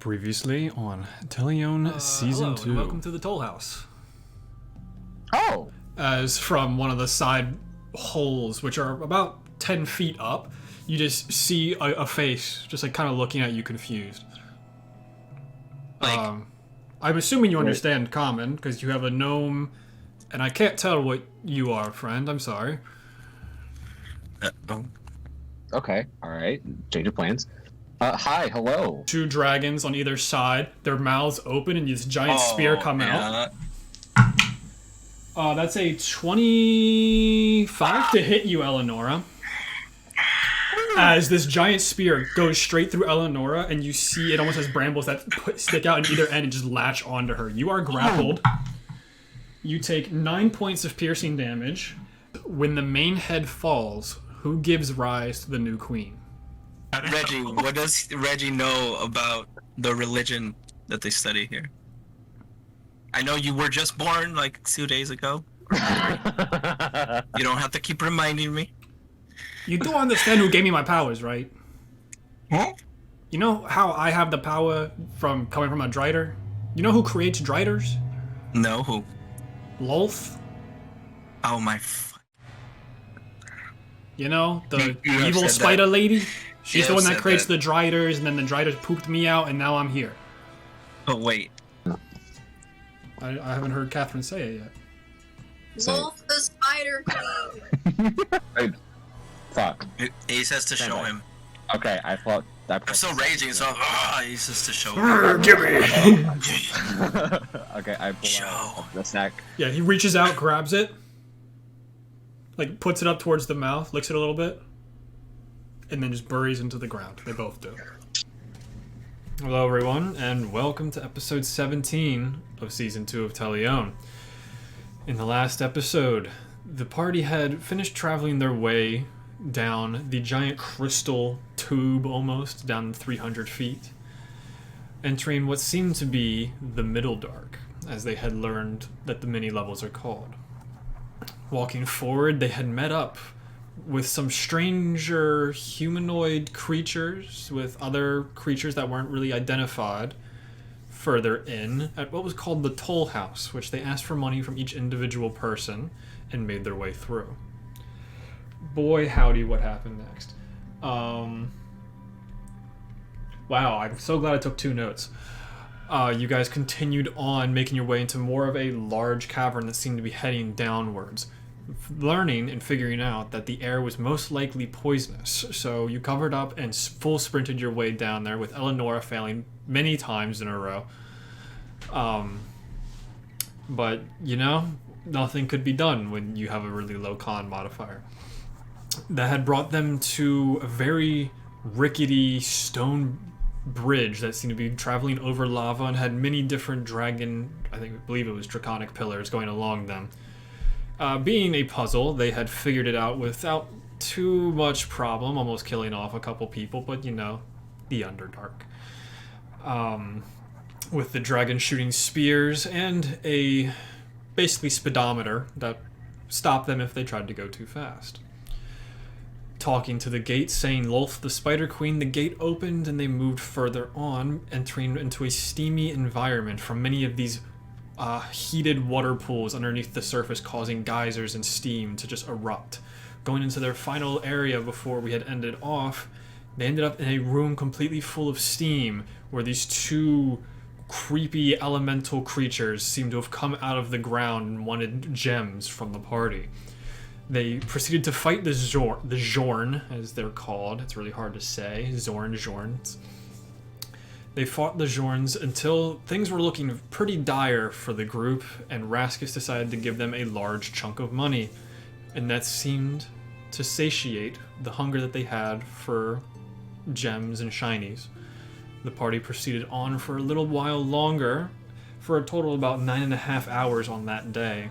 Previously on Telione Season 2. And welcome to the Tollhouse. Oh! As from one of the side holes, which are about 10 feet up, you just see a face just like kind of looking at you confused. I'm assuming you understand Common, because you have a gnome, and I can't tell what you are, friend. I'm sorry. Okay, alright. Change of plans. Hi, hello. Two dragons on either side, their mouths open, and this giant spear come out. That's a 25 to hit you, Eleonora. As this giant spear goes straight through Eleonora, and you see it almost has brambles that stick out in either end and just latch onto her. You are grappled. You take 9 points of piercing damage. When the main head falls, who gives rise to the new queen? Reggie, what does Reggie know about the religion that they study here? I know you were just born like 2 days ago. You don't have to keep reminding me. You do understand who gave me my powers, right? Huh? You know how I have the power from coming from a Drider? You know who creates Driders? No, who? Lolth. Oh my. You know, the You have evil said spider that. lady? She's the You one have that said creates that. the Driders, and then the Driders pooped me out, and now I'm here. Oh wait. I haven't heard Catherine say it yet. Wolf the Spider Queen. Fuck. He says to show him. Okay, I thought that. I'm still raging, so he says to show him. Okay, I pull Show. out the snack. Yeah, he reaches out, grabs it, like puts it up towards the mouth, licks it a little bit, and then just buries into the ground. They both do. Hello everyone, and welcome to episode 17 of season 2 of Telione. In the last episode, the party had finished traveling their way down the giant crystal tube almost, down 300 feet, entering what seemed to be the Middledark, as they had learned that the mini levels are called. Walking forward, they had met up with some stranger humanoid creatures, with other creatures that weren't really identified further in, at what was called the Tollhouse, which they asked for money from each individual person and made their way through. Boy, howdy, what happened next. Wow, I'm so glad I took 2 notes. You guys continued on, making your way into more of a large cavern that seemed to be heading downwards, learning and figuring out that the air was most likely poisonous. So you covered up and full sprinted your way down there, with Eleonora failing many times in a row. But, you know, nothing could be done when you have a really low con modifier. That had brought them to a very rickety stone bridge that seemed to be traveling over lava and had many different I believe it was draconic pillars going along them. Being a puzzle, they had figured it out without too much problem, almost killing off a couple people, but you know, the Underdark. With the dragon shooting spears and a basically speedometer that stopped them if they tried to go too fast. Talking to the gate, saying Lolth the Spider Queen, the gate opened and they moved further on, entering into a steamy environment from many of these heated water pools underneath the surface, causing geysers and steam to just erupt. Going into their final area before we had ended off, they ended up in a room completely full of steam, where these 2 creepy elemental creatures seemed to have come out of the ground and wanted gems from the party. They proceeded to fight the Zorn, as they're called. It's really hard to say. Zorns. They fought the Zorns until things were looking pretty dire for the group, and Raskus decided to give them a large chunk of money. And that seemed to satiate the hunger that they had for gems and shinies. The party proceeded on for a little while longer, for a total of about 9.5 hours on that day,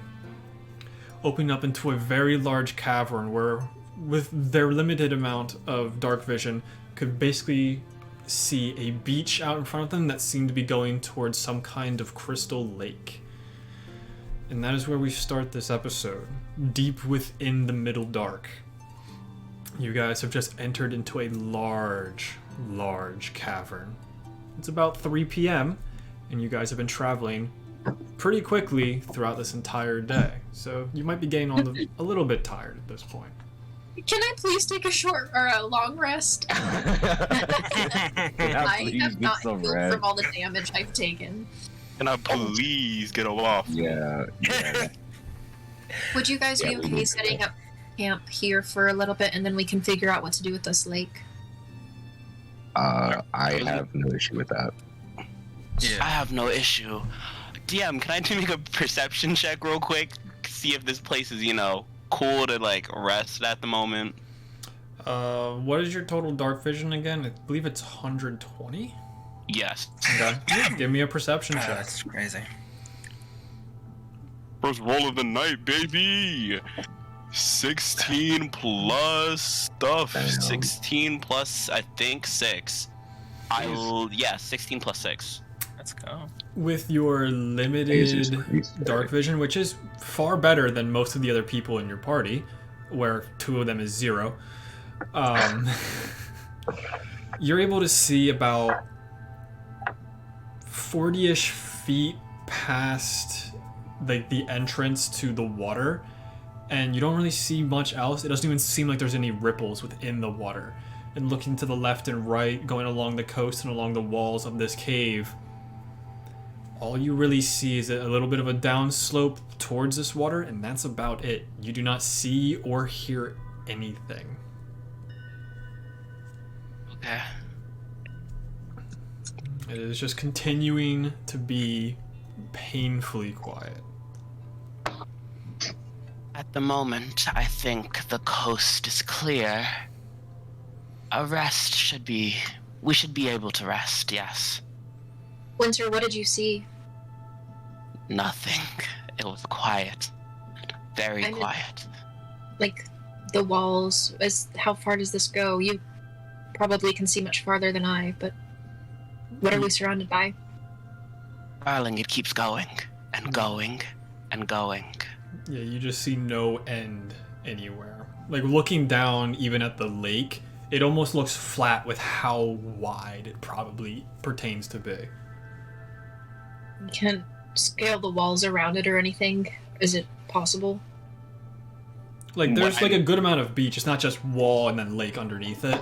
opening up into a very large cavern where, with their limited amount of dark vision, could basically see a beach out in front of them that seemed to be going towards some kind of crystal lake. And that is where we start this episode, deep within the Middledark. You guys have just entered into a large cavern. It's about 3 p.m., and you guys have been traveling pretty quickly throughout this entire day. So you might be getting a little bit tired at this point. Can I please take a short or a long rest? I have not healed from all the damage I've taken. Can I please get a waff? Yeah. Would you guys be okay setting up camp here for a little bit, and then we can figure out what to do with this lake? I have no issue with that. Yeah. I have no issue. DM, can I make a perception check real quick? See if this place is, cool to, rest at the moment? What is your total dark vision again? I believe it's 120? Yes. Okay. Give me a perception check. That's crazy. First roll of the night, baby! 16 plus stuff. Damn. 16 plus, I think, 6. 16 plus 6. Let's go. With your limited dark vision, which is far better than most of the other people in your party, where 2 of them is 0, you're able to see about 40-ish feet past the entrance to the water, and you don't really see much else. It doesn't even seem like there's any ripples within the water. And looking to the left and right, going along the coast and along the walls of this cave, all you really see is a little bit of a downslope towards this water, and that's about it. You do not see or hear anything. Okay. It is just continuing to be painfully quiet. At the moment, I think the coast is clear. We should be able to rest, yes. Winter, what did you see? Nothing. It was quiet. Very quiet. Like, the walls, how far does this go? You probably can see much farther than I, but what are we surrounded by? Darling, it keeps going, and going, and going. Yeah, you just see no end anywhere. Like, looking down even at the lake, it almost looks flat with how wide it probably pertains to be. You can't scale the walls around it or anything? Is it possible? Like, there's like a good amount of beach. It's not just wall and then lake underneath it.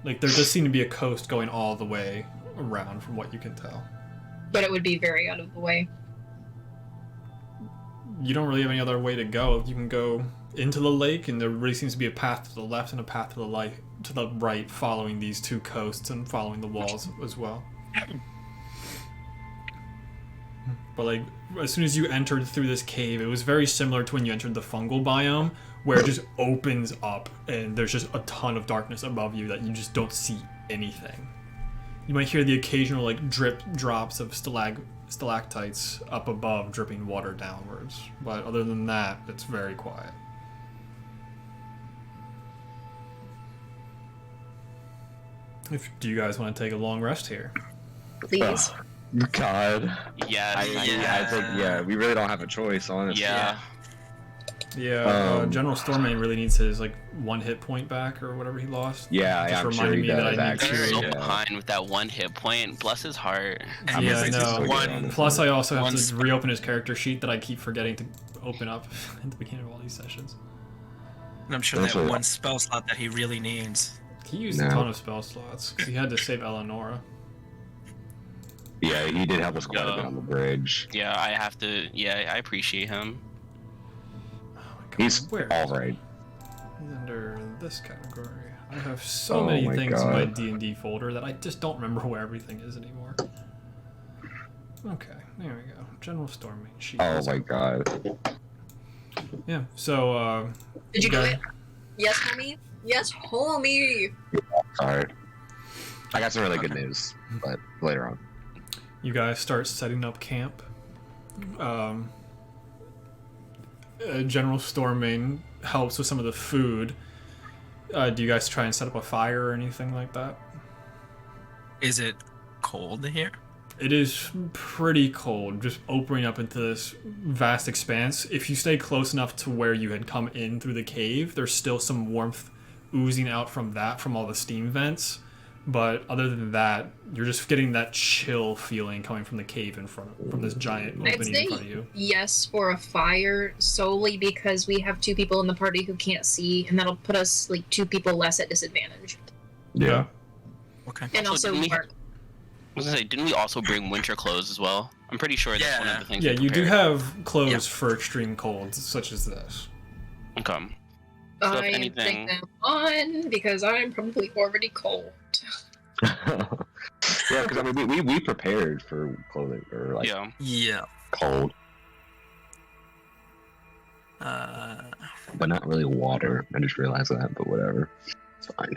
Like, there does seem to be a coast going all the way around from what you can tell. But it would be very out of the way. You don't really have any other way to go. You can go into the lake, and there really seems to be a path to the left and a path to the right, following these 2 coasts and following the walls as well. But like, as soon as you entered through this cave, it was very similar to when you entered the fungal biome, where it just opens up and there's just a ton of darkness above you that you just don't see anything. You might hear the occasional like drip drops of stalactites up above dripping water downwards, but other than that, it's very quiet. Do you guys want to take a long rest here? Please. God. Yes. I think, we really don't have a choice, honestly. Yeah. Yeah, General Stormane really needs his like 1 hit point back or whatever he lost. Yeah, just I'm reminded sure he me does, that I need actually. So to. behind with that 1 hit point. Bless his heart. Yeah, I know. One- Plus, I also have one to reopen his character sheet that I keep forgetting to open up at the beginning of all these sessions. And I'm sure that one spell slot that he really needs. He used a ton of spell slots. He had to save Eleonora. Yeah, he did help us quite a bit on the bridge. Yeah, I have to. Yeah, I appreciate him. Oh my God, He's where? alright. He's under this category. I have so Oh many my things in my God. D&D folder that I just don't remember where everything is anymore. Okay, there we go. General Storming sheet. Oh my God. Yeah, so, Did you do okay. it? Yes, homie? Yes, homie! Sorry. I got some really good news, but later on. You guys start setting up camp. General Storming helps with some of the food. Do you guys try and set up a fire or anything like that? Is it cold here? It is pretty cold, just opening up into this vast expanse. If you stay close enough to where you had come in through the cave, there's still some warmth oozing out from that, from all the steam vents. But other than that, you're just getting that chill feeling coming from the cave from this giant I'd opening say in front of you. yes for a fire solely because we have 2 people in the party who can't see, and that'll put us like 2 people less at disadvantage. Yeah. Okay. And also, didn't we- Mark, I was gonna say, didn't we also bring winter clothes as well? I'm pretty sure that's one of the things. Yeah, we you do prepared. have clothes for extreme colds, such as this. Okay. So if I anything- take them on because I'm probably already cold. Yeah, because I mean, we prepared for clothing or like Yeah. Yeah. cold, but not really water. I just realized that, but whatever, it's fine.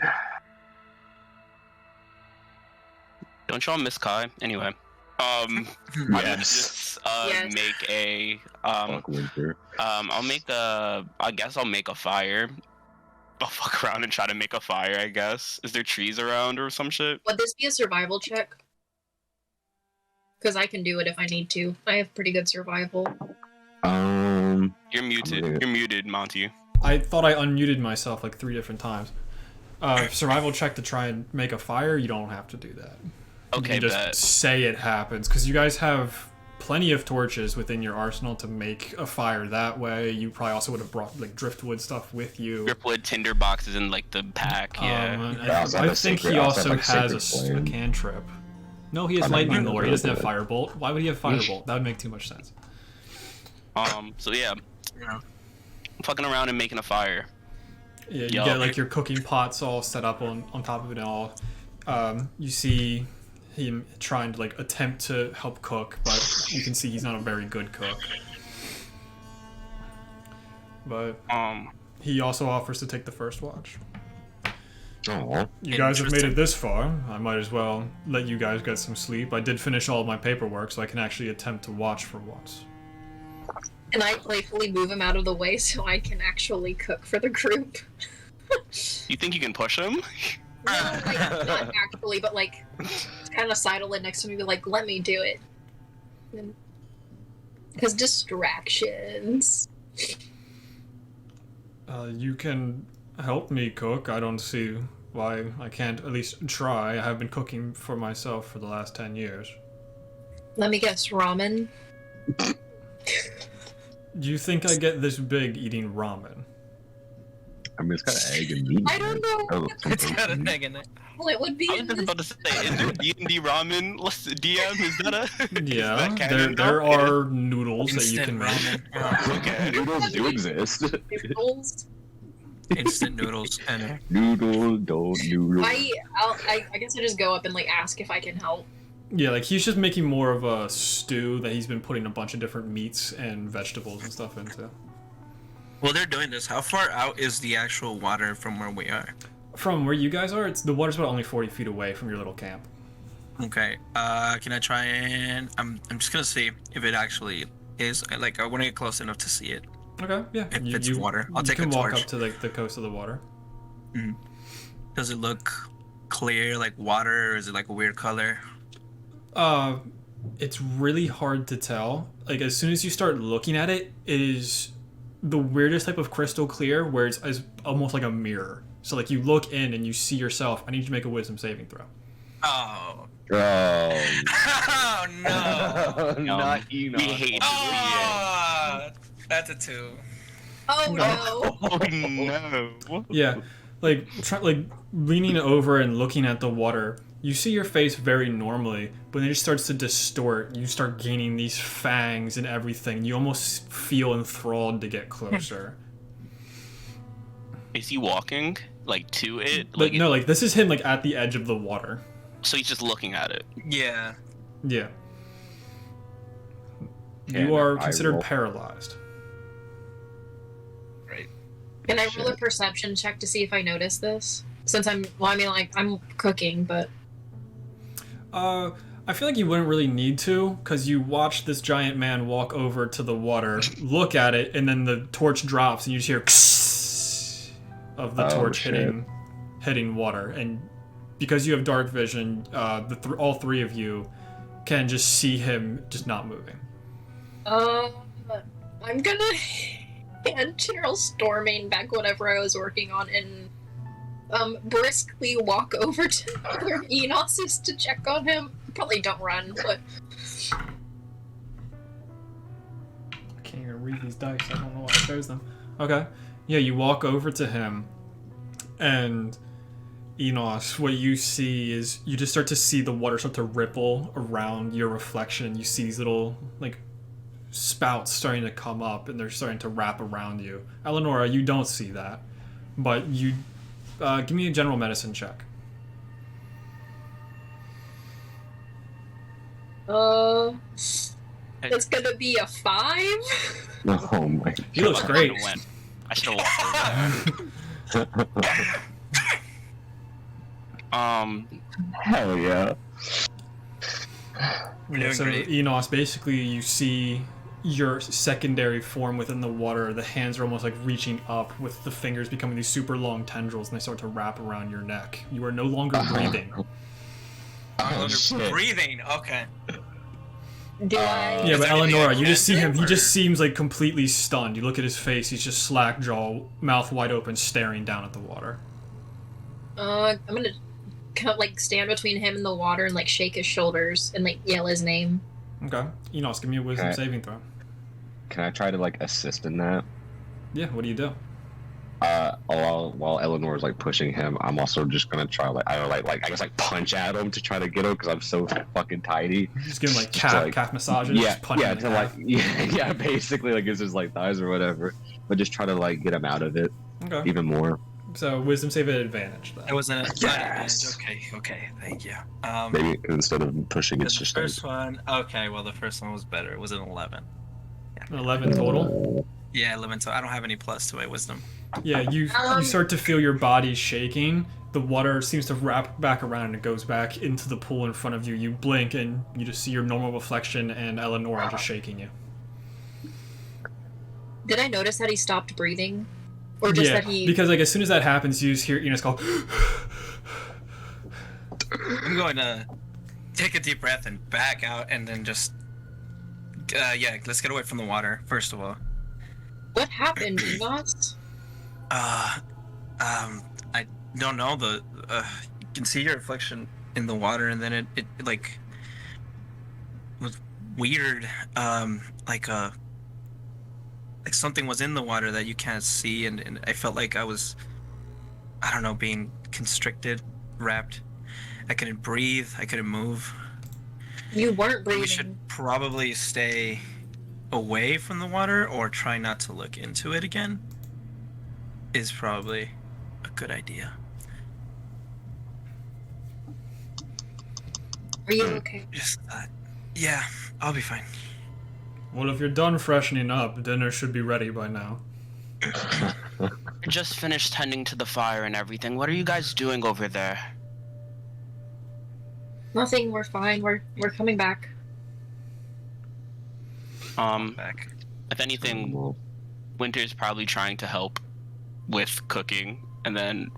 Don't y'all miss Kai? Anyway. I'm gonna Yes. just Yes. make a Fuck winter. I guess I'll make a fire. I'll fuck around and try to make a fire, I guess. Is there trees around or some shit? Would this be a survival check? Because I can do it if I need to. I have pretty good survival. You're muted. Okay. You're muted, Monty. I thought I unmuted myself like 3 different times. Survival check to try and make a fire, you don't have to do that. Okay, you just bet. say it happens, because you guys have plenty of torches within your arsenal to make a fire that way. You probably also would have brought like driftwood stuff with you. Driftwood tinder boxes in like the pack, yeah. And Yeah, I also have I a think secret- he I also also have, like, has a secret flame. cantrip. No, he has I don't lightning know. lore. He doesn't have firebolt. Why would he have firebolt? That would make too much sense. So yeah, Yeah. I'm fucking around and making a fire. Yeah, you Yup. get like your cooking pots all set up on top of it all. You see him trying to like attempt to help cook, but you can see he's not a very good cook. But he also offers to take the first watch. Oh, You guys have made Interesting. it this far. I might as well let you guys get some sleep. I did finish all of my paperwork, so I can actually attempt to watch for once. And I playfully move him out of the way so I can actually cook for the group. You think you can push him? No, like, not actually, but like, kind of sidle in next to me, be like, let me do it. Because distractions. You can help me cook. I don't see why I can't at least try. I have been cooking for myself for the last 10 years. Let me guess, ramen? Do you think I get this big eating ramen? I mean, it's got an egg and meat. I don't know Oh, what some It's got a protein. egg in it. it would be I was in just this. about to say, is there D&D ramen? DM, is that a... Yeah, that canon? there Okay. are noodles that you Instant can make. ramen. Yeah. Okay. Noodles do exist. Noodles. Instant noodles and Noodle, don't noodle. I guess I just go up and like ask if I can help. Yeah, like he's just making more of a stew that he's been putting a bunch of different meats and vegetables and stuff into. while they're doing this, how far out is the actual water from where we are? From where you guys are, the water's about only 40 feet away from your little camp. Okay. Can I try and I'm just gonna see if it actually is like I want to get close enough to see it. Okay, yeah. If it's water, I'll take you a can walk torch. up to like the coast of the water. Does it look clear like water, or is it like a weird color? It's really hard to tell. Like as soon as you start looking at it, it is the weirdest type of crystal clear where it's almost like a mirror. So like you look in and you see yourself. I need you to make a wisdom saving throw. Oh. Oh, Oh no. not Enoch. We hate it. Oh, that's a 2. Oh no! Oh no. Yeah, like leaning over and looking at the water, you see your face very normally, but then it just starts to distort. You start gaining these fangs and everything. You almost feel enthralled to get closer. Is he walking like to it? But no, like this is him like at the edge of the water. So he's just looking at it. Yeah. Yeah. Yeah, You are I considered roll. paralyzed. Right. Can I roll a perception check to see if I notice this? Since I'm cooking, but I feel like you wouldn't really need to, because you watch this giant man walk over to the water, look at it, and then the torch drops, and you just hear of the Oh, torch shit. hitting water. And because you have dark vision, all 3 of you can just see him just not moving. I'm gonna hand Cheryl Storming back whatever I was working on and briskly walk over to where Enos is to check on him. Probably don't run, but I can't even read these dice. I don't know why I chose them. Okay. Yeah, you walk over to him, and Enos, what you see is you just start to see the water start to ripple around your reflection. You see these little, like, spouts starting to come up, and they're starting to wrap around you. Eleonora, you don't see that, but you give me a general medicine check. It's gonna be a 5. Oh my god. He looks great. I should have walked over. Hell yeah. Yeah, so great. Enos, basically you see your secondary form within the water. The hands are almost like reaching up, with the fingers becoming these super long tendrils, and they start to wrap around your neck. You are no longer breathing. Oh shit. Breathing. Okay. Do I? Yeah, Is but there anything Eleonora, I you just see him. can He do, just or- seems like completely stunned. You look at his face. He's just slack jaw, mouth wide open, staring down at the water. I'm gonna kind of like stand between him and the water and like shake his shoulders and like yell his name. Okay. Enos, give me a wisdom Okay. saving throw. Can I try to like assist in that? Yeah, what do you do? While Eleanor's like pushing him, I'm also just gonna try I guess like punch at him to try to get him because I'm so fucking tiny. Just give him like Just, like, calf massages. Yeah, just punch yeah, him in to the like calf. yeah, basically like it's his like thighs or whatever, but just try to like get him out of it Okay. even more. So wisdom save at advantage. It Then. was an Yes. Okay, thank you. Maybe instead of pushing, it's The just first one. Okay, well the first one was better. It was an 11. 11 total. Yeah, 11. So I don't have any plus to my wisdom. Yeah, you start to feel your body shaking. The water seems to wrap back around and it goes back into the pool in front of you. You blink and you just see your normal reflection and Eleonora just shaking you. Did I notice that he stopped breathing, or just Yeah, that he? because like as soon as that happens, you just hear Enos go. I'm going to take a deep breath and back out, and then just yeah, let's get away from the water first of all. What happened, Enos? I don't know. You can see your reflection in the water, and then it like was weird. Like something was in the water that you can't see, and I felt like I was, I don't know, being constricted, wrapped. I couldn't breathe. I couldn't move. You weren't breathing. We should probably stay away from the water or try not to look into it again. Is probably a good idea. Are you okay? Just yeah, I'll be fine. Well, if you're done freshening up, dinner should be ready by now. I just finished tending to the fire and everything. What are you guys doing over there? Nothing. We're fine. We're coming back. Back. If anything, Winter's probably trying to help with cooking, and then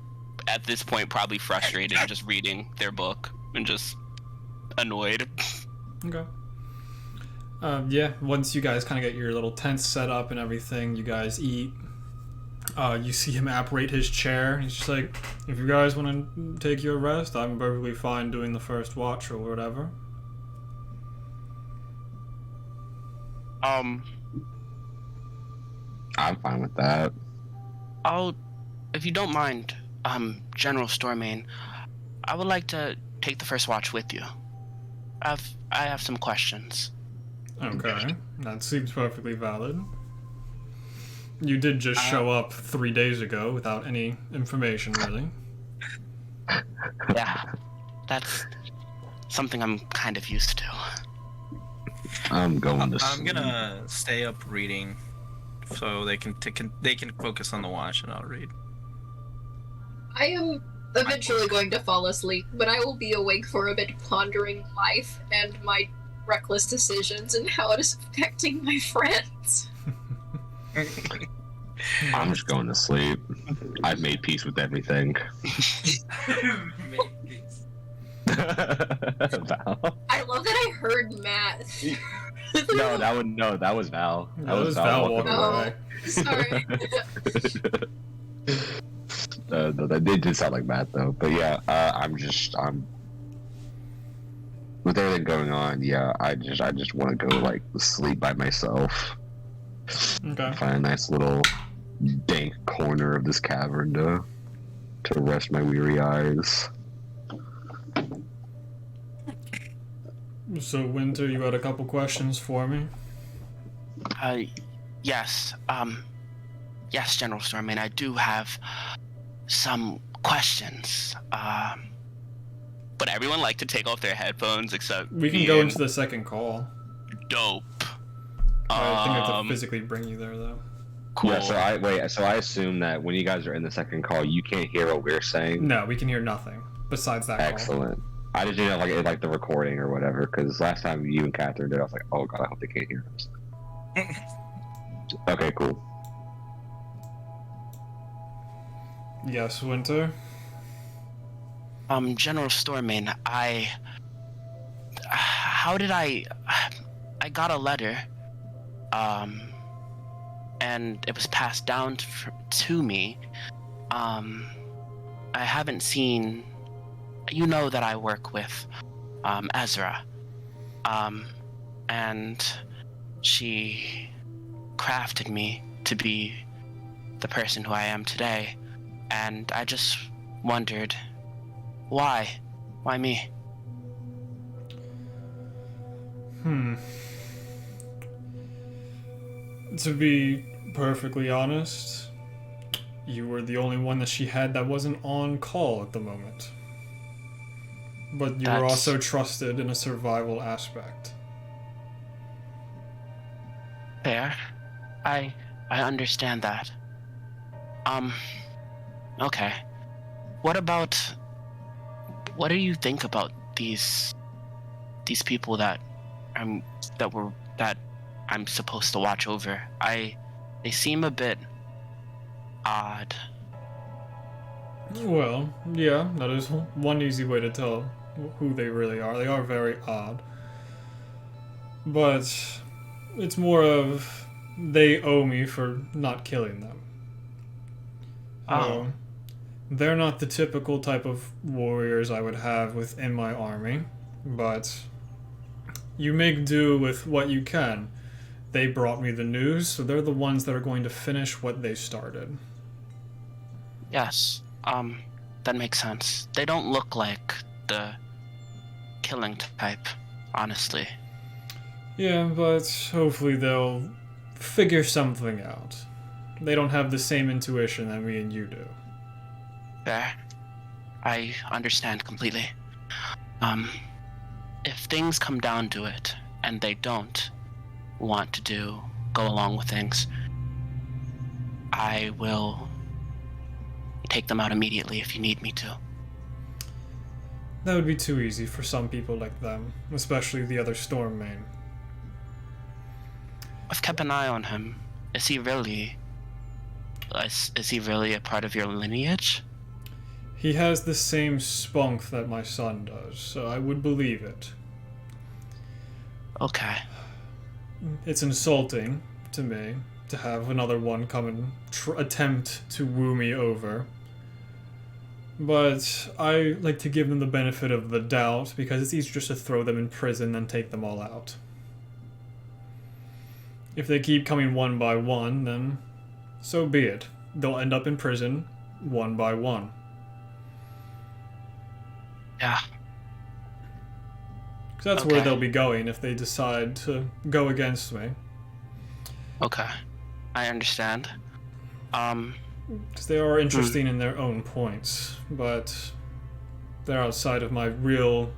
at this point probably frustrated, just reading their book and just annoyed. Okay. Yeah, once you guys kind of get your little tents set up and everything, you guys eat. You see him apparate his chair. He's just like, if you guys want to take your rest, I'm perfectly fine doing the first watch or whatever. I'm fine with that. If you don't mind, General Stormain, I would like to take the first watch with you. I have some questions. Okay, that seems perfectly valid. You did just show up 3 days ago without any information, really. Yeah, that's something I'm kind of used to. I'm going to I'm sleep. gonna stay up reading, so they can focus on the watch, and I'll read. I am eventually going to fall asleep, but I will be awake for a bit, pondering life and my reckless decisions and how it is affecting my friends. I'm just going to sleep. I've made peace with everything. Val? I love that I heard Matt. that was Val. That was Val walking Oh. away. Sorry. They did sound like Matt though. But yeah, I'm with everything going on. Yeah, I just want to go like sleep by myself. Okay. Find a nice little dank corner of this cavern to rest my weary eyes. So, Winter, you had a couple questions for me? Yes. Yes, General Stormman, I do have some questions. Would everyone like to take off their headphones except We can me go and into the second call. Dope. I think I have to physically bring you there, though. Cool. Yeah, so I assume that when you guys are in the second call, you can't hear what we're saying. No, we can hear nothing besides that call. Excellent. I just didn't know like the recording or whatever, because last time you and Catherine did, I was like, oh god, I hope they can't hear us. Okay, cool. Yes, Winter? General Stormman, I got a letter, and it was passed down to me. I haven't seen. You know that I work with Ezra, and she crafted me to be the person who I am today, and I just wondered, why me? To be perfectly honest, you were the only one that she had that wasn't on call at the moment. But you were That's- also trusted in a survival aspect. Fair. I understand that. Okay. What do you think about these people that I'm supposed to watch over? They seem a bit odd. Well, yeah, that is one easy way to tell who they really are. They are very odd. But it's more of they owe me for not killing them. Oh. They're not the typical type of warriors I would have within my army, but you make do with what you can. They brought me the news, so they're the ones that are going to finish what they started. Yes. That makes sense. They don't look like the killing type, honestly. Yeah, but hopefully they'll figure something out. They don't have the same intuition that me and you do. Fair. I understand completely. If things come down to it, and they don't want to go along with things, I will take them out immediately if you need me to. That would be too easy for some people like them, especially the other Stormmane. I've kept an eye on him. Is he really a part of your lineage? He has the same spunk that my son does, so I would believe it. Okay. It's insulting to me to have another one come and attempt to woo me over. But I like to give them the benefit of the doubt because it's easier just to throw them in prison than take them all out. If they keep coming one by one, then so be it. They'll end up in prison one by one. Yeah. 'Cause that's where they'll be going if they decide to go against me. Okay. I understand. Because they are interesting in their own points, but they're outside of my real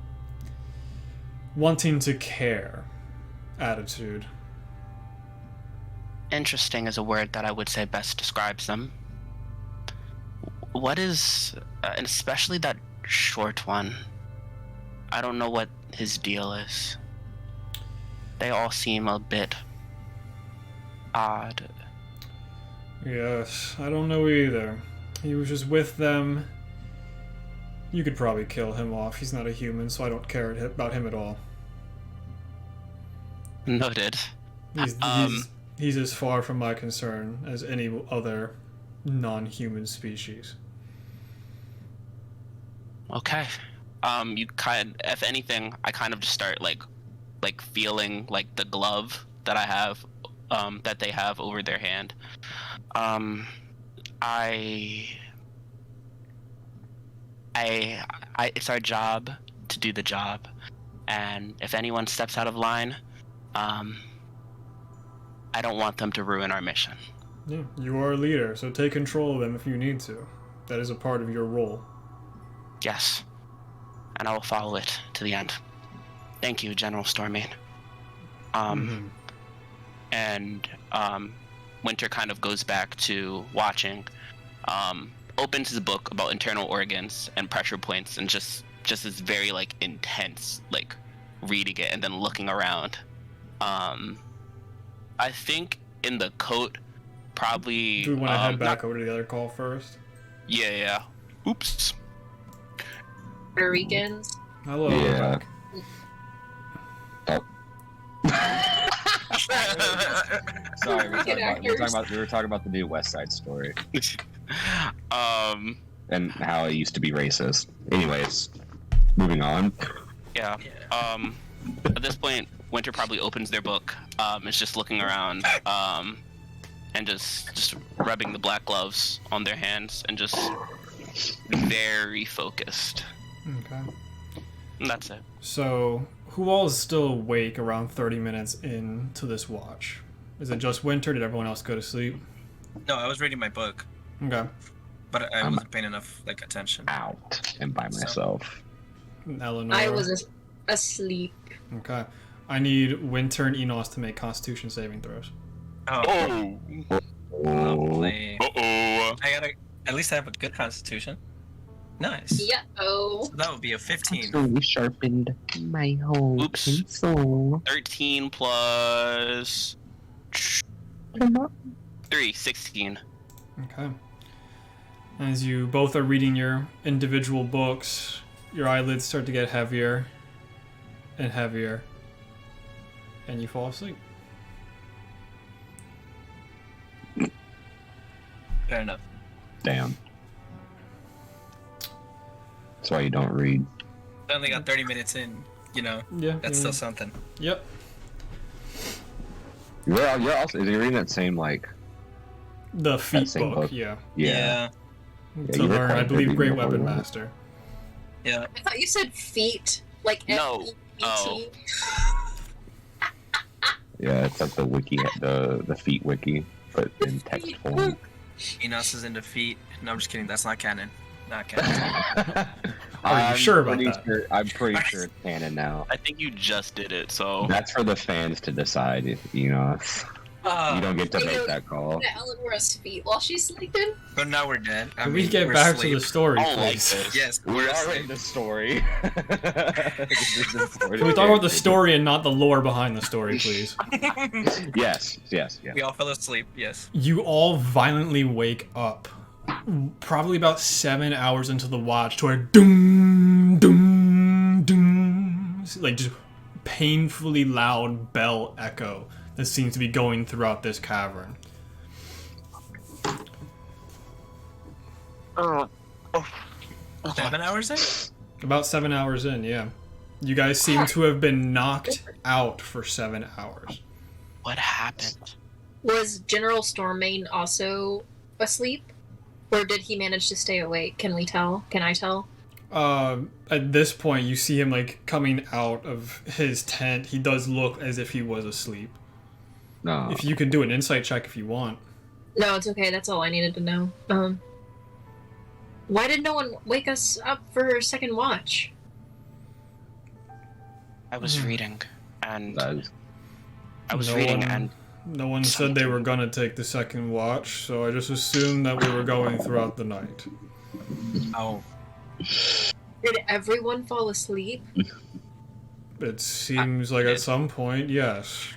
wanting to care attitude. Interesting is a word that I would say best describes them. What is, and especially that short one, I don't know what his deal is. They all seem a bit odd. Yes, I don't know either. He was just with them. You could probably kill him off. He's not a human, so I don't care about him at all. Noted. He's as far from my concern as any other non-human species. Okay. If anything, I kind of just start like feeling like the glove that I have, that they have over their hand. I, it's our job to do the job, and if anyone steps out of line, I don't want them to ruin our mission. Yeah, you are a leader, so take control of them if you need to. That is a part of your role. Yes, and I will follow it to the end. Thank you, General Stormane. And Winter kind of goes back to watching, opens his book about internal organs and pressure points, and just is very like intense, like reading it and then looking around. I think in the coat, probably. Do we want to head back over to the other call first? Yeah. Oops. Puerto Ricans. Hello, Yeah. back. Sorry, Good actors. we were talking about the new West Side Story Um. and how it used to be racist. Anyways, moving on. Yeah. At this point, Winter probably opens their book. Is just looking around. And just rubbing the black gloves on their hands and just very focused. Okay. And that's it. So, who all is still awake around 30 minutes into this watch? Is it just Winter? Did everyone else go to sleep? No, I was reading my book, Okay. but I wasn't paying enough attention. Out and by myself. Eleanor. I was asleep. Okay. I need Winter and Enos to make Constitution saving throws. Oh, lovely. Uh-oh. I gotta at least have a good constitution. Nice. Yeah. Oh. So that would be a 15. So we sharpened my whole Oops. pencil. 13 plus 3, 16. Okay. As you both are reading your individual books, your eyelids start to get heavier and heavier, and you fall asleep. Fair enough. Damn. That's why you don't read. I only got 30 minutes in. Yeah. That's still something. Yep. You're also is he reading that same like The feat same book, book? yeah. Yeah. To you were learn, quite I believe, busy Great before Weapon that. Master. Yeah. I thought you said feet, like No. F-E-E-T. Yeah, it's like the wiki, the feet wiki, but in text form. Enos is in defeat. No, I'm just kidding. That's not canon. Not canon. Are you sure about that? I'm pretty sure it's canon now. I think you just did it, so. That's for the fans to decide. You don't get to You make know- that call. That Eleanor's feet while she's sleeping. But now we're dead. Can we get back to the story, I don't like please? this. Yes, We we're are asleep. in the story. Can we talk about the story and not the lore behind the story, please? Yes. We all fell asleep. Yes. You all violently wake up, probably about 7 hours into the watch, to a doom, doom, doom, like just painfully loud bell echo that seems to be going throughout this cavern. 7 hours in? About 7 hours in, yeah. You guys seem to have been knocked out for 7 hours. What happened? Was General Stormane also asleep? Or did he manage to stay awake? Can we tell? Can I tell? At this point, you see him like coming out of his tent. He does look as if he was asleep. No. If you could do an insight check if you want. No, it's okay. That's all I needed to know. Why did no one wake us up for second watch? I was reading, and That's- I was No reading, one- and No one said they were gonna take the second watch, so I just assumed that we were going throughout the night. Oh. Did everyone fall asleep? It seems like at some point, yes.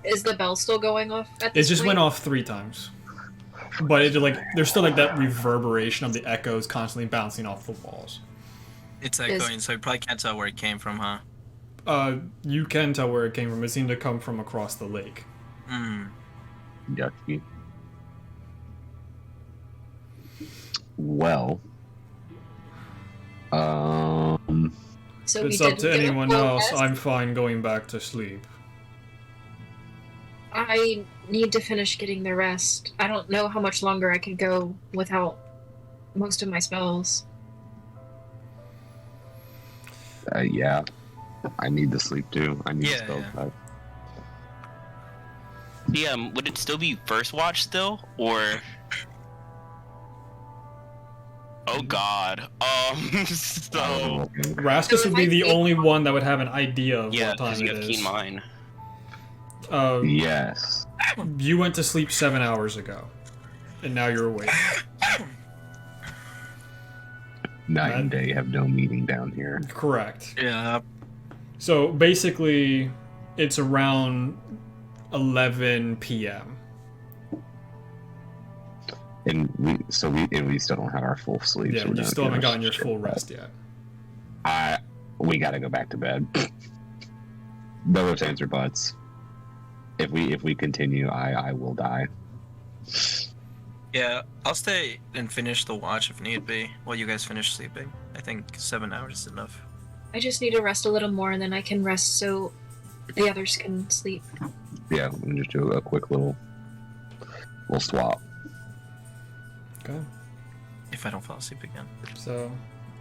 Is the bell still going off at It this just point? went off 3 times. But it like there's still like that reverberation of the echoes constantly bouncing off the walls. It's echoing, so you probably can't tell where it came from, huh? You can tell where it came from. It seemed to come from across the lake. Hmm. Yucky. Well, So If we it's up didn't to get a anyone full else, rest? I'm fine going back to sleep. I need to finish getting the rest. I don't know how much longer I could go without most of my spells. Yeah. I need to sleep too. I need Yeah, to spell yeah. back. Yeah, would it still be first watch still, or? Oh God. So Raskus So would if be I the take only one- one that would have an idea of yeah, what because time you it have is. keen mind. Yes. You went to sleep 7 hours ago, and now you're awake. Night That- and day have no meaning down here. Correct. Yeah. So basically, it's around 11 p.m. And we still don't have our full sleep. Yeah, so we're you not still haven't getting gotten your shit full back. rest yet. We gotta go back to bed. No ifs, ands, or buts. If we continue, I will die. Yeah, I'll stay and finish the watch if need be while you guys finish sleeping. I think 7 hours is enough. I just need to rest a little more and then I can rest so the others can sleep. Yeah, we can just do a quick little swap. Okay. If I don't fall asleep again. So,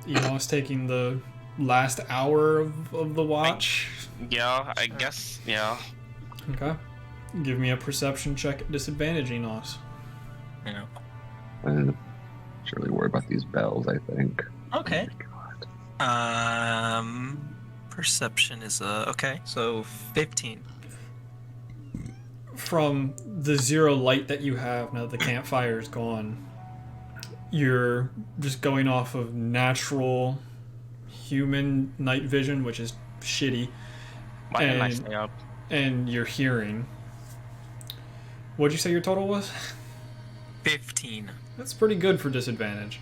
Enos taking the last hour of the watch. Yeah, I guess. Yeah. Okay. Give me a perception check at disadvantage, Enos. Yeah. Should really worry about these bells, I think. Okay. Perception is okay. So 15. From the zero light that you have now that the campfire is gone, you're just going off of natural human night vision, which is shitty, Why didn't I And- stay up? and your hearing. What'd you say your total was? 15. That's pretty good for disadvantage.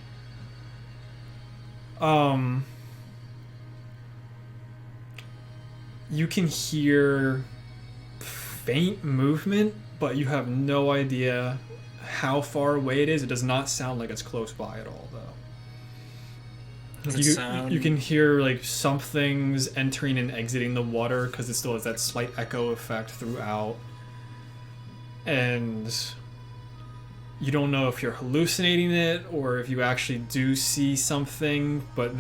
You can hear faint movement, but you have no idea how far away it is. It does not sound like it's close by at all, though. Does it sound- You can hear like something's entering and exiting the water because it still has that slight echo effect throughout. And you don't know if you're hallucinating it or if you actually do see something, but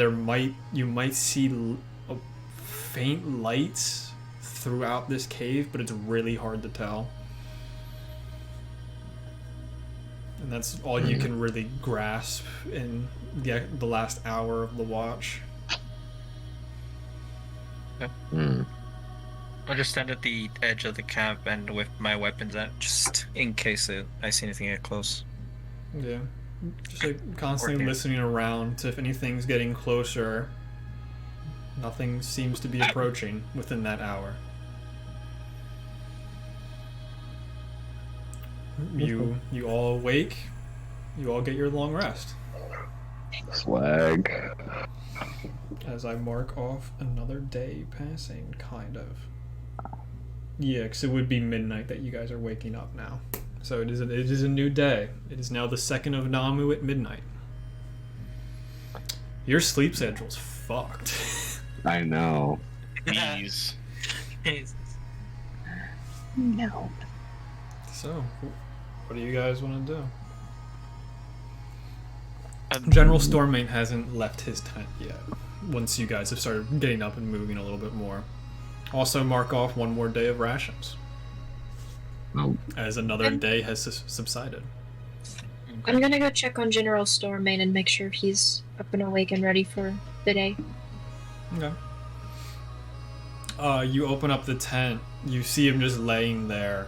you might see a faint light throughout this cave, but it's really hard to tell. And that's all you can really grasp in the last hour of the watch. I'll just stand at the edge of the camp and with my weapons out, just in case I see anything get close. Yeah. Just like constantly Working. listening around to if anything's getting closer. Nothing seems to be approaching within that hour. You all awake. You all get your long rest. Swag. As I mark off another day passing, kind of. Yeah, because it would be midnight that you guys are waking up now. So it is a new day. It is now the 2nd of Namu at midnight. Your sleep schedule's fucked. I know. Please. No. So, what do you guys want to do? General Stormmate hasn't left his tent yet, once you guys have started getting up and moving a little bit more. Also mark off one more day of rations, Oh, as another day has subsided. I'm gonna go check on General Stormmate and make sure he's up and awake and ready for the day. Okay. You open up the tent, you see him just laying there,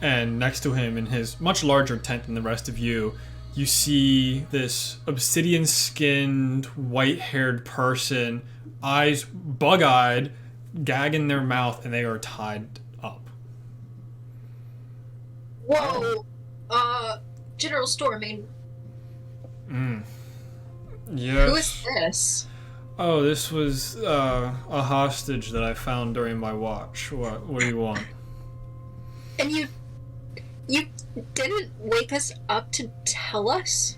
and next to him in his much larger tent than the rest of you, you see this obsidian-skinned, white-haired person, eyes bug-eyed, gag in their mouth, and they are tied up. Whoa! General Stormmate, Yes. who is this? Oh, this was a hostage that I found during my watch. What do you want? And you didn't wake us up to tell us?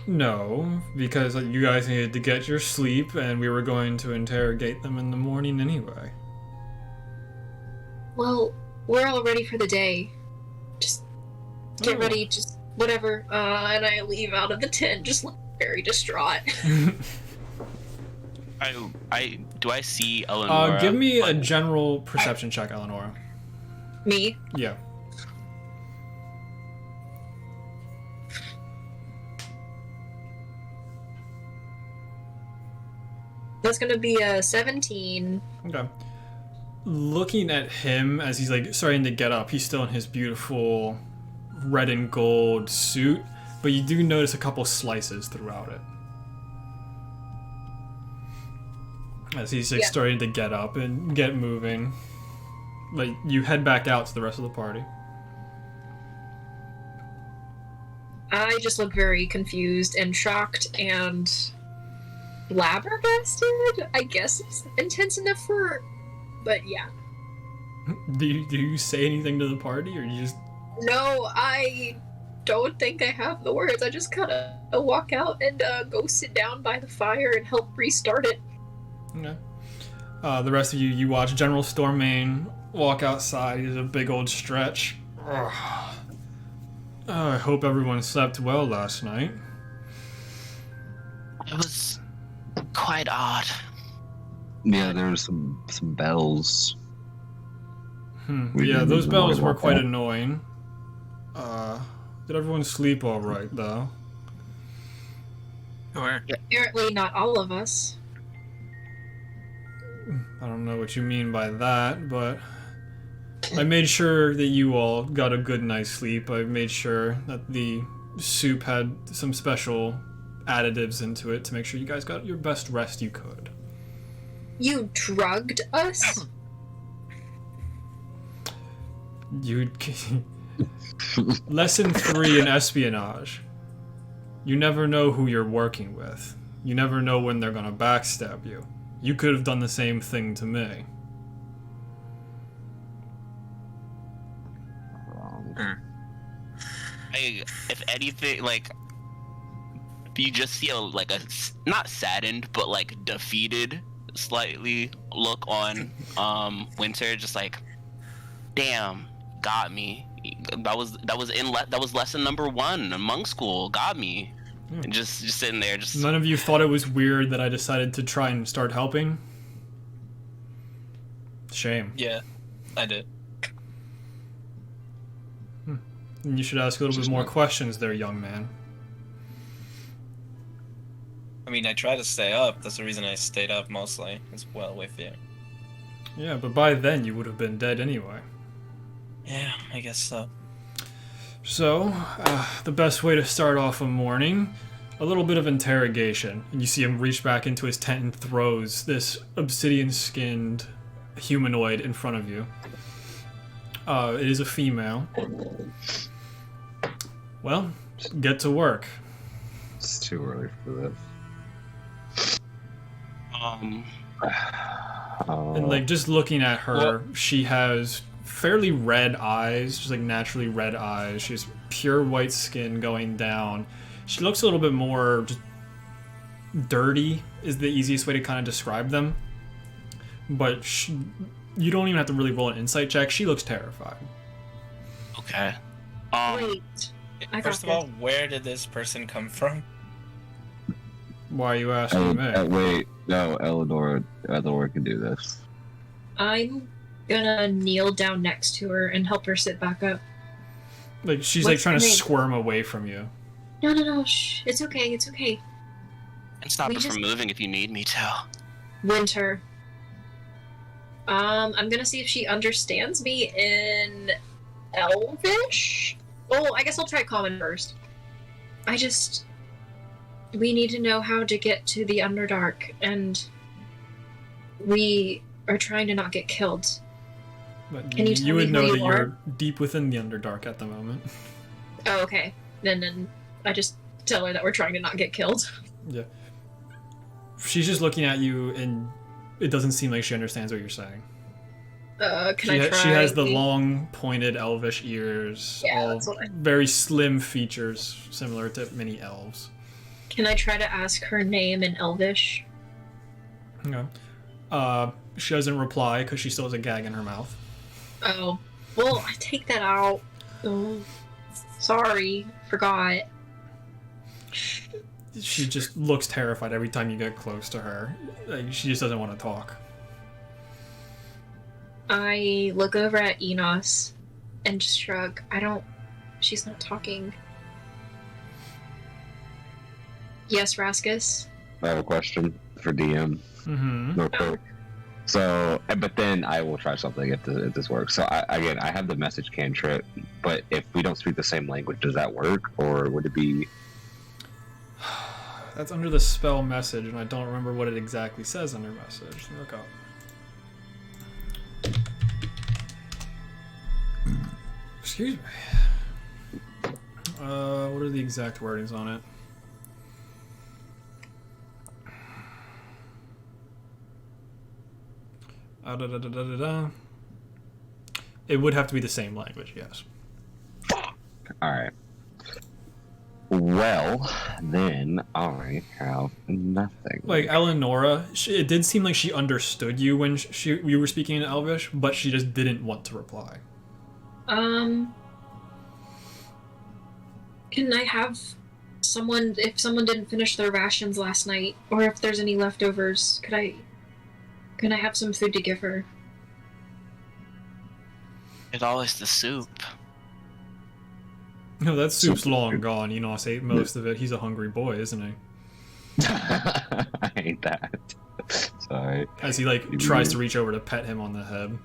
No, because you guys needed to get your sleep, and we were going to interrogate them in the morning anyway. Well, we're all ready for the day. Just get Oh. ready, just whatever. And I leave out of the tent, just looking very distraught. Do I see Eleanor? Give me a general perception check, Eleonora. Me? Yeah. That's gonna be a 17. Okay. Looking at him as he's like starting to get up, he's still in his beautiful red and gold suit, but you do notice a couple slices throughout it. As he's like Yeah. starting to get up and get moving. Like you head back out to the rest of the party. I just look very confused and shocked and flabbergasted. I guess it's intense enough for. But yeah. Do you say anything to the party, or you just? No, I don't think I have the words. I just kind of walk out and go sit down by the fire and help restart it. Okay. The rest of you watch General Stormain walk outside. He does a big old stretch. Ugh. I hope everyone slept well last night. It was quite odd. Yeah, there were some bells. We Yeah, didn't those even bells worry were about quite that. annoying. Did everyone sleep all right, though? Sure. Apparently, not all of us. I don't know what you mean by that, but I made sure that you all got a good night's sleep. I made sure that the soup had some special additives into it to make sure you guys got your best rest you could. You drugged us? You Lesson 3 in espionage. You never know who you're working with. You never know when they're gonna backstab you. You could have done the same thing to me. If anything, like, you just see a not saddened, but like defeated, slightly look on Winter, just like, damn, got me. That was lesson number 1 in monk school. Got me. And just sitting there, just None of you thought it was weird that I decided to try and start helping? Shame. Yeah, I did. And you should ask a little bit more questions there, young man. I mean, I try to stay up. That's the reason I stayed up mostly, as well with you. Yeah, but by then you would have been dead anyway. Yeah, I guess so. So, the best way to start off a morning, a little bit of interrogation. And you see him reach back into his tent and throws this obsidian-skinned humanoid in front of you. It is a female. Well, get to work. It's too early for this. And like just looking at her, she has fairly red eyes, just like naturally red eyes. She has pure white skin going down. She looks a little bit more just dirty is the easiest way to kind of describe them. But you don't even have to really roll an insight check. She looks terrified. okay. Wait. I got First of all, where did this person come from? Why are you asking me? Wait, no, Eleanor can do this. I'm gonna kneel down next to her and help her sit back up. Like she's What's like trying her to name? squirm away from you. No, shh. It's okay, it's okay. And stop We it just- from moving if you need me to. Winter. I'm gonna see if she understands me in Elvish? Oh, I guess I'll try Common first. We need to know how to get to the Underdark, and we are trying to not get killed. But Can you tell would me know who that you you're deep within the Underdark at the moment. Oh, okay. Then I just tell her that we're trying to not get killed. Yeah. She's just looking at you, and it doesn't seem like she understands what you're saying. Can I try? She has the long, pointed elvish ears, Yeah, all that's what I- very slim features, similar to many elves. Can I try to ask her name in Elvish? Okay. She doesn't reply because she still has a gag in her mouth. Oh. Well, I take that out. Oh. Sorry. Forgot. She just looks terrified every time you get close to her. Like, she just doesn't want to talk. I look over at Enos and just shrug. She's not talking. Yes, Raskus? I have a question for DM. Mm-hmm. Real quick. So, but then I will try something if this works. So, I have the message cantrip, but if we don't speak the same language, does that work? Or would it be... That's under the spell message, and I don't remember what it exactly says under message. Look up. Excuse me. What are the exact wordings on it? It would have to be the same language, yes. Alright. Well, then I have nothing. Like, Eleonora, it did seem like she understood you when you were speaking in Elvish, but she just didn't want to reply. Can I have someone, if someone didn't finish their rations last night, or if there's any leftovers, can I have some food to give her? It's always the soup. No, that soup's long gone. Enos ate most of it. He's a hungry boy, isn't he? I hate that. Sorry. As he, like, tries to reach over to pet him on the head.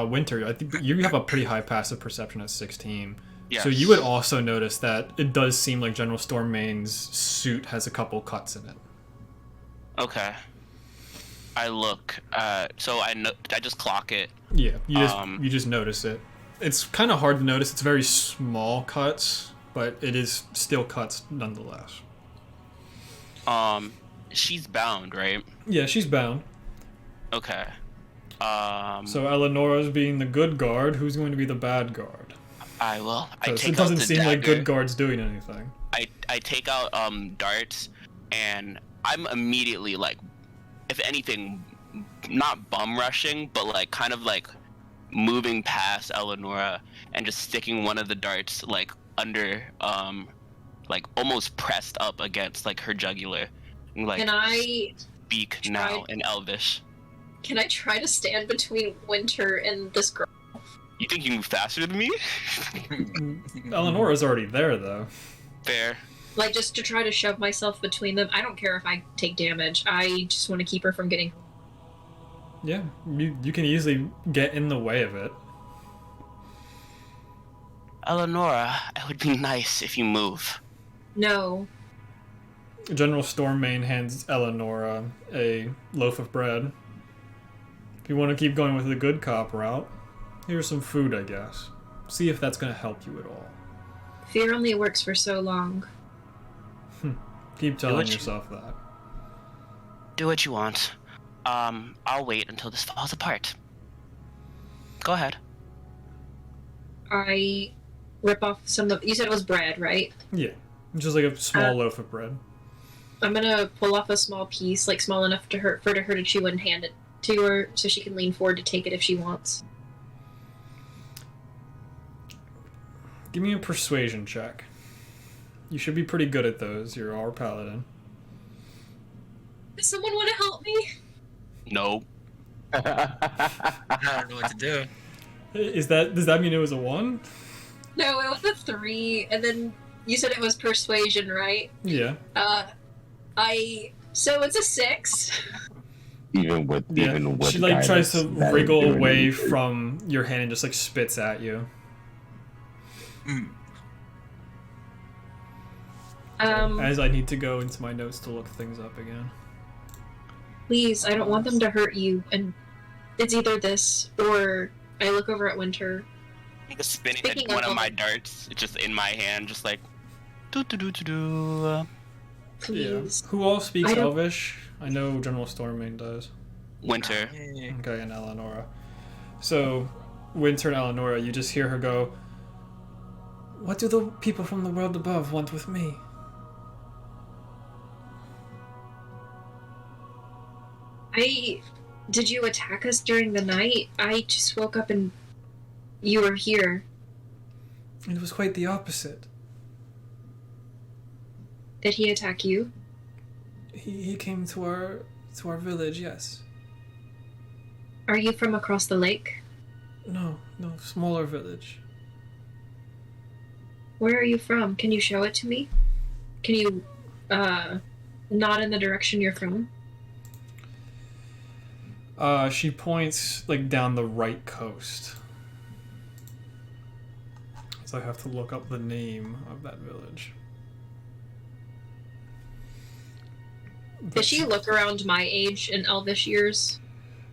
Winter, I think you have a pretty high passive perception at 16. Yes. So you would also notice that it does seem like General Stormmane's suit has a couple cuts in it. Okay. I look. So I just clock it. Yeah, you just notice it. It's kind of hard to notice. It's very small cuts, but it is still cuts nonetheless. She's bound, right? Yeah, she's bound. Okay. So Eleonora's being the good guard. Who's going to be the bad guard? I Because take it doesn't out the seem dagger. like good guard's doing anything. I take out darts, and I'm immediately like, if anything, not bum rushing, but like kind of like moving past Eleonora and just sticking one of the darts like under like almost pressed up against like her jugular. And, like, Can I speak try- now in Elvish? Can I try to stand between Winter and this girl? You think you move faster than me? Eleonora's already there, though. Fair. Like, just to try to shove myself between them. I don't care if I take damage. I just want to keep her from getting... Yeah, you can easily get in the way of it. Eleonora, it would be nice if you move. No. General Stormmane hands Eleonora a loaf of bread. If you want to keep going with the good cop route, here's some food, I guess. See if that's going to help you at all. Fear only works for so long. Keep telling yourself that. Do what you want. I'll wait until this falls apart. Go ahead. I rip off some of... You said it was bread, right? Yeah, just like a small loaf of bread. I'm gonna pull off a small piece, like small enough for her to chew and hand it to her so she can lean forward to take it if she wants. Give me a persuasion check. You should be pretty good at those. You're our paladin. Does someone want to help me? No. I don't know what to do. Does that mean it was a 1? No, it was a 3, and then you said it was persuasion, right? Yeah. So it's a 6. Even with She like tries to guidance, that wriggle ain't doing away anything. from your hand and just like spits at you. As I need to go into my notes to look things up again. Please, I don't want them to hurt you, and it's either this or I look over at Winter. I'm just spinning Speaking one of of my all- darts. It's just in my hand, just like do do do do do. Please. Yeah. Who all speaks I don't- Elvish? I know General Stormmane does. Winter. Okay, and Eleonora. So, Winter and Eleonora, you just hear her go, What do the people from the world above want with me? Did you attack us during the night? I just woke up and you were here. It was quite the opposite. Did he attack you? He came to our village, yes. Are you from across the lake? No, smaller village. Where are you from? Can you show it to me? Can you, nod in the direction you're from? She points, like, down the right coast. So I have to look up the name of that village. Does she look around my age in elvish years?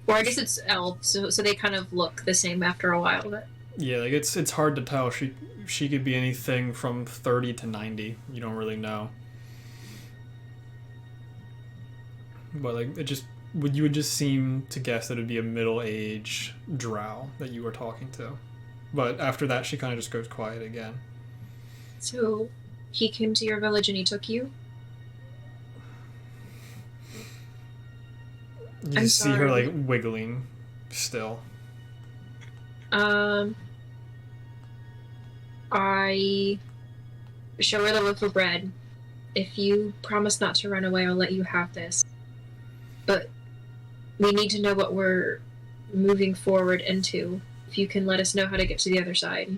Or I guess it's elf, so they kind of look the same after a while. But... Yeah, like, it's hard to tell. She could be anything from 30 to 90. You don't really know. But, like, you would just seem to guess that it'd be a middle-aged drow that you were talking to. But after that, she kind of just goes quiet again. So, he came to your village and he took you? You I'm just see her, sorry. like, wiggling still. I show her the loaf of bread. If you promise not to run away, I'll let you have this. But we need to know what we're moving forward into. If you can let us know how to get to the other side.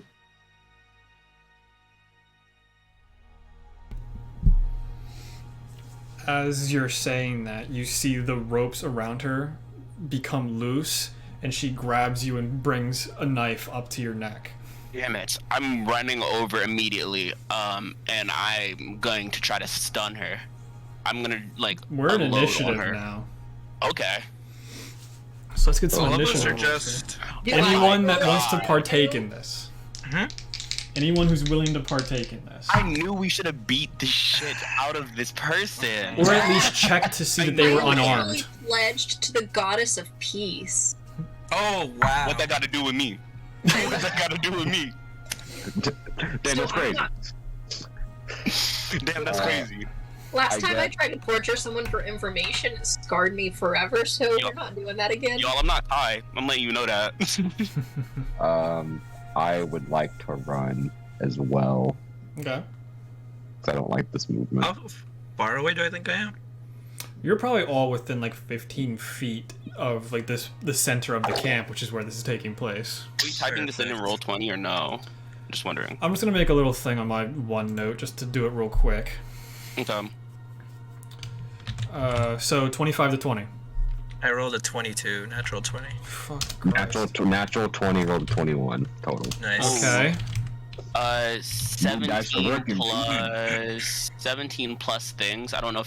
As you're saying that, you see the ropes around her become loose, and she grabs you and brings a knife up to your neck. Damn it. I'm running over immediately, and I'm going to try to stun her. I'm gonna, like, We're in unload on initiative her. now. Okay. So let's get some All of us initiative. are just. Do Anyone I- that wants to partake in this. Anyone who's willing to partake in this. I knew we should have beat the shit out of this person. Or at least check to see that they were I literally unarmed. pledged to the goddess of peace. Oh wow. What that got to do with me? What that got to do with me? Damn, that's crazy. Damn, that's crazy. Last I time I guess- tried to torture someone for information, it scarred me forever, so Yup. we're not doing that again. Y'all, I'm not high. I'm letting you know that. I would like to run as well, Okay. because I don't like this movement. How far away do I think I am? You're probably all within like 15 feet of like the center of the camp, which is where this is taking place. Are we typing this in roll 20 or no? I'm just wondering. I'm just gonna make a little thing on my OneNote just to do it real quick. Okay. So 25 to 20. I rolled a 22, natural 20. Fuck Christ. Natural 20 rolled 21 total. Nice. Okay. 17 working. plus 17 plus things. I don't know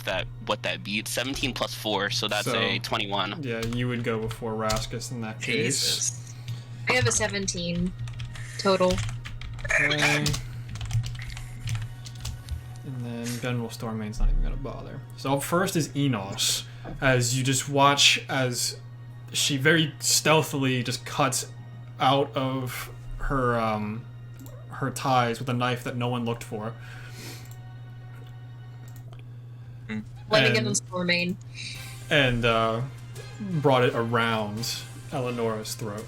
what that beats. 17 plus 4, so that's So- a 21. Yeah, you would go before Raskus in that case. Jesus. I have a 17 total. Okay. And then General Stormmane's not even gonna bother. So up first is Enos, as you just watch as she very stealthily just cuts out of her her ties with a knife that no one looked for. Letting it And- on Stormane. And brought it around Eleonora's throat.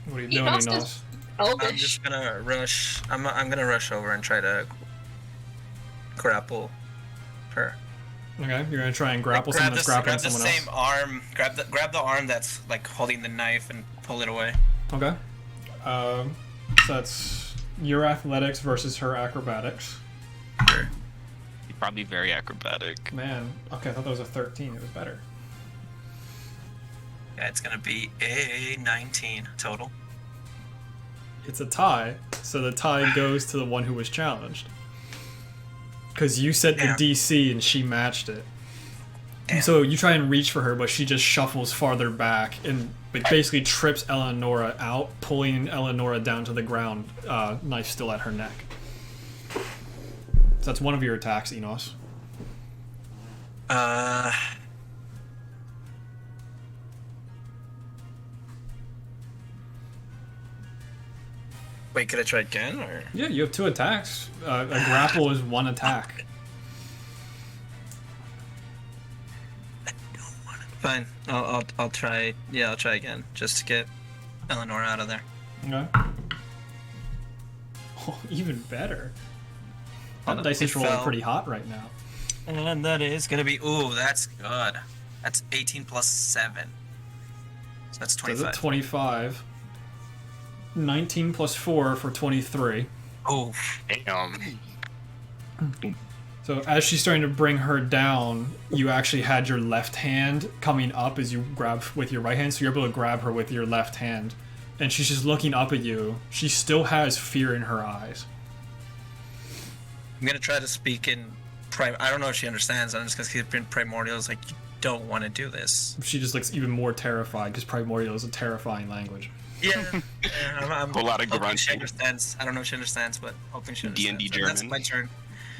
What are you doing, Enos Enos? is- I'm Elvish. just gonna rush. I'm gonna rush over and try to grapple her. Okay, you're gonna try and grapple someone that's grappling grab the someone same else. arm. Grab the arm that's like holding the knife and pull it away. Okay. So that's your athletics versus her acrobatics. Sure. You're probably very acrobatic. Man, okay, I thought that was a 13. It was better. Yeah, it's gonna be a 19 total. It's a tie, so the tie goes to the one who was challenged. Because you set the Damn. DC and she matched it. Damn. So you try and reach for her, but she just shuffles farther back and basically trips Eleonora out, pulling Eleonora down to the ground, knife still at her neck. So that's one of your attacks, Enos. Wait, could I try again or? Yeah, you have 2 attacks. A grapple is 1 attack. Fine. I'll try. Yeah, I'll try again just to get Eleanor out of there. Okay. Oh, even better. That Hold on, dice is it rolling fell. pretty hot right now. And that is gonna be. Ooh, that's good. That's 18 plus 7. So that's So is 25. it 25? 19 plus 4 for 23. Oh, Damn. So as she's starting to bring her down, you actually had your left hand coming up as you grab with your right hand, so you're able to grab her with your left hand. And she's just looking up at you. She still has fear in her eyes. I'm gonna try to speak in I don't know if she understands. I'm just gonna keep in primordials. Like, you don't want to do this. She just looks even more terrified because primordial is a terrifying language. Yeah. I'm A lot of hoping she grunting. understands. I don't know if she understands, but hoping she D&D understands. German. That's my turn.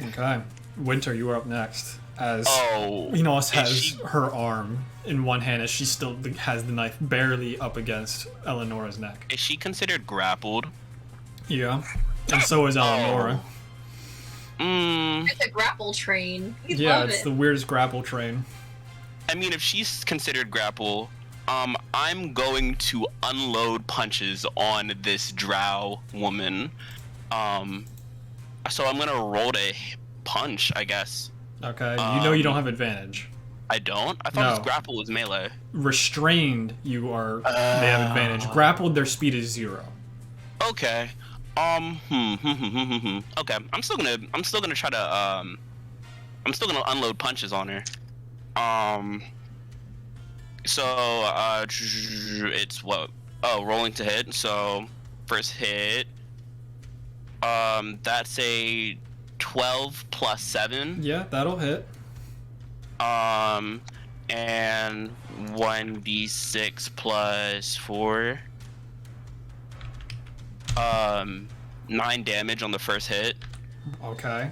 Okay. Winter, you are up next. As Oh, Enos has is she- her arm in one hand as she still has the knife barely up against Eleonora's neck. Is she considered grappled? Yeah. And so is Eleonora. Mm, It's a grapple train. You Yeah, love it's it. the weirdest grapple train. I mean, if she's considered grapple, I'm going to unload punches on this drow woman. So I'm gonna roll to punch, I guess. Okay, you know you don't have advantage. I don't? I thought No. this grapple was melee. Restrained, you are. They have advantage. Grappled, their speed is 0. Okay. Okay. I'm still gonna try to I'm still gonna unload punches on her. So it's what? Oh, rolling to hit. So first hit. That's a 12 plus 7. Yeah, that'll hit. And 1d6 plus 4. 9 damage on the first hit. Okay.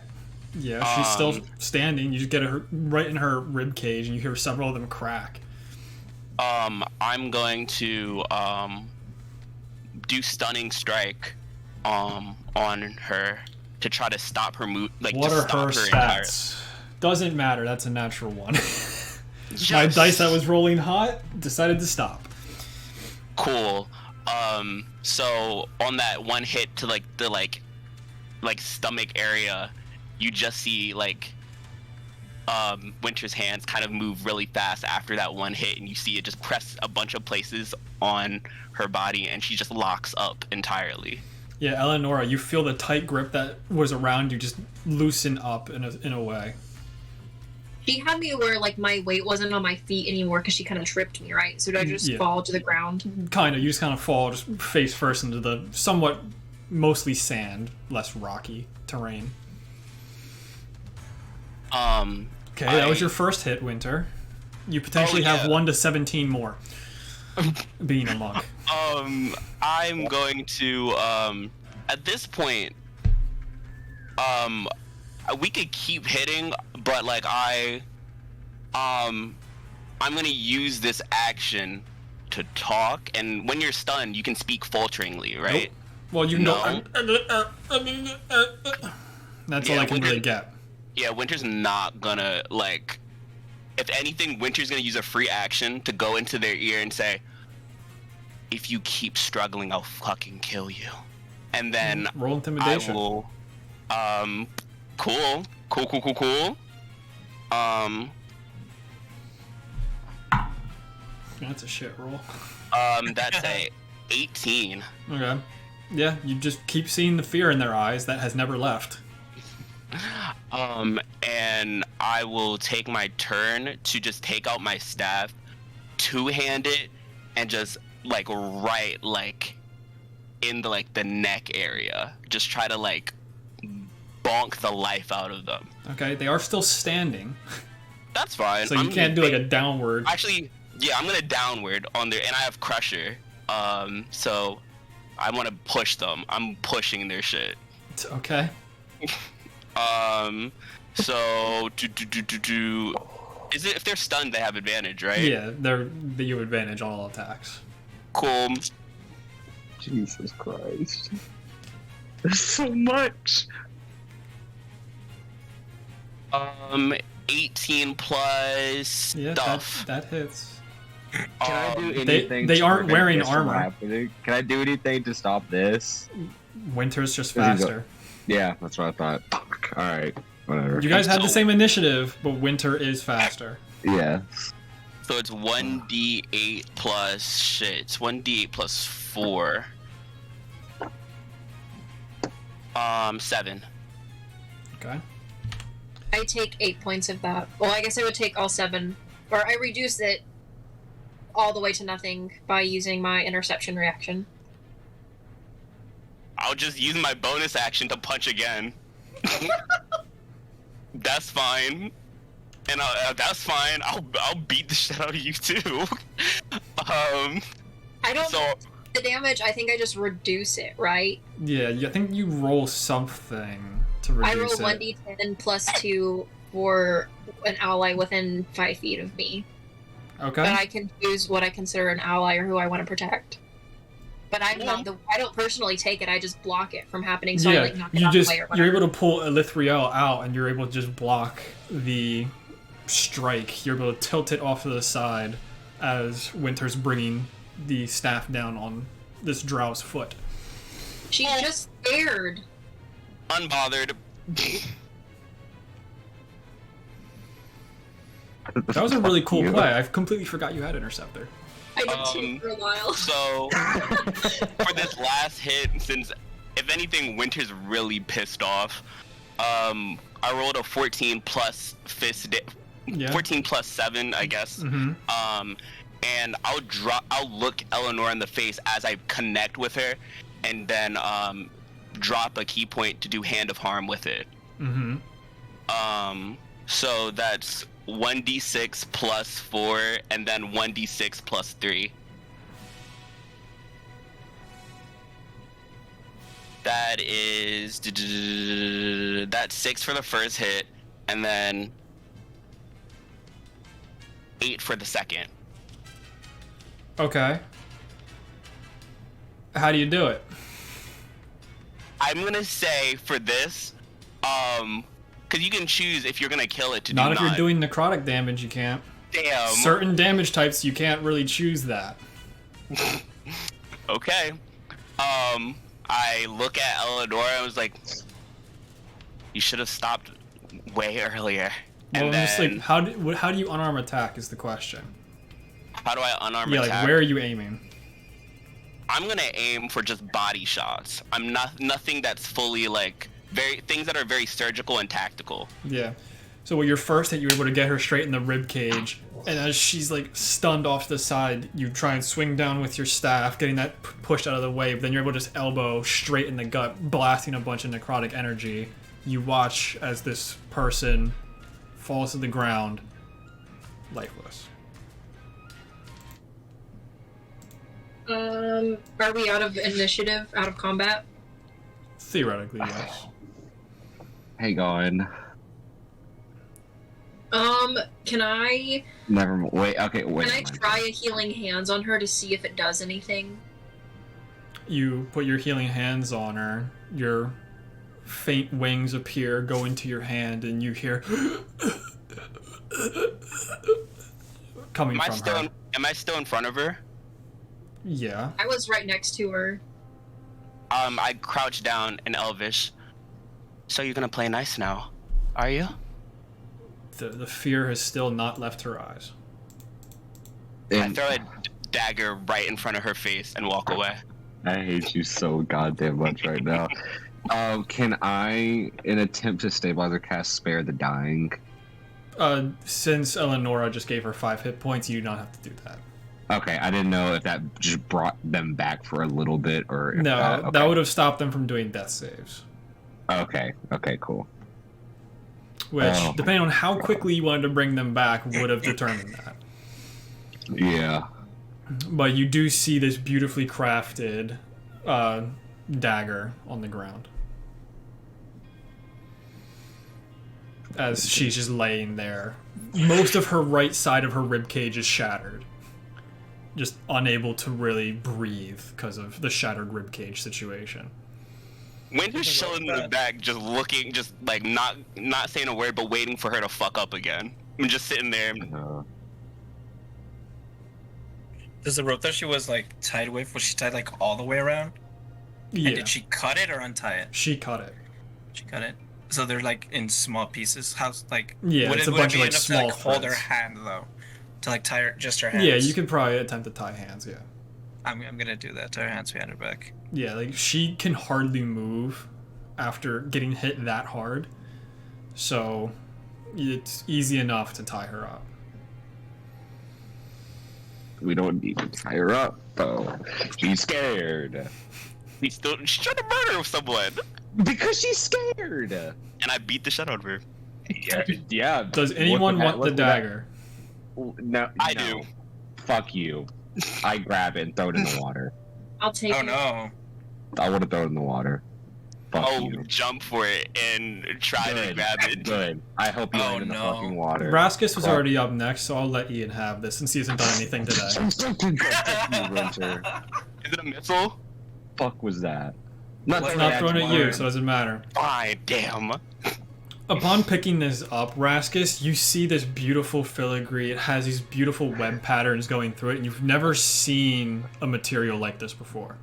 Yeah, she's still standing. You just get her right in her rib cage, and you hear several of them crack. I'm going to do stunning strike on her to try to stop her move. Like, What to are stop her entire. stats? Doesn't matter. That's a natural one. My Yes. dice that was rolling hot decided to stop. Cool. So on that one hit to the stomach area, you just see Winter's hands kind of move really fast after that one hit, and you see it just press a bunch of places on her body, and she just locks up entirely. Yeah, Eleonora, you feel the tight grip that was around you just loosen up in a way. She had me where like my weight wasn't on my feet anymore because she kind of tripped me, right? So did I just Yeah. fall to the ground? Kind of. You just kind of fall just face first into the somewhat mostly sand, less rocky terrain. Okay, that was your first hit, Winter. You potentially have yeah. 1 to 17 more. Being a monk. I'm going to at this point we could keep hitting, but I'm gonna use this action to talk, and when you're stunned you can speak falteringly, right? Nope. Well, you know. That's all Yeah, I can Winter- really get. Yeah, Winter's not gonna if anything, Winter's gonna use a free action to go into their ear and say, if you keep struggling, I'll fucking kill you. And then Roll intimidation. I will cool. That's a shit roll. That's a 18. Okay. Yeah, you just keep seeing the fear in their eyes that has never left. And I will take my turn to just take out my staff, two-hand it, and just right in the neck area. Just try to bonk the life out of them. Okay, they are still standing, That's fine. so you can't do a downward. Actually, yeah, I'm gonna downward on there, and I have Crusher. So I want to push them. I'm pushing their shit. Okay. So is it if they're stunned they have advantage, right? Yeah, you have advantage on all attacks. Cool. Jesus Christ. There's so much. 18 plus Yeah, stuff. that hits. Can I do Um, anything? they to aren't prevent wearing this from armor. happening? Can I do anything to stop this? Winter's just There you go. faster. Yeah, that's what I thought. Fuck. All right, whatever. You guys had the So- same initiative, but Winter is faster. Yeah. So it's 1d8 plus shit. It's 1d8 plus 4. 7. Okay. I take 8 points of that. Well, I guess I would take all 7. Or I reduce it all the way to nothing by using my interception reaction. I'll just use my bonus action to punch again. That's fine. And that's fine. I'll beat the shit out of you too. I don't So the damage, I think I just reduce it, right? Yeah, I think you roll something to I roll reduce it. 1d10 plus 2 for an ally within 5 feet of me. Okay. But I can choose what I consider an ally or who I want to protect. But I don't personally take it, I just block it from happening, so I like knock it out of the way or you're whatever. able to pull Elithriel out and you're able to just block the strike. You're able to tilt it off to the side as Winter's bringing the staff down on this drow's foot. She's just scared. unbothered. That was a really cool play. I completely forgot you had Interceptor. I did too for a while. So for this last hit, since if anything, Winter's really pissed off. I rolled a 14 plus Yeah. 14 plus 7, I guess. Mm-hmm. And I'll look Eleanor in the face as I connect with her, and then drop a key point to do Hand of Harm with it. Mm-hmm. So that's 1d6 plus 4, and then 1d6 plus 3. That is that's 6 for the first hit, and then 8 for the second. Okay. How do you do it? I'm gonna say for this, because you can choose if you're gonna kill it to Not do if you're doing necrotic damage, you can't. Damn. Certain damage types, you can't really choose that. Okay. I look at Eleanor and I was like, you should have stopped way earlier. Well, And I'm just then, like, how do you unarm attack is the question. how do I unarm Yeah, attack? like, where are you aiming? I'm gonna aim for just body shots. I'm nothing that's fully like things that are very surgical and tactical. Yeah. So with your first hit, you were able to get her straight in the rib cage, and as she's like stunned off to the side, you try and swing down with your staff, getting that pushed out of the way. But then you're able to just elbow straight in the gut, blasting a bunch of necrotic energy. You watch as this person falls to the ground, lifeless. Are we out of initiative, out of combat? Theoretically, yes. Hey, going. Can I Never mind. Wait. Okay. Wait. can I try a healing hands on her to see if it does anything? You put your healing hands on her. Your faint wings appear, go into your hand, and you hear coming from her. Am I still in front of her? Yeah. I was right next to her. I crouch down in Elvish. So you're gonna play nice now, are you? The fear has still not left her eyes. I throw a dagger right in front of her face and walk away. I hate you so goddamn much right now. Can I, in attempt to stabilize her, cast Spare the Dying? Since Eleonora just gave her 5 hit points, you do not have to do that. Okay, I didn't know if that just brought them back for a little bit, or if No, that, okay. that would have stopped them from doing death saves. Okay, cool. Which, Oh. depending on how quickly you wanted to bring them back, would have determined that. Yeah. But you do see this beautifully crafted dagger on the ground. As she's just laying there. Most of her right side of her ribcage is shattered. Just unable to really breathe because of the shattered ribcage situation. Winter's Nothing wrong chilling with in the that. back, just looking, just like not saying a word, but waiting for her to fuck up again. I'm just sitting there. Does the rope that she was like tied with, was she tied like all the way around? And Yeah, did she cut it or untie it? she cut it. She cut it. So they're like in small pieces. How's like? Yeah, would it's it, a would it bunch be of, like, enough small to like hold her threads. hand though, to like tie her just her hands? Yeah, you could probably attempt to tie hands. Yeah. I'm gonna do that. Tie her hands behind her back. Yeah, like she can hardly move after getting hit that hard. So it's easy enough to tie her up. We don't need to tie her up, though. She's scared. She's trying to murder someone, Because she's scared. and I beat the shit out of her. Yeah. Does anyone want the what's dagger? No. I no. do. Fuck you. I grab it and throw it in the water. I'll take Oh it. no. I want to throw it in the water. Fuck Oh, you. jump for it and try to Good. grab it. Good. I hope you Oh, land in the no. fucking water. Raskus was Fuck. already up next, so I'll let Ian have this since he hasn't done anything today. Fuck you, Winter. Is it a missile? Fuck was that? Not It's It's throwing not thrown at water. you, so it doesn't matter. Fine, damn. Upon picking this up, Raskus, you see this beautiful filigree. It has these beautiful web patterns going through it, and you've never seen a material like this before.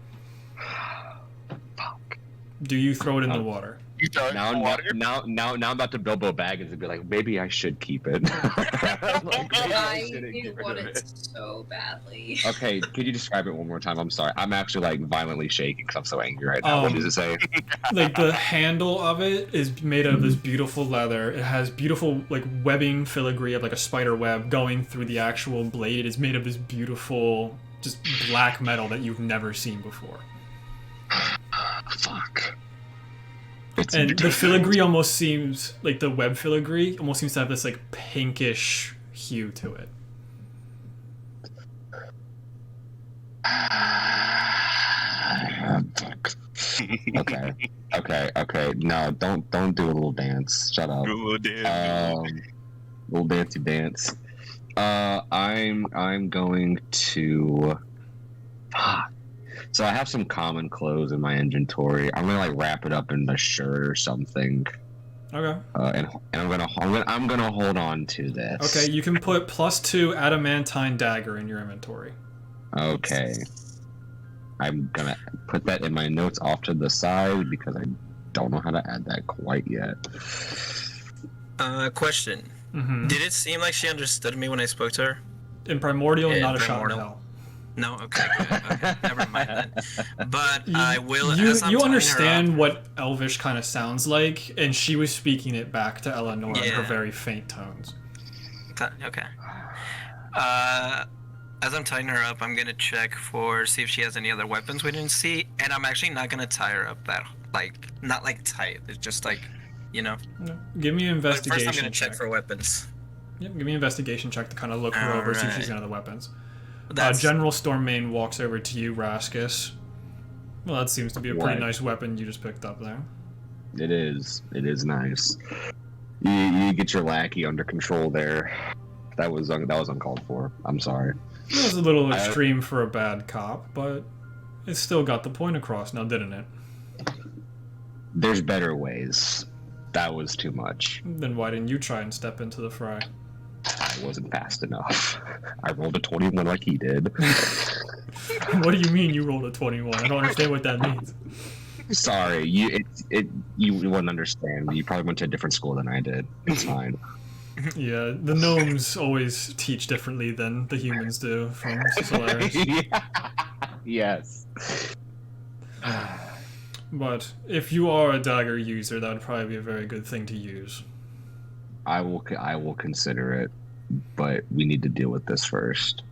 Fuck. Do you throw it in the water? You throw it in the water? Now I'm about to Bilbo Baggins and be like, maybe I should keep it. Like, maybe I shouldn't do get rid want of it so badly. Okay, could you describe it one more time? I'm sorry. I'm actually like violently shaking because I'm so angry right now. What does it say? Like the handle of it is made out of this beautiful leather. It has beautiful like webbing filigree of like a spider web going through the actual blade. It is made of this beautiful just black metal that you've never seen before. Fuck. It's And the filigree almost seems like the web filigree almost seems to have this like pinkish hue to it. Fuck. Okay. No, don't do a little dance. Shut up. Oh, damn. Little dancey dance. I'm going to. Fuck. So I have some common clothes in my inventory. I'm gonna like wrap it up in a shirt or something. Okay. And I'm gonna hold on to this. Okay, you can put +2 adamantine dagger in your inventory. Okay. I'm gonna put that in my notes off to the side because I don't know how to add that quite yet. Question. Mm-hmm. Did it seem like she understood me when I spoke to her? In Primordial, In not a shot in Primordial? hell. No. Okay. Good. Okay. Never mind then. But I will. You, as I'm you tying her understand up- what Elvish kind of sounds like, and she was speaking it back to Eleanor in her Yeah. very faint tones. Okay. As I'm tying her up, I'm gonna check see if she has any other weapons we didn't see, and I'm actually not gonna tie her up that not like tight. It's just like, No. Give me an But first, investigation I'm gonna check. check for weapons. Yep, give me an investigation check to kind of look her over, see if she's got Alright. other weapons. That's General Stormmain walks over to you, Raskus. Well, that seems to be a pretty What? nice weapon you just picked up there. It is nice. You get your lackey under control there. That was uncalled for. I'm sorry. It was a little extreme for a bad cop, but it still got the point across now, didn't it? There's better ways. That was too much. Then why didn't you try and step into the fray? I wasn't fast enough. I rolled a 21 like he did. What do you mean you rolled a 21? I don't understand what that means. Sorry, you wouldn't understand. You probably went to a different school than I did. It's fine. Yeah, the gnomes always teach differently than the humans do from Solaris. Yes. But if you are a dagger user, that would probably be a very good thing to use. I will consider it, but we need to deal with this first.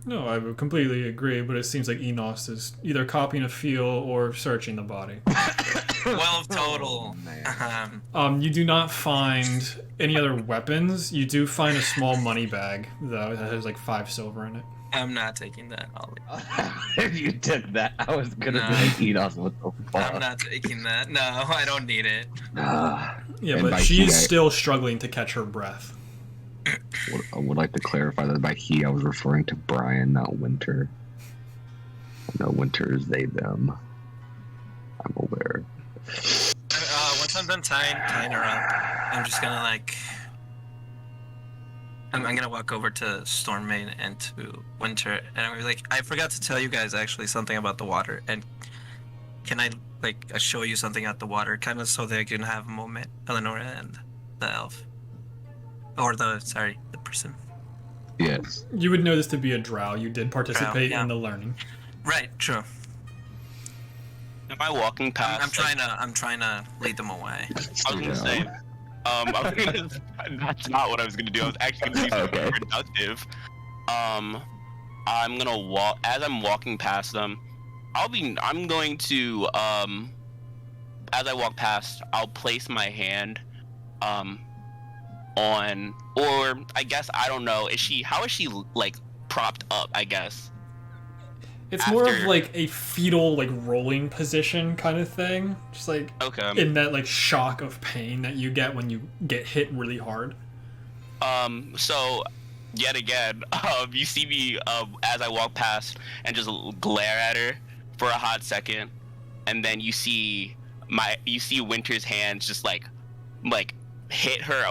No, I would completely agree, but it seems like Enos is either copying a feel or searching the body. 12 total. man. You do not find any other weapons. You do find a small money bag, though, that has like 5 silver in it. I'm not taking that. If you took that, I was gonna No. be like, Enos, what the fuck? I'm not taking that. No, I don't need it. Yeah, And but by she's he, still struggling to catch her breath. I would like to clarify that by he, I was referring to Brian, not Winter. No, Winter is they, them. I'm aware. Once I'm done tying her up, I'm just gonna like. I'm gonna walk over to Stormmaid and to Winter, and I'm gonna be like, I forgot to tell you guys actually something about the water, and can I like show you something at the water, kind of so they can have a moment, Eleanor and the elf, or the person. Yes. You would know this to be a drow. You did participate yeah. in the learning. Right. True. Am I walking past? I'm trying to lead them away. I was gonna say. That's not what I was gonna do. I was actually gonna be something productive. I'm gonna walk as I'm walking past them. I'm going to as I walk past, I'll place my hand on, or I guess I don't know. How is she like propped up? I guess it's more of like a fetal, like rolling position kind of thing, just like in that like shock of pain that you get when you get hit really hard. So yet again, you see me as I walk past and just glare at her for a hot second, and then you see Winter's hands just like hit her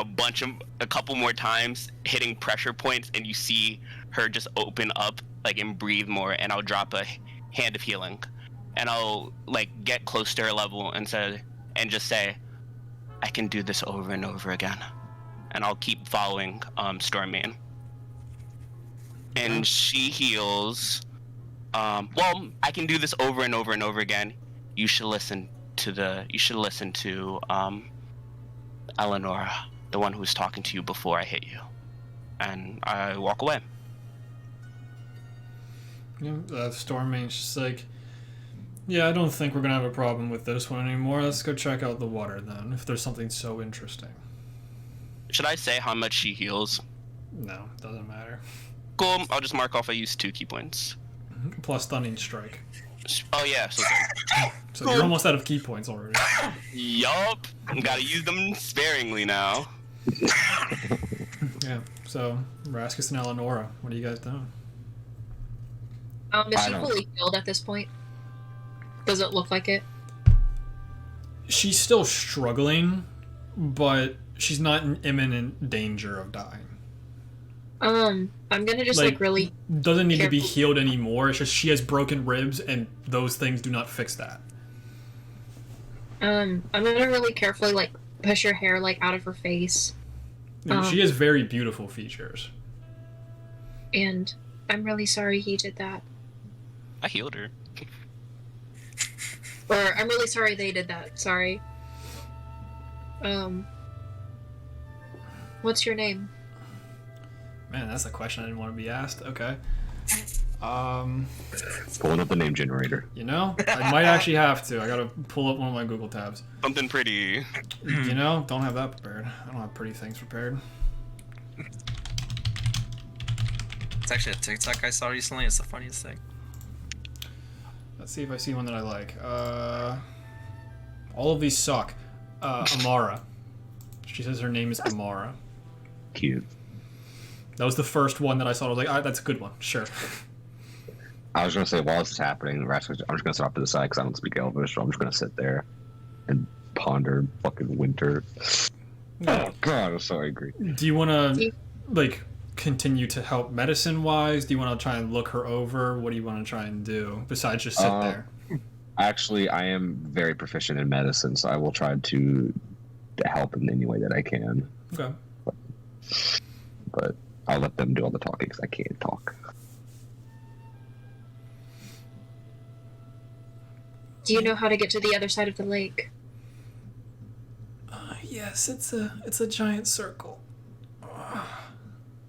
a couple more times, hitting pressure points, and you see her just open up like and breathe more, and I'll drop a hand of healing, and I'll like get close to her level and just say, I can do this over and over again, and I'll keep following Stormmaid. And she heals. Well, I can do this over and over and over again. You should listen to Eleanor, the one who was talking to you before I hit you. And I walk away. Stormmaid's just like, yeah, I don't think we're gonna have a problem with this one anymore. Let's go check out the water then, if there's something so interesting. Should I say how much she heals? No, doesn't matter. Cool, I'll just mark off I used 2 key points. Plus stunning strike. Oh yeah, so you're almost out of key points already. Yup, gotta use them sparingly now. Yeah, so Raskus and Eleonora, what are you guys doing? Is she fully healed at this point? Does it look like it? She's still struggling, but she's not in imminent danger of dying. I'm gonna just like really doesn't need to be healed anymore. It's just she has broken ribs, and those things do not fix that. I'm gonna really carefully like push her hair like out of her face. She has very beautiful features. And I'm really sorry he did that. I healed her. Or I'm really sorry they did that. Sorry. What's your name? Man, that's a question I didn't want to be asked. Okay. Pulling up the name generator. You know, I might actually have to. I gotta pull up one of my Google tabs. Something pretty. You know, don't have that prepared. I don't have pretty things prepared. It's actually a TikTok I saw recently. It's the funniest thing. Let's see if I see one that I like. All of these suck. Amara. She says her name is Amara. Cute. That was the first one that I saw. I was like, that's a good one. Sure. I was gonna say while this is happening, I'm just gonna stop to the side because I don't speak Elvish, so I'm just gonna sit there and ponder fucking Winter. Oh god, I'm so angry. Do you want to like continue to help medicine-wise? Do you want to try and look her over? What do you want to try and do besides just sit there? Actually, I am very proficient in medicine, so I will try to help in any way that I can. Okay. But I'll let them do all the talking because I can't talk. Do you know how to get to the other side of the lake? Yes, it's a giant circle.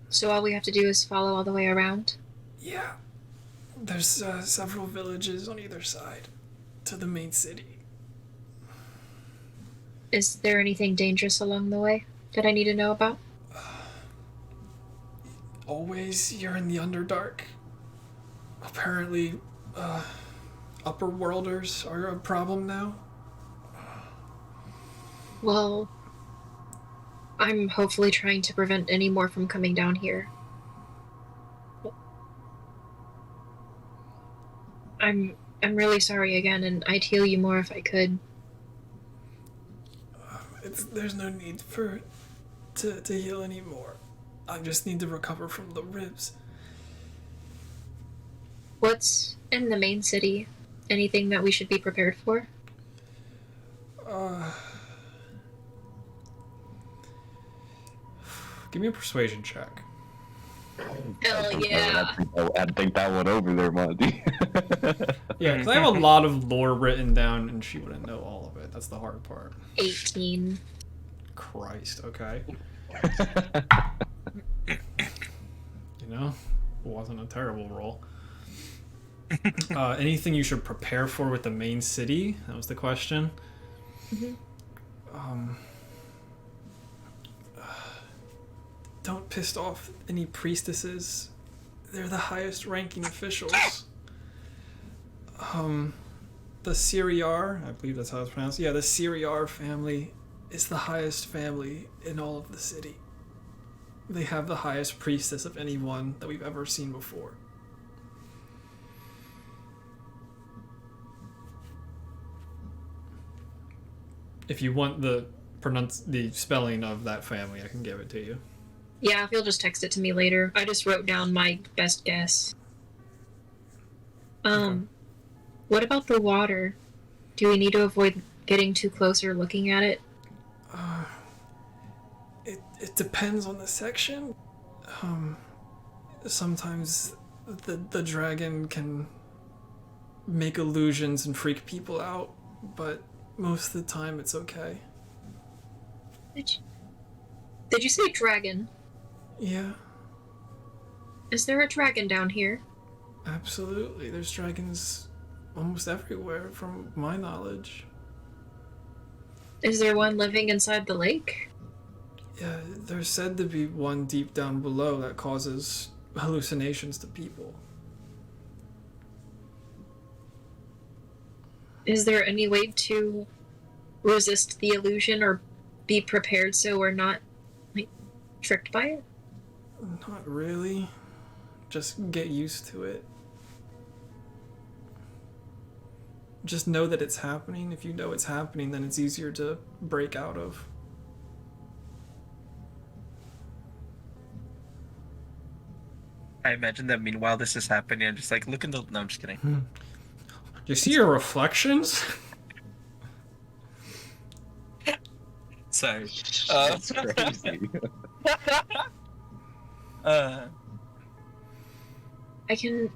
So all we have to do is follow all the way around? Yeah. There's several villages on either side to the main city. Is there anything dangerous along the way that I need to know about? Always you're in the Underdark. Apparently, upper worlders are a problem now. Well, I'm hopefully trying to prevent any more from coming down here. I'm really sorry again, and I'd heal you more if I could. there's no need to heal anymore. I just need to recover from the ribs. What's in the main city? Anything that we should be prepared for? Give me a persuasion check. Hell yeah. I think that one over there, Monty. Yeah, because I have a lot of lore written down, and she wouldn't know all of it. That's the hard part. 18. Christ, okay. You know, it wasn't a terrible roll. Anything you should prepare for with the main city? That was the question. Don't piss off any priestesses. They're the highest ranking officials. The Siriar, I believe that's how it's pronounced. Yeah, the Siriar family is the highest family in all of the city. They have the highest priestess of anyone that we've ever seen before. If you want the spelling of that family, I can give it to you. Yeah, if you'll just text it to me later. I just wrote down my best guess. Okay. What about the water? Do we need to avoid getting too close or looking at it? It depends on the section. Sometimes the dragon can make illusions and freak people out, but most of the time it's okay. Did you say dragon? Yeah, Is there a dragon down here? absolutely. There's dragons almost everywhere, from my knowledge. Is there one living inside the lake? Yeah, there's said to be one deep down below that causes hallucinations to people. Is there any way to resist the illusion or be prepared so we're not, like, tricked by it? Not really. Just get used to it. Just know that it's happening. If you know it's happening, then it's easier to break out of. I imagine that meanwhile this is happening, I'm just like, look in the. No, I'm just kidding. You see your reflections? Sorry. That's crazy. I can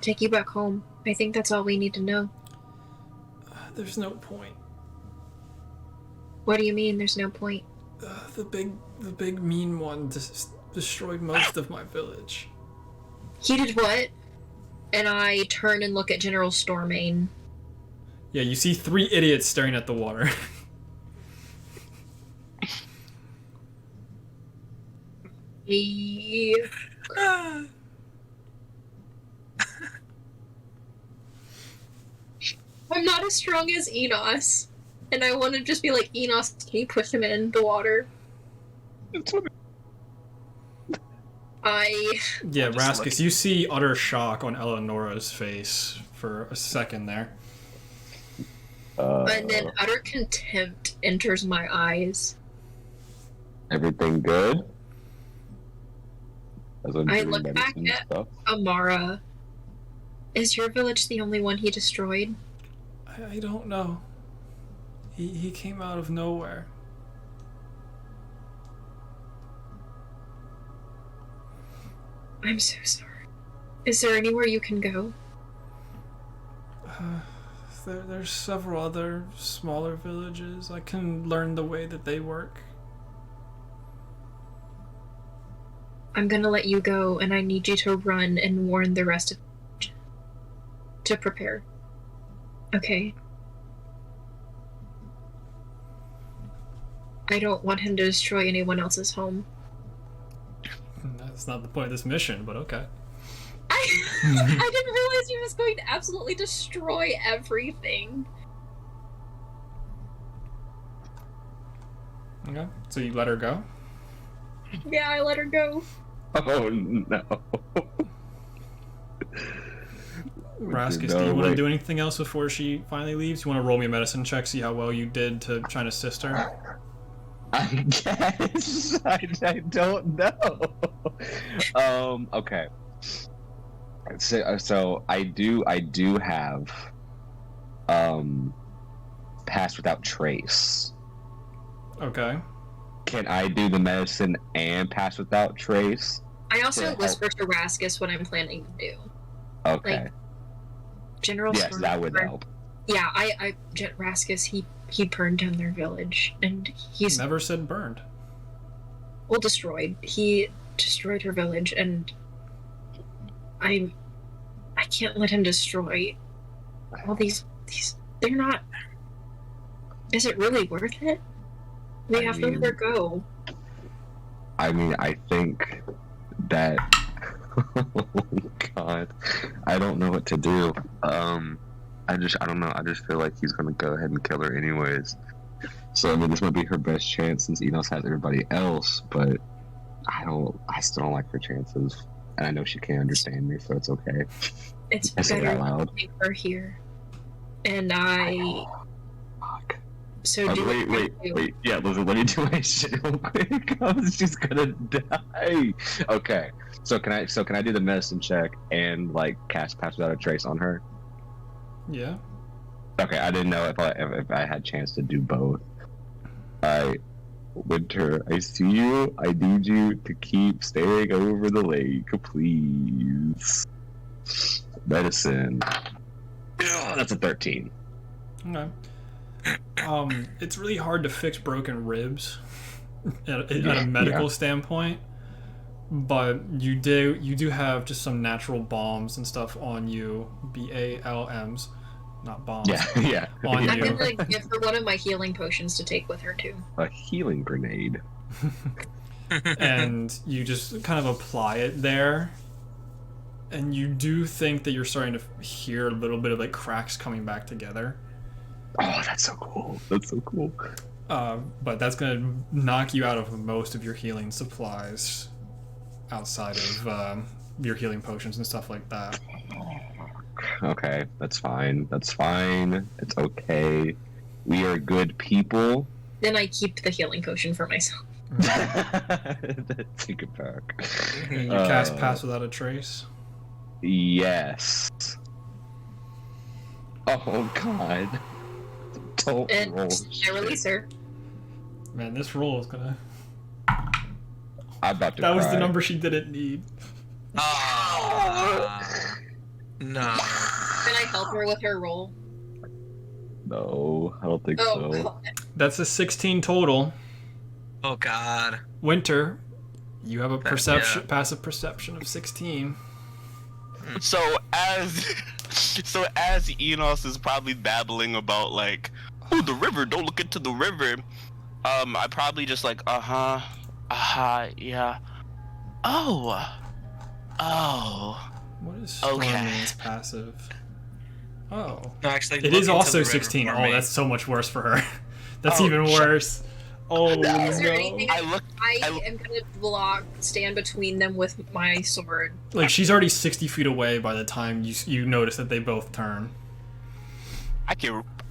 take you back home. I think that's all we need to know. There's no point. What do you mean there's no point? The big mean one destroyed most of my village. He did what? And I turn and look at General Stormain. Yeah, you see 3 idiots staring at the water. He... I'm not as strong as Enos. And I want to just be like, Enos, can you push him in the water? Yeah, Raskus, you see utter shock on Eleonora's face for a second there. And then utter contempt enters my eyes. Everything good? As I'm I doing look back medicine at stuff. Amara. Is your village the only one he destroyed? I don't know. He came out of nowhere. I'm so sorry. Is there anywhere you can go? There's several other smaller villages. I can learn the way that they work. I'm gonna let you go, and I need you to run and warn the rest of to prepare. Okay. I don't want him to destroy anyone else's home. That's not the point of this mission, but okay. I didn't realize he was going to absolutely destroy everything. Okay, so you let her go? Yeah, I let her go. Oh no. Raskus, No, do you want to wait. do anything else before she finally leaves? You want to roll me a medicine check, see how well you did to try to assist her? I guess I don't know. Okay. So I do have pass without trace. Okay. Can I do the medicine and pass without trace? I also Yeah. whisper to Raskus what I'm planning to do. Okay. Like, General Yes, that would Stormfront- help. Yeah, Raskus, he burned down their village, and he's Never said burned. well destroyed. He destroyed her village, and I can't let him destroy all these. They're not. Is it really worth it? We have to let her go. I mean, I think that. Oh God, I don't know what to do. I don't know. I just feel like he's gonna go ahead and kill her anyways. So I mean, this might be her best chance since Enos has everybody else. But I still don't like her chances, and I know she can't understand me, so it's okay. It's I say that better loud. leaving her here, and I. Fuck. So do what you do. Wait. Yeah, Lizzie, let me do my shit real quick. She's gonna die. Okay. So can I do the medicine check and like cast pass without a trace on her? Yeah. Okay, I didn't know if I had chance to do both. Winter, I see you. I need you to keep staring over the lake, please. Medicine. Ugh, that's a 13. Okay. It's really hard to fix broken ribs at a medical standpoint, but you do have just some natural balms and stuff on you, BALMs, not bombs. Yeah. On I'm you. gonna give her one of my healing potions to take with her too. A healing grenade. And you just kind of apply it there, and you do think that you're starting to hear a little bit of like cracks coming back together. Oh, that's so cool. That's so cool. But that's gonna knock you out of most of your healing supplies outside of your healing potions and stuff like that. Okay, that's fine. That's fine. It's okay. We are good people. Then I keep the healing potion for myself. Take it back. You cast pass without a trace. Yes. Oh God. Don't And roll. I release her. Man, this roll is gonna. I'm about to That was cry. the number she didn't need. No. Can I help her with her roll? No, I don't think Oh, so. God. That's a 16 total. Oh God. Winter, you have a Yeah. passive perception of 16. So as Enos is probably babbling about like, oh, the river, don't look into the river. I probably just like, yeah. Oh. What is Okay. Stormman's passive? Oh. No, actually, It look is into also the river 16. for Oh, me. that's so much worse for her. That's Oh, even worse. Oh, Is there no. anything I look. I am gonna stand between them with my sword. Like, she's already 60 feet away by the time you notice that they both turn.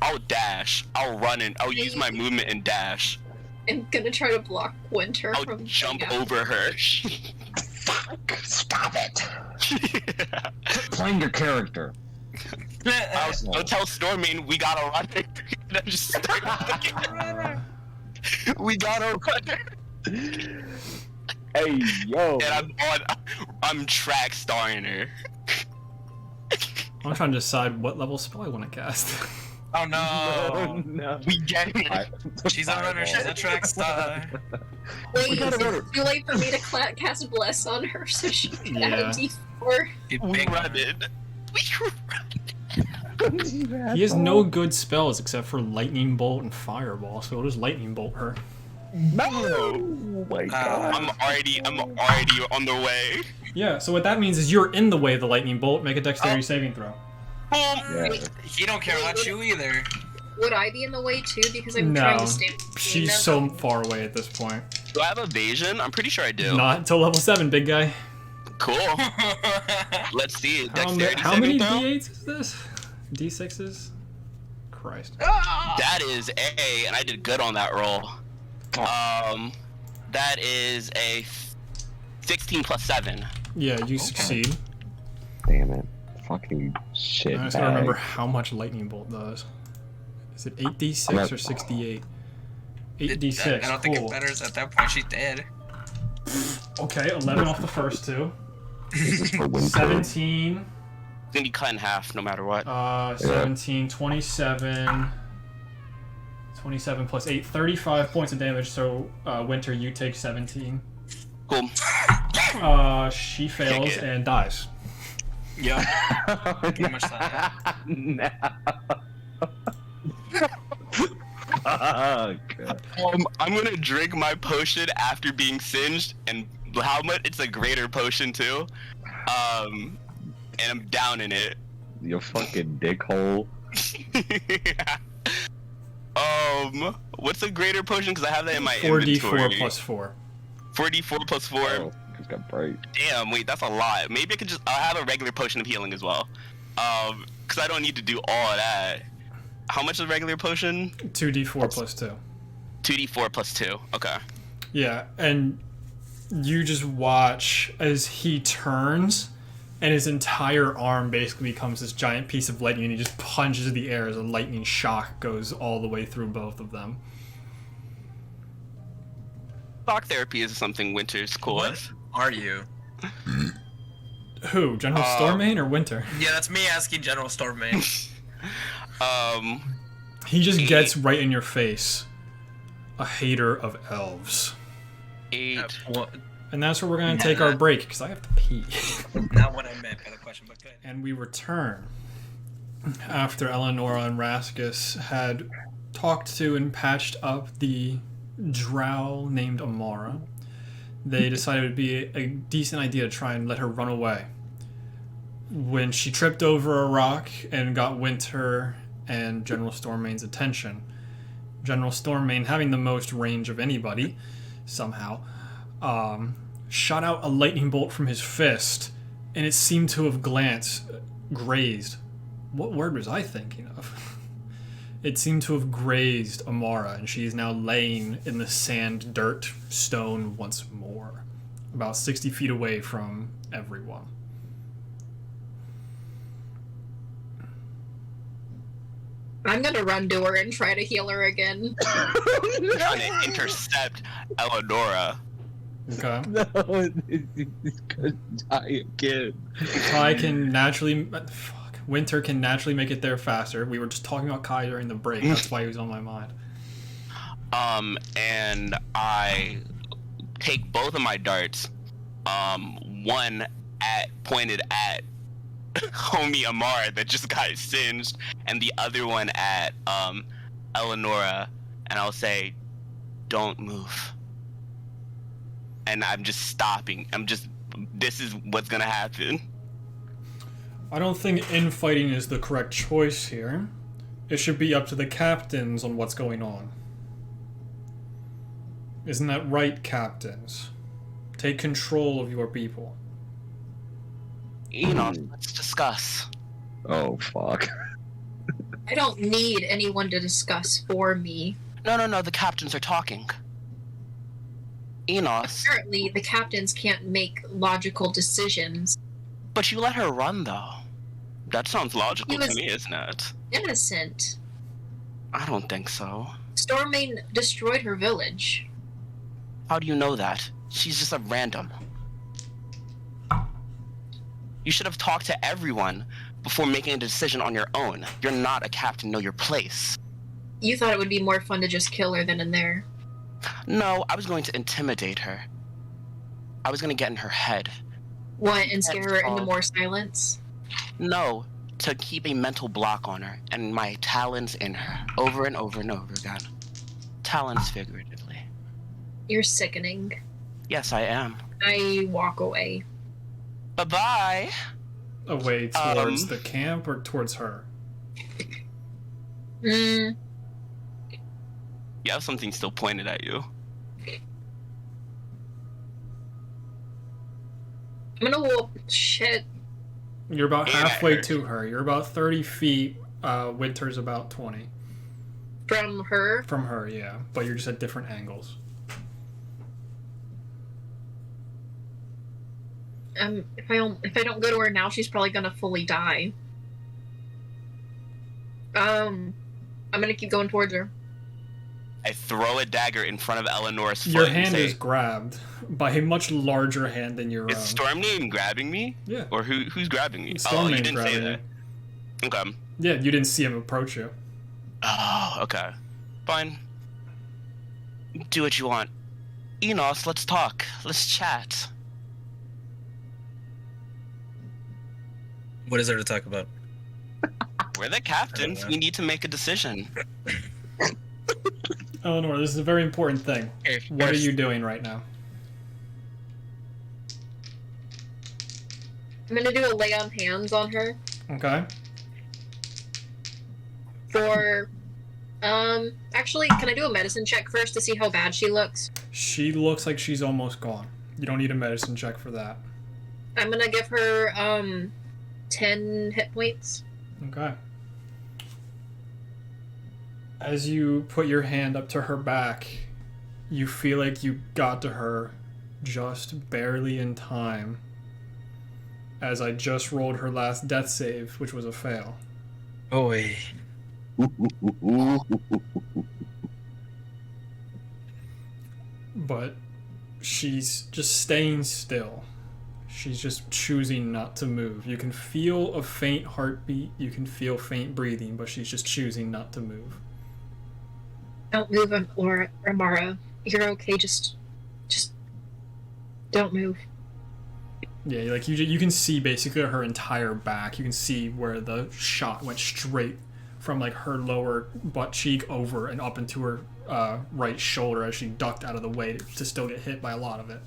I'll dash. I'll run and I'll use my movement and dash. I'm gonna try to block Winter I'll from jump getting out. over her. Fuck! Stop it! Playing your character. I'll tell Storming we gotta run it. And I'm just we gotta run. Hey, yo! And I'm track starring her. I'm trying to decide what level spell I want to cast. Oh no. no. We get it. She's a runner. She's a track star. Wait, gotta is run it too late for me to cast Bless on her so she can add a Yeah. D4? You We big run it. We run. He has no good spells except for Lightning Bolt and Fireball, so we'll just Lightning Bolt her. No! Oh my God. I'm already on the way. Yeah, so what that means is you're in the way of the Lightning Bolt. Make a dexterity saving throw. Boom. Yeah. He don't care about you either. Would I be in the way too? Because I'm No, trying to stand between she's them. so far away at this point. Do I have evasion? I'm pretty sure I do. Not until level 7, big guy. Cool. Let's see. How Dexterity many saving throw? D8s is this? D6s? Christ. That is a, and I did good on that roll. That is a 16 plus 7. Yeah, you succeed. Damn it. Fucking shit. I just gotta remember how much lightning bolt does. Is it 8d6 or 68? 8d6. I don't think cool. it matters at that point. She's dead. Okay, 11 off the first two. This is for winter. 17. It's gonna be cut in half no matter what. 17, 27. 27 plus 8, 35 points of damage. So, Winter, you take 17. Cool. She fails it. and dies. Yeah. Pretty much that. No. Fuck. I'm gonna drink my potion after being singed, and how much? It's a greater potion too. And I'm down in it. You fucking dickhole. What's a greater potion? Because I have that in my 4d4 inventory. plus 4. 4d4 plus 4. Oh, just got bright. Damn, wait, that's a lot. Maybe I could just. I'll have a regular potion of healing as well. Because I don't need to do all of that. How much is a regular potion? 2d4 plus 2. 2d4 plus 2. Okay. Yeah, and you just watch as he turns, and his entire arm basically becomes this giant piece of lightning, and he just punches the air as a lightning shock goes all the way through both of them. Shock therapy is something Winter's cool What with. are you? Who? General Stormane or Winter? Yeah, that's me asking General Stormane. He just gets right in your face. A hater of elves. 8. What? And that's where we're going to take our break, because I have to pee. Not what I meant by the question, but good. And we return after Eleonora and Raskus had talked to and patched up the drow named Amara. They decided it would be a decent idea to try and let her run away. When she tripped over a rock and got Winter and General Stormane's attention, General Stormane, having the most range of anybody, somehow, shot out a lightning bolt from his fist, and it seemed to have grazed. What word was I thinking of? It seemed to have grazed Amara, and she is now laying in the sand, dirt, stone once more, about 60 feet away from everyone. I'm gonna run to her and try to heal her again. Trying to intercept Eleonora. Okay. No, it's gonna die again. Kai can naturally... Winter can naturally make it there faster. We were just talking about Kai during the break. That's why he was on my mind. And I take both of my darts, one pointed at homie Amara that just got singed, and the other one at Eleonora, and I'll say, "Don't move." And I'm just stopping. This is what's gonna happen. I don't think infighting is the correct choice here. It should be up to the captains on what's going on. Isn't that right, captains? Take control of your people. Let's discuss. Oh, fuck. I don't need anyone to discuss for me. No, the captains are talking. Enos. Apparently, the captains can't make logical decisions. But you let her run, though. That sounds logical He was- to me, isn't it? Innocent. I don't think so. Stormane destroyed her village. How do you know that? She's just a random. You should have talked to everyone before making a decision on your own. You're not a captain, know your place. You thought it would be more fun to just kill her than in there. No, I was going to intimidate her. I was going to get in her head. What, and scare her into all. more silence? No, to keep a mental block on her and my talons in her over and over and over again. Talons figuratively. You're sickening. Yes, I am. I walk away. Bye-bye. Away towards the camp or towards her? You have something still pointed at you. I'm gonna whoop shit. You're about Yeah, halfway her. to her. You're about 30 feet. Winter's about 20 From her. from her, yeah. But you're just at different angles. If I don't go to her now, she's probably gonna fully die. I'm gonna keep going towards her. I throw a dagger in front of Eleanor's foot Your and hand say, is grabbed by a much larger hand than your "Is own. Stormname grabbing me? Yeah. Or who's grabbing me? Stormname's Oh, you didn't say grabbing that. Okay. Yeah, you didn't see him approach you. Oh, okay. Fine. Do what you want. Enos, let's talk. Let's chat. What is there to talk about? We're the captains. We need to make a decision. Eleanor, this is a very important thing. What are you doing right now? I'm gonna do a lay on hands on her Okay. for. Actually, can I do a medicine check first to see how bad she looks? She looks like she's almost gone. You don't need a medicine check for that. I'm gonna give her 10 hit points. Okay. As you put your hand up to her back, you feel like you got to her just barely in time. As I just rolled her last death save, which was a fail. Oi. But she's just staying still. She's just choosing not to move. You can feel a faint heartbeat, you can feel faint breathing, but she's just choosing not to move. Don't move, Amara. You're okay. Just don't move. Yeah, like you can see basically her entire back. You can see where the shot went straight from like her lower butt cheek over and up into her right shoulder as she ducked out of the way to still get hit by a lot of it.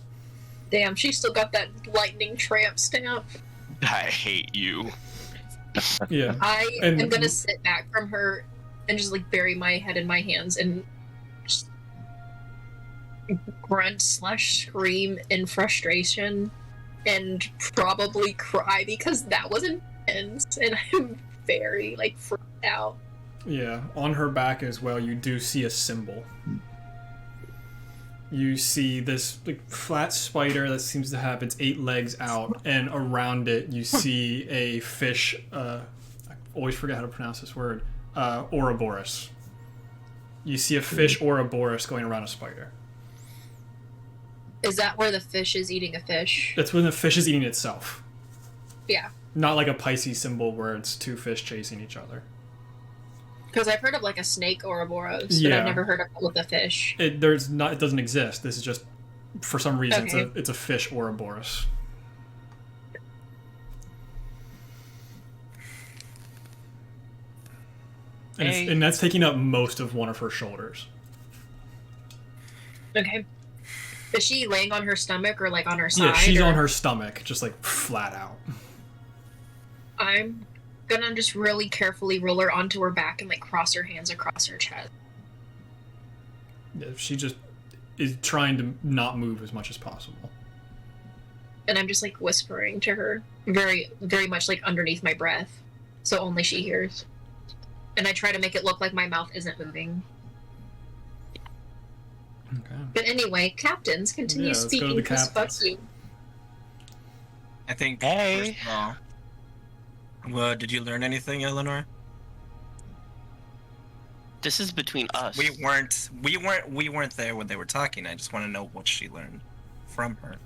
Damn, she's still got that lightning tramp stamp. I hate you. Yeah. I And- am gonna sit back from her and just like bury my head in my hands and just grunt / scream in frustration and probably cry because that was intense and I'm very like freaked out. Yeah, on her back as well, you do see a symbol. You see this like flat spider that seems to have its 8 legs out, and around it you see a fish. I always forget how to pronounce this word. Ouroboros. You see a fish Ouroboros going around a spider. Is that where the fish is eating a fish? That's when the fish is eating itself. Yeah. Not like a Pisces symbol where it's 2 fish chasing each other. Because I've heard of like a snake Ouroboros, but Yeah. I've never heard of it with a fish. It doesn't exist. This is just for some reason Okay. it's a fish Ouroboros. And, Hey. and that's taking up most of one of her shoulders. Okay. Is she laying on her stomach or like on her side? Yeah, she's or- on her stomach, just like flat out. I'm gonna just really carefully roll her onto her back and like cross her hands across her chest. Yeah, she just is trying to not move as much as possible. And I'm just like whispering to her, very, very much like underneath my breath, so only she hears. And I try to make it look like my mouth isn't moving. Okay. But anyway, captains, continue Yeah, let's go to speaking the because fuck captains. you. I think. Hey. First of all, well, did you learn anything, Eleanor? This is between us. We weren't there when they were talking. I just want to know what she learned from her.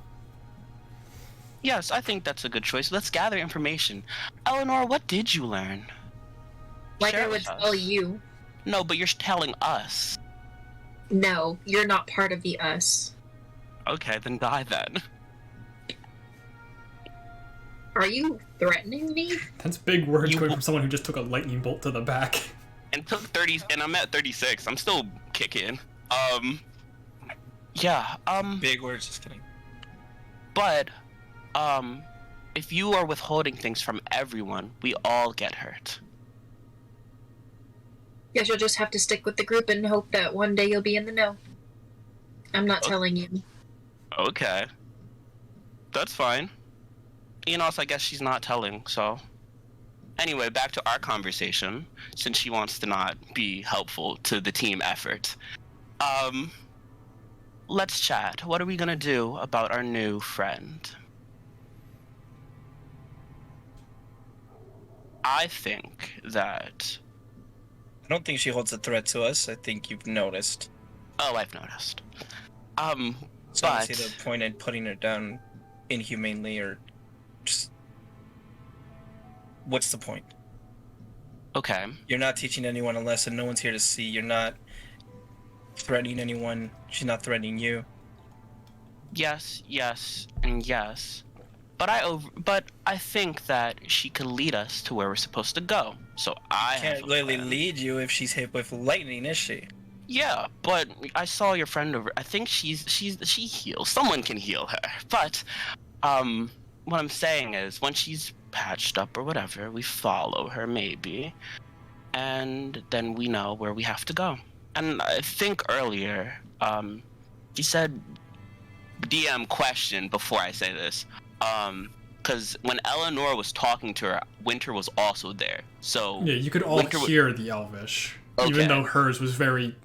Yes, I think that's a good choice. Let's gather information. Eleanor, what did you learn? Like Share I would with us. tell you, No, but you're telling us. no, you're not part of the us. Okay, then die then. Are you threatening me? That's big words You- coming from someone who just took a lightning bolt to the back. And took 30, and I'm at 36. I'm still kicking. Yeah, Big words, just kidding. but, if you are withholding things from everyone, we all get hurt. Guess you'll just have to stick with the group and hope that one day you'll be in the know. I'm not Oh. telling you. Okay. That's fine. I guess she's not telling, so. Anyway, back to our conversation, since she wants to not be helpful to the team effort. Let's chat. What are we gonna do about our new friend? I think that... I don't think she holds a threat to us. I think you've noticed. Oh, I've noticed. So I don't But... see the point in putting her down inhumanely or just... What's the point? Okay. You're not teaching anyone a lesson. No one's here to see. You're not threatening anyone. She's not threatening you. Yes, and yes. But I think that she could lead us to where we're supposed to go. So I have Can't a really plan. lead you if she's hit with lightning, is she? Yeah, but I saw your friend over. I think she heals. Someone can heal her. But what I'm saying is, when she's patched up or whatever, we follow her maybe, and then we know where we have to go. And I think earlier, she said, DM question before I say this, because when Eleanor was talking to her, Winter was also there. So Yeah, you could all Winter hear the Elvish, Okay. even though hers was very,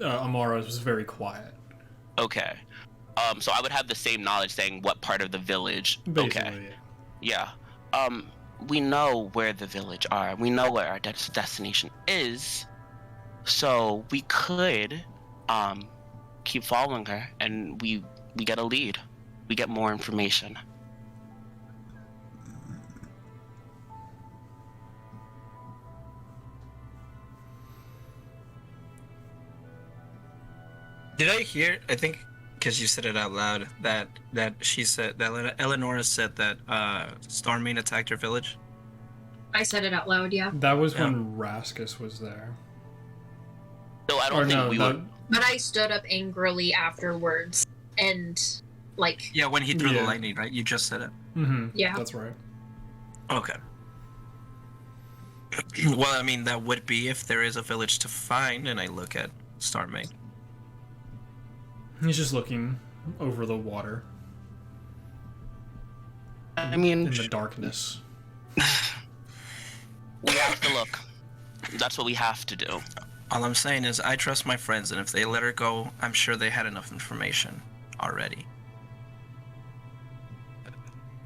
Amara's was very quiet. Okay. So I would have the same knowledge saying what part of the village. Basically, Okay. Yeah. We know where the village are. We know where our destination is. So we could, keep following her, and we get a lead. We get more information. Did I hear? I think because you said it out loud that she said that Eleanor said that Storming attacked her village. I said it out loud, yeah. That was when Raskus was there. So I don't Or think no, we that, would. But I stood up angrily afterwards and, like, Yeah, when he threw the Yeah. lightning, right? You just said it. yeah. that's right. Okay. Well, I mean, that would be if there is a village to find, and I look at Storming. He's just looking over the water I mean, in the darkness. we have to look. That's what we have to do. All I'm saying is I trust my friends, and if they let her go, I'm sure they had enough information already.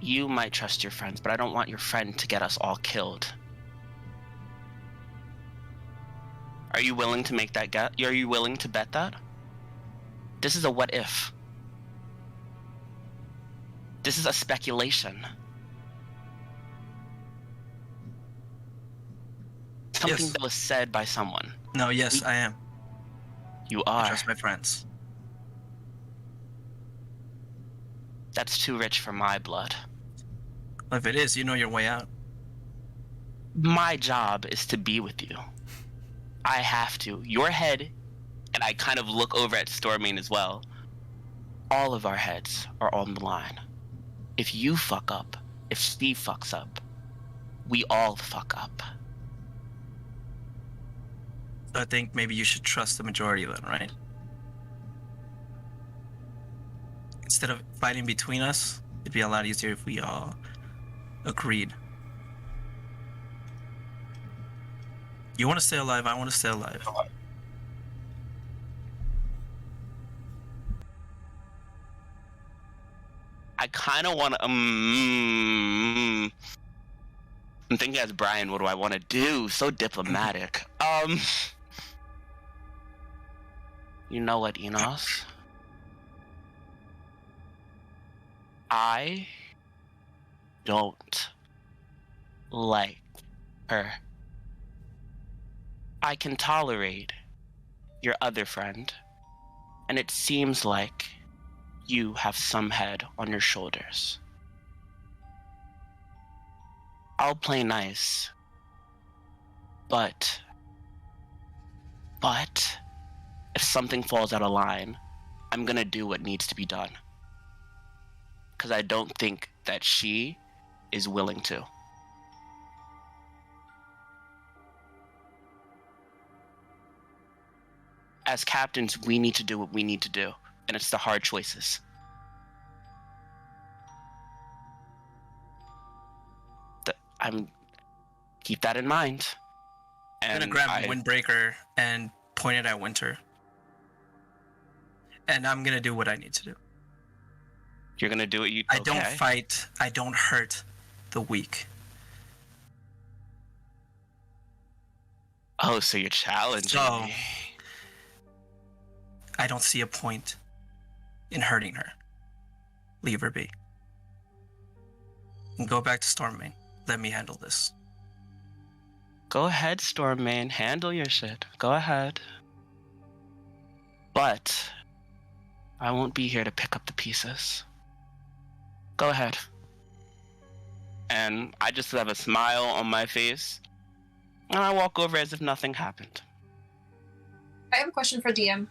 You might trust your friends, but I don't want your friend to get us all killed. Are you willing to make that bet? Are you willing to bet that? This is a what if. This is a speculation. Something Yes. that was said by someone. No, yes, I am. You I are. trust my friends. That's too rich for my blood. If it is, you know your way out. My job is to be with you. I have to. Your head, and I kind of look over at Storming as well. All of our heads are on the line. If you fuck up, if Steve fucks up, we all fuck up. I think maybe you should trust the majority then, right? Instead of fighting between us, it'd be a lot easier if we all agreed. You want to stay alive, I want to stay alive. I kind of want to. I'm thinking as Brian, what do I want to do? So diplomatic. You know what, Enos? I don't like her. I can tolerate your other friend, and it seems like you have some head on your shoulders. I'll play nice, but if something falls out of line, I'm gonna do what needs to be done. Because I don't think that she is willing to. As captains, we need to do what we need to do, and it's the hard choices. I'm keep that in mind. I'm And gonna grab a windbreaker and point it at Winter. And I'm gonna do what I need to do. You're gonna do what you. I don't fight. I don't hurt the weak. Oh, so you're challenging So, me. I don't see a point in hurting her. Leave her be. And go back to Stormmain. Let me handle this. Go ahead, Stormmain. Handle your shit. Go ahead. But I won't be here to pick up the pieces. Go ahead. And I just have a smile on my face, and I walk over as if nothing happened. I have a question for DM.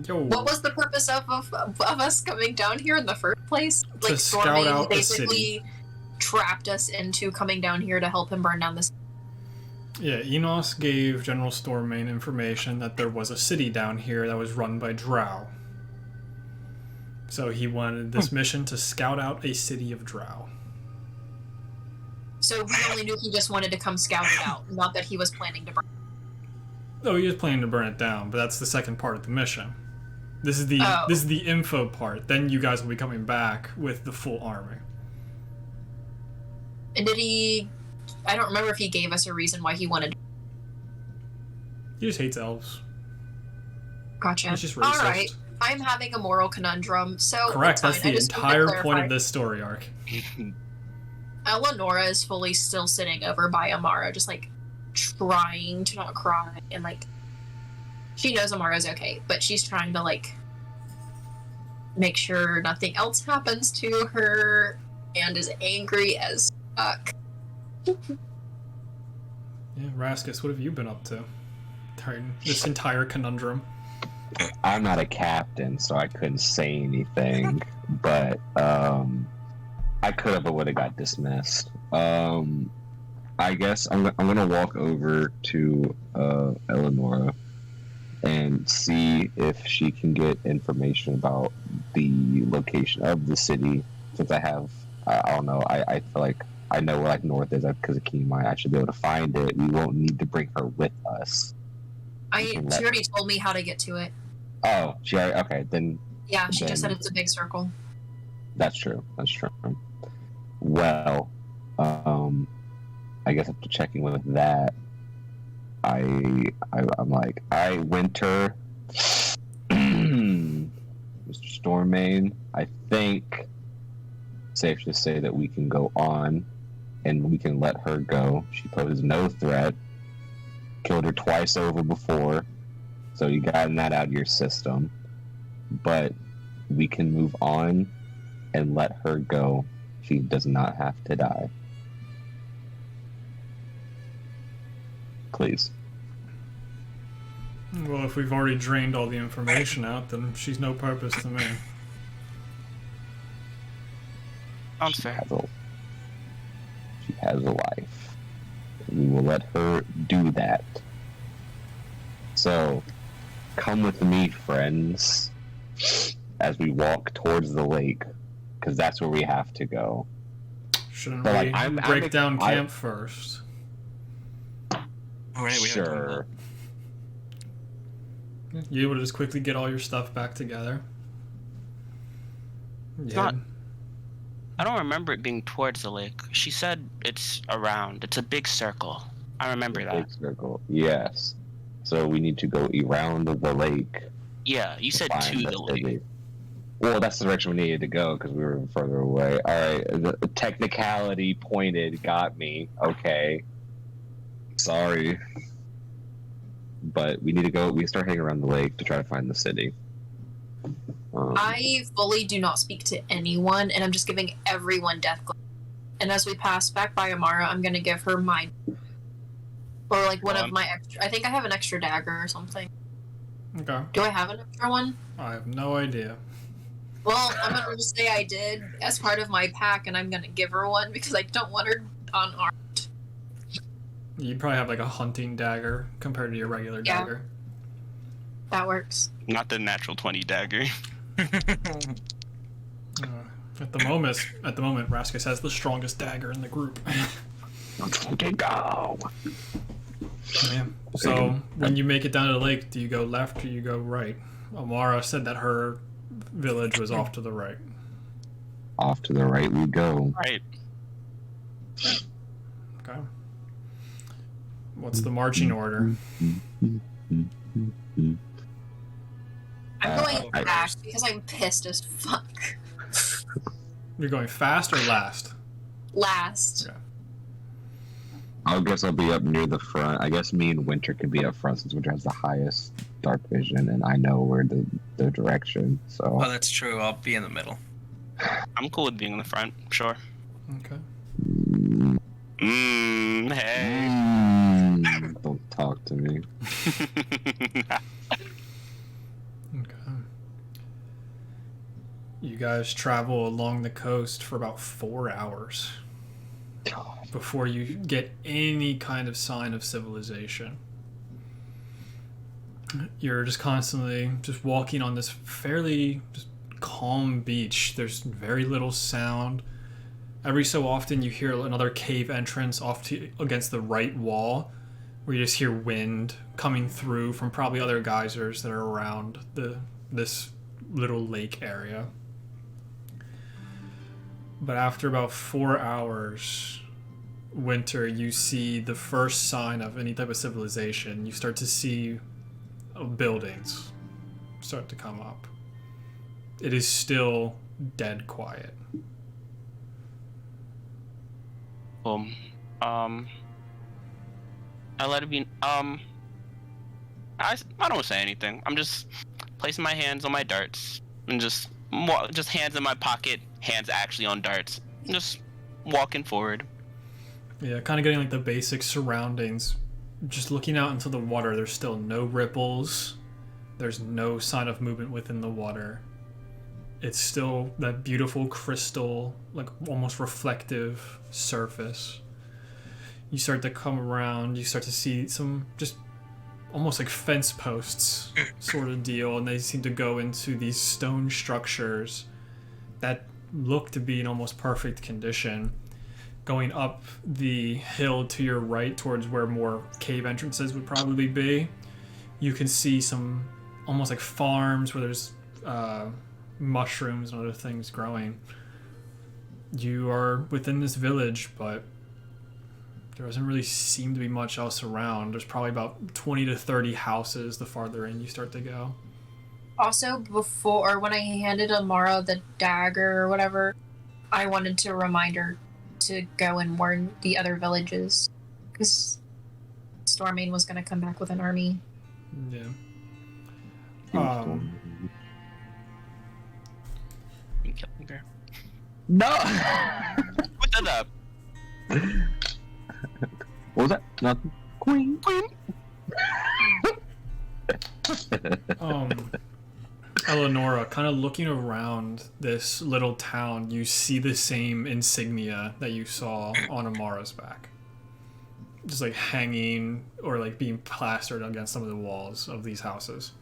Yo. What was the purpose of us coming down here in the first place? To scout out the basically trapped us into coming down here to help him burn down this. Yeah, Enos gave General Stormmain information that there was a city down here that was run by Drow. So he wanted this mission to scout out a city of Drow. So we only knew he just wanted to come scout it out, not that he was planning to burn. Oh, he was planning to burn it down, but that's the second part of the mission. This is the info part. Then you guys will be coming back with the full army. And did he? I don't remember if he gave us a reason why he wanted. He just hates elves. Gotcha. He's just racist. All right. I'm having a moral conundrum, so Correct. That's fine. the I just wanted to entire point clarify. of this story arc. Eleonora is fully still sitting over by Amara, just like trying to not cry, and like she knows Amara's okay, but she's trying to like make sure nothing else happens to her, and is angry as fuck. Yeah, Raskus, what have you been up to? During this entire conundrum. I'm not a captain, so I couldn't say anything, but I could have, but would have got dismissed. I guess I'm gonna walk over to Eleonora and see if she can get information about the location of the city. Since I have, I don't know, I feel like I know where like north is because of Keen Mind. I should be able to find it. We won't need to bring her with us. She already told me how to get to it. Oh, she already, okay, then. Yeah, she just said Then- it's a big circle. That's true. That's true. Well, I guess after checking with that, I'm like, Winter, Mr. Stormmain, I think safe to say that we can go on, and we can let her go. She poses no threat. Killed her twice over before, so you gotten that out of your system. But we can move on and let her go. She does not have to die. Please. Well, if we've already drained all the information out, then she's no purpose to me. Sounds fair. She has a life. We will let her do that. So, come with me, friends, as we walk towards the lake, because that's where we have to go. Shouldn't But, we like, I'm break down I- camp first? All right, we haven't done Sure. You able to just quickly get all your stuff back together? Yeah. not- I don't remember it being towards the lake. She said it's around. It's a big circle. I remember that. Big circle. Yes. So we need to go around the lake. Yeah, you said find to the lake. city. Well, that's the direction we needed to go because we were further away. All right, the technicality pointed got me. Okay, sorry, but we need to go. We start hanging around the lake to try to find the city. I fully do not speak to anyone, and I'm just giving everyone death glare. And as we pass back by Amara, I'm gonna give her mine. Or like one of my extra. I think I have an extra dagger or something. Okay. Do I have an extra one? I have no idea. Well, I'm gonna just say I did as part of my pack, and I'm gonna give her one because I don't want her unarmed. You probably have like a hunting dagger compared to your regular Yeah. dagger. That works. Not the natural 20 dagger. At the moment, Raskus has the strongest dagger in the group. Let's fucking go. Yeah. So when you make it down to the lake, do you go left or you go right? Amara said that her village was off to the right. Off to the right we go. Right. Okay. What's the marching order? I'm going I- fast because I'm pissed as fuck. You're going fast or last? Last. Yeah. I guess I'll be up near the front. I guess me and Winter can be up front since Winter has the highest dark vision and I know where the direction. So Oh, that's true. I'll be in the middle. I'm cool with being in the front. Sure. Okay. Hey. Don't talk to me. Okay. You guys travel along the coast for about 4 hours before you get any kind of sign of civilization. You're just constantly just walking on this fairly just calm beach. There's very little sound. Every so often you hear another cave entrance off to against the right wall, where you just hear wind coming through from probably other geysers that are around this little lake area. But after about 4 hours, Winter, you see the first sign of any type of civilization. You start to see buildings start to come up. It is still dead quiet. I let it be. I don't say anything. I'm just placing my hands on my darts and just hands in my pocket, hands actually on darts, and just walking forward. Yeah, kind of getting like the basic surroundings. Just looking out into the water, there's still no ripples. There's no sign of movement within the water. It's still that beautiful crystal, like almost reflective surface. You start to come around, you start to see some just almost like fence posts sort of deal, and they seem to go into these stone structures that look to be in almost perfect condition. Going up the hill to your right towards where more cave entrances would probably be, you can see some almost like farms where there's mushrooms and other things growing. You are within this village, but there doesn't really seem to be much else around. There's probably about 20 to 30 houses the farther in you start to go. Also, before, when I handed Amara the dagger or whatever, I wanted to remind her to go and warn the other villages, because Stormane was going to come back with an army. Yeah. No. What did that? What was that? Nothing. Queen. Eleonora, kind of looking around this little town, you see the same insignia that you saw on Amara's back. Just like hanging or like being plastered against some of the walls of these houses.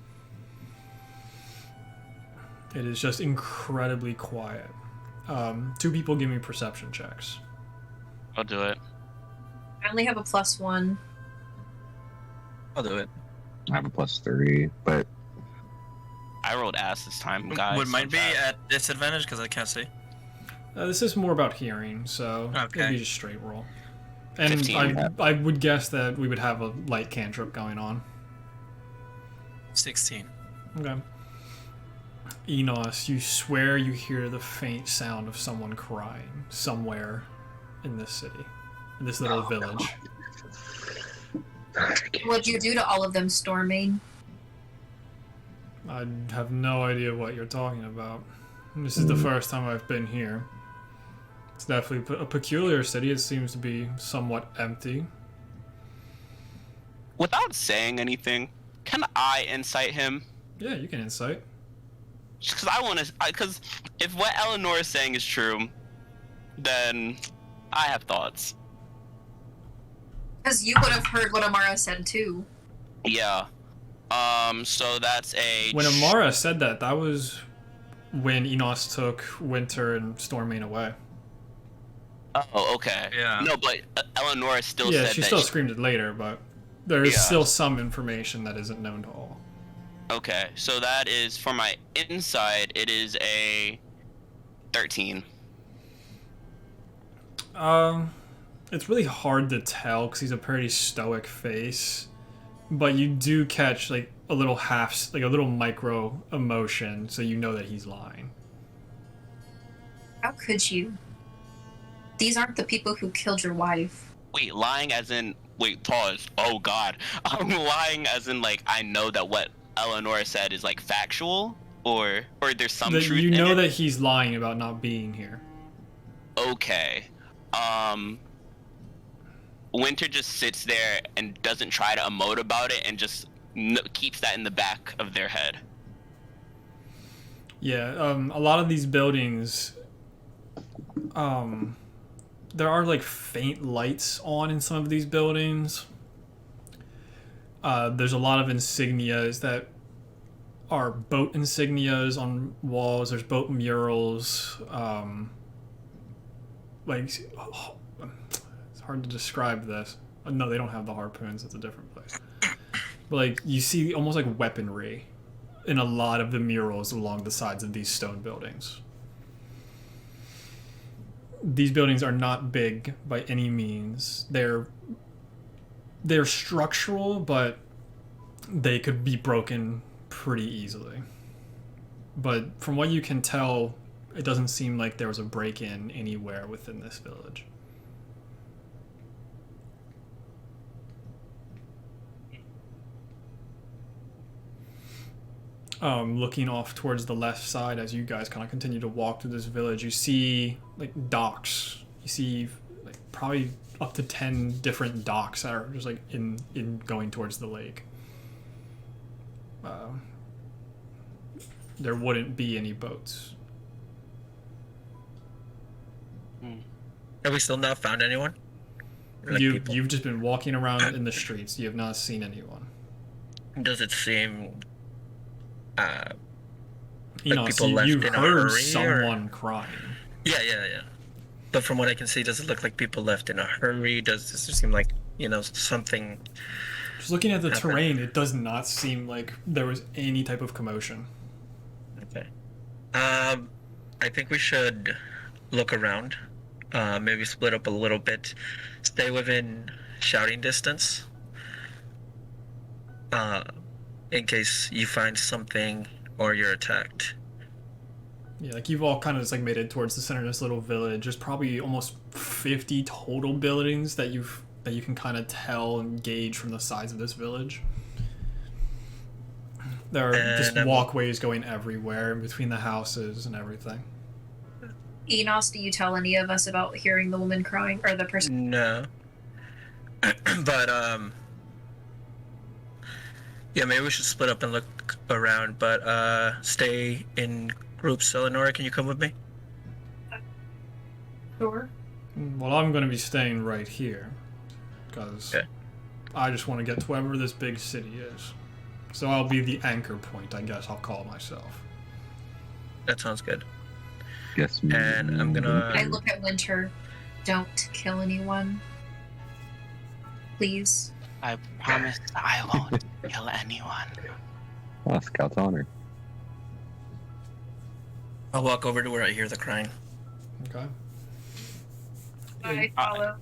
It is just incredibly quiet. 2 people give me perception checks. I'll do it. I only have a +1. I'll do it. I have a +3, but I rolled ass this time, guys. Would mine be I'm bad. at disadvantage because I can't see? This is more about hearing, so Okay. it'll be just straight roll. And 15. I would guess that we would have a light cantrip going on. 16. Okay. Enos, you swear you hear the faint sound of someone crying somewhere in this city, in this little village. What'd you do to all of them, Stormane? I have no idea what you're talking about. This is the first time I've been here. It's definitely a peculiar city. It seems to be somewhat empty. Without saying anything, can I incite him? Yeah, you can insight. Because I want to. Because if what Eleanor is saying is true, then I have thoughts. Because you would have heard what Amara said too. Yeah. So that's a. When Amara said that, that was when Enos took Winter and Stormane away. Oh, okay. Yeah. No, but Eleonora still Yeah, said she that. still screamed it later, but there is Yeah. still some information that isn't known to all. Okay, so that is for my inside. It is a 13. It's really hard to tell because he's a pretty stoic face, but you do catch like a little a little micro emotion, so you know that he's lying. How could you? These aren't the people who killed your wife. Wait, lying as in pause. Oh God, I'm lying as in like I know that what Eleanor said is like factual, or there's some That truth. you in know it? that he's lying about not being here. Okay. Winter just sits there and doesn't try to emote about it and just keeps that in the back of their head. Yeah, a lot of these buildings, there are like faint lights on in some of these buildings. There's a lot of insignias that are boat insignias on walls. There's boat murals. It's hard to describe this. No, they don't have the harpoons. It's a different place. But like you see almost like weaponry in a lot of the murals along the sides of these stone buildings. These buildings are not big by any means. They're structural, but they could be broken pretty easily. But from what you can tell, it doesn't seem like there was a break-in anywhere within this village. Looking off towards the left side as you guys kind of continue to walk through this village, you see like docks. You see like probably up to 10 different docks that are just like in going towards the lake. There wouldn't be any boats. Have we still not found anyone? Like people? You've just been walking around in the streets. You have not seen anyone. Does it seem You know, people so left you've in a heard hurry, someone crying. Yeah. But from what I can see, does it look like people left in a hurry? Does this seem like, something? Just looking at the happened? terrain, it does not seem like there was any type of commotion. Okay. I think we should look around. Maybe split up a little bit. Stay within shouting distance. In case you find something or you're attacked. Yeah, like you've all kind of just like made it towards the center of this little village. There's probably almost 50 total buildings that you can kind of tell and gauge from the size of this village. There are just walkways going everywhere in between the houses and everything. Enos, do you tell any of us about hearing the woman crying or the person? No. But yeah, maybe we should split up and look around, but stay in groups. Eleonora, can you come with me? Sure. Well, I'm going to be staying right here because Okay. I just want to get to wherever this big city is. So I'll be the anchor point, I guess I'll call myself. That sounds good. Yes, And I'm gonna- I look at Winter. Don't kill anyone. Please. I promise I won't kill anyone. Oh, Scout's honor. I'll walk over to where I hear the crying. Okay. I follow.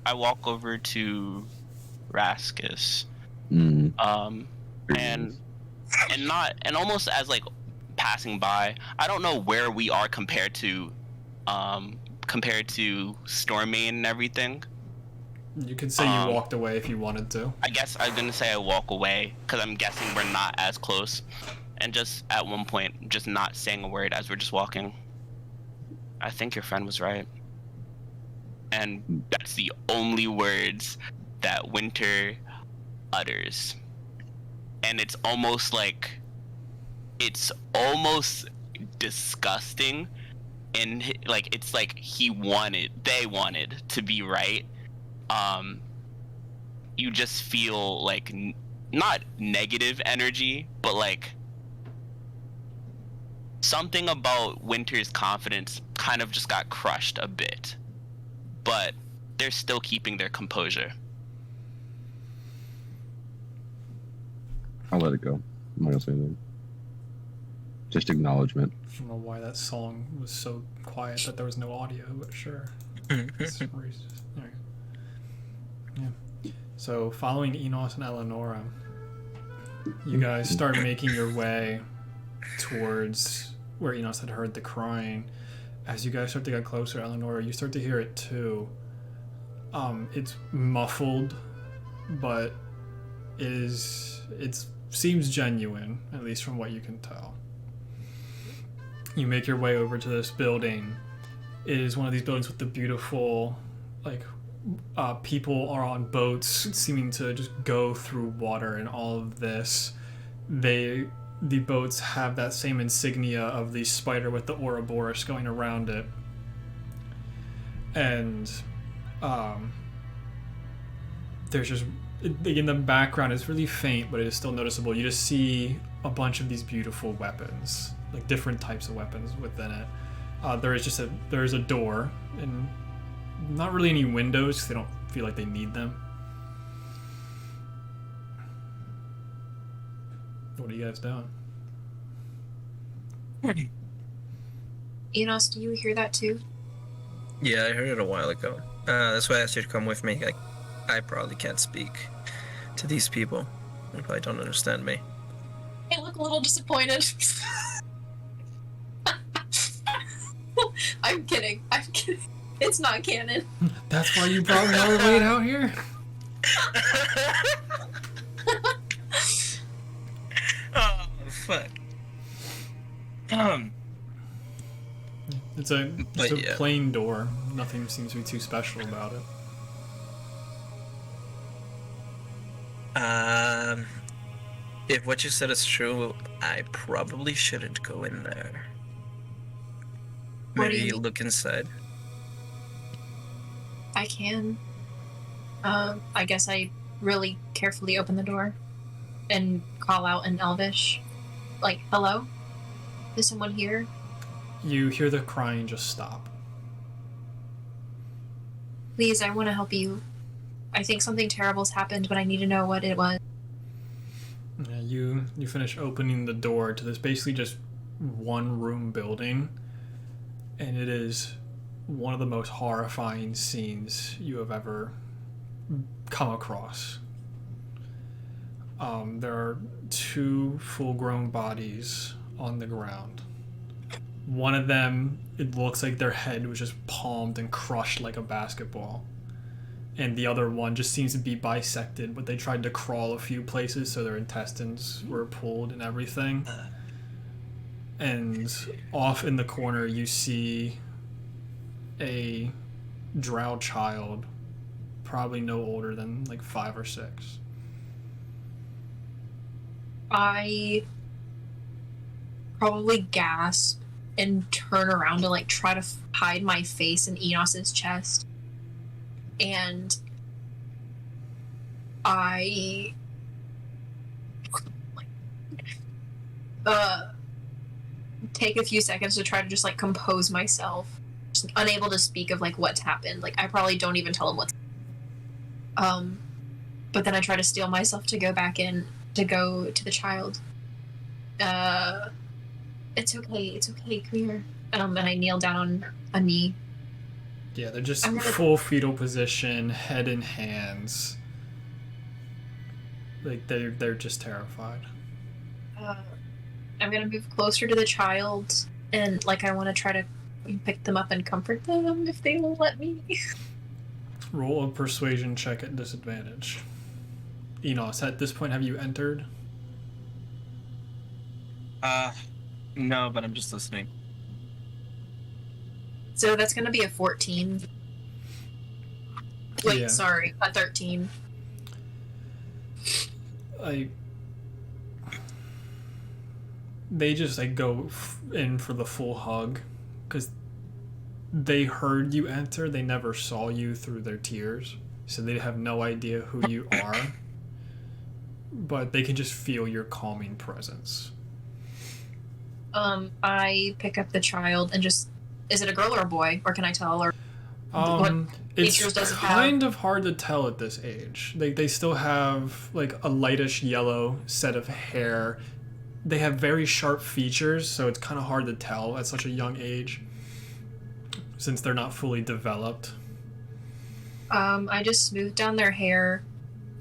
I walk over to Raskus, Mm. and almost as like passing by. I don't know where we are compared to Stormane and everything. You could say you walked away if you wanted to. I guess I was gonna say I walk away because I'm guessing we're not as close, and just at one point, just not saying a word as we're just walking. I think your friend was right, and that's the only words that Winter utters, and it's almost disgusting, and like it's like they wanted to be right. You just feel like not negative energy, but like something about Winter's confidence kind of just got crushed a bit. but they're still keeping their composure. I'll let it go. I'm not gonna say anything. Just acknowledgement. I don't know why that song was so quiet that there was no audio, but sure. It's racist. There you go. Yeah. So, following Enos and Eleonora, you guys start making your way towards where Enos had heard the crying. As you guys start to get closer, Eleonora, you start to hear it too. It's muffled, but it seems genuine, at least from what you can tell. You make your way over to this building. It is one of these buildings with the beautiful, people are on boats seeming to just go through water and all of this. The boats have that same insignia of the spider with the Ouroboros going around it. And there's just, in the background, it's really faint, but it is still noticeable. You just see a bunch of these beautiful weapons, like different types of weapons within it. There's a door, and not really any windows because they don't feel like they need them. What are you guys doing? Enos, do you hear that too? Yeah, I heard it a while ago. That's why I asked you to come with me. I probably can't speak to these people. They probably don't understand me. I look a little disappointed. I'm kidding. It's not canon. That's why you brought me all the way out here? Oh, fuck. It's a yeah. plain door. Nothing seems to be too special about it. If what you said is true, I probably shouldn't go in there. What do Maybe you mean? look inside. I can. I guess I really carefully open the door and call out in Elvish. Like, hello? Is someone here? You hear the crying just stop. Please, I want to help you. I think something terrible's happened, but I need to know what it was. Yeah, you finish opening the door to this basically just one room building, and it is one of the most horrifying scenes you have ever come across. There are two full-grown bodies on the ground. One of them, it looks like their head was just palmed and crushed like a basketball. And the other one just seems to be bisected, but they tried to crawl a few places, so their intestines were pulled and everything. And off in the corner, you see a drow child, probably no older than like 5 or 6. I probably gasp and turn around to try to hide my face in Enos's chest. And I take a few seconds to try to just compose myself, just unable to speak of what's happened. I probably don't even tell him what's but then I try to steel myself to go back in to go to the child. It's okay, come here. And I kneel down on a knee. Yeah, they're just full fetal position, head in hands. They're just terrified. I'm gonna move closer to the child, and I want to try to pick them up and comfort them if they will let me. Roll a persuasion check at disadvantage. Enos, at this point, have you entered? No, but I'm just listening. So that's gonna be a 14. Wait, Yeah. sorry, a 13. They just go in for the full hug because they heard you enter. They never saw you through their tears, so they have no idea who you are. But they can just feel your calming presence. I pick up the child and just, is it a girl or a boy, or can I tell? Or It's features does it have? kind of hard to tell at this age. They still have like a lightish yellow set of hair. They have very sharp features, so it's kind of hard to tell at such a young age, since they're not fully developed. I just smooth down their hair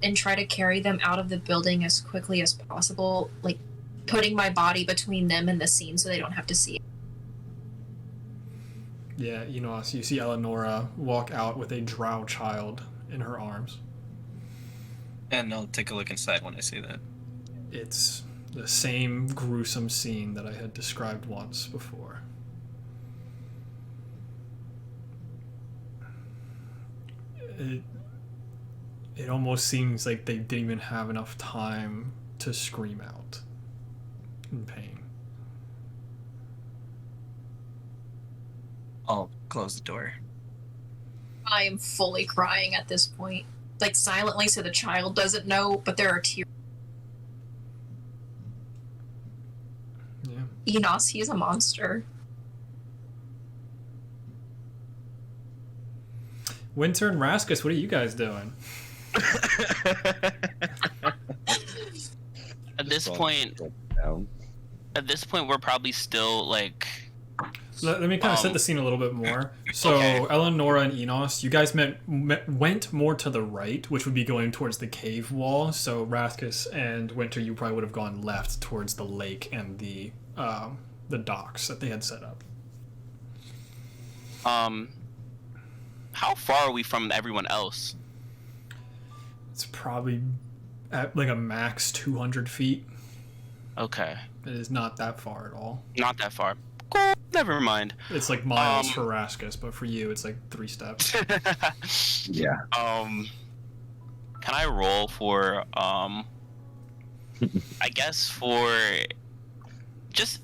and try to carry them out of the building as quickly as possible, like putting my body between them and the scene so they don't have to see it. Yeah, so you see Eleonora walk out with a drow child in her arms. And I'll take a look inside when I see that. It's the same gruesome scene that I had described once before. It almost seems like they didn't even have enough time to scream out in pain. I'll close the door. I am fully crying at this point, like silently so the child doesn't know, but there are tears. Yeah. Enos, he's a monster. Winter and Raskus, what are you guys doing? At this point, we're probably still like. Let me kind of set the scene a little bit more. So, Okay. Eleonora and Enos, you guys went more to the right, which would be going towards the cave wall. So, Raskus and Winter, you probably would have gone left towards the lake and the docks that they had set up. How far are we from everyone else? It's probably at like a max 200 feet. Okay, It is not that far at all. not that far. Cool. Never mind. It's like miles for Raskus, but for you, it's like 3 steps. Yeah. Can I roll for I guess for just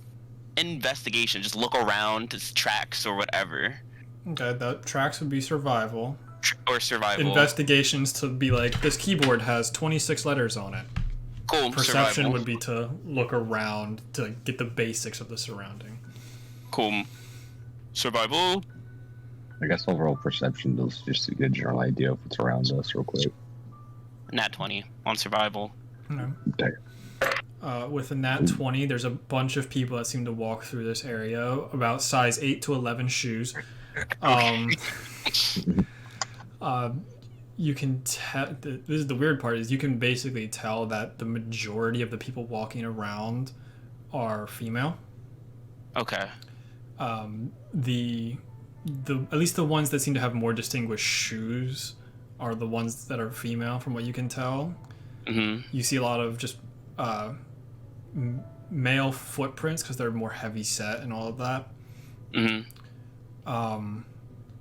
investigation, just look around to tracks or whatever, Okay, that tracks would be survival. or survival. Investigations to be like, this keyboard has 26 letters on it. Cool. Perception survival. would be to look around to get the basics of the surrounding. Cool. Survival. I guess overall perception is just a good general idea of what's around us, real quick. Nat 20 on survival. Okay. With a nat 20, there's a bunch of people that seem to walk through this area, about size 8 to 11 shoes. You can tell. This is the weird part: is you can basically tell that the majority of the people walking around are female. Okay. The at least the ones that seem to have more distinguished shoes are the ones that are female, from what you can tell. Mm-hmm. You see a lot of just male footprints because they're more heavy set and all of that. Mm-hmm.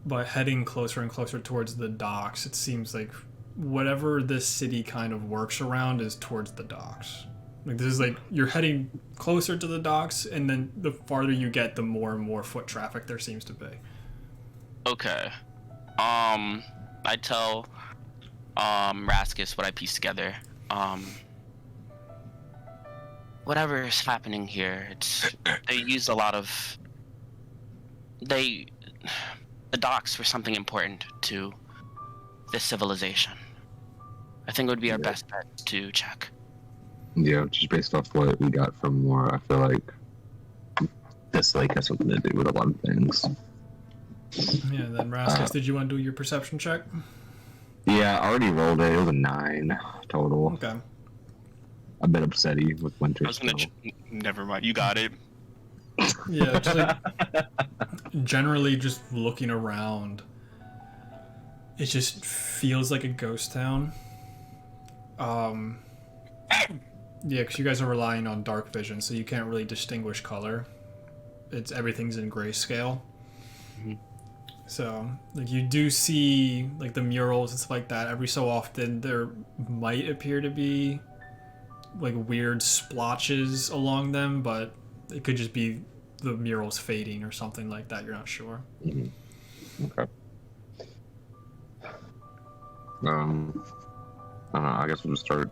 But heading closer and closer towards the docks, it seems like whatever this city kind of works around is towards the docks. Like, this is like you're heading closer to the docks, and then the farther you get, the more and more foot traffic there seems to be. Okay. I tell Raskus what I pieced together. Whatever is happening here, they used a lot of the docks were something important to this civilization. I think it would be our best bet to check. Yeah, just based off what we got from Laura, I feel like this lake has something to do with a lot of things. Yeah, then Raskus, did you want to do your perception check? Yeah, I already rolled it. It was a 9 total. Okay. A bit upsetty with Winter. I was gonna. still. Never mind. You got it. Yeah, just like generally just looking around, it just feels like a ghost town. Yeah, because you guys are relying on dark vision, so you can't really distinguish color. Everything's in grayscale. Mhm. So, like, you do see like the murals and stuff like that. Every so often, there might appear to be like weird splotches along them, but it could just be the murals fading or something like that. You're not sure. Mhm. Okay. I don't know. I guess we'll just start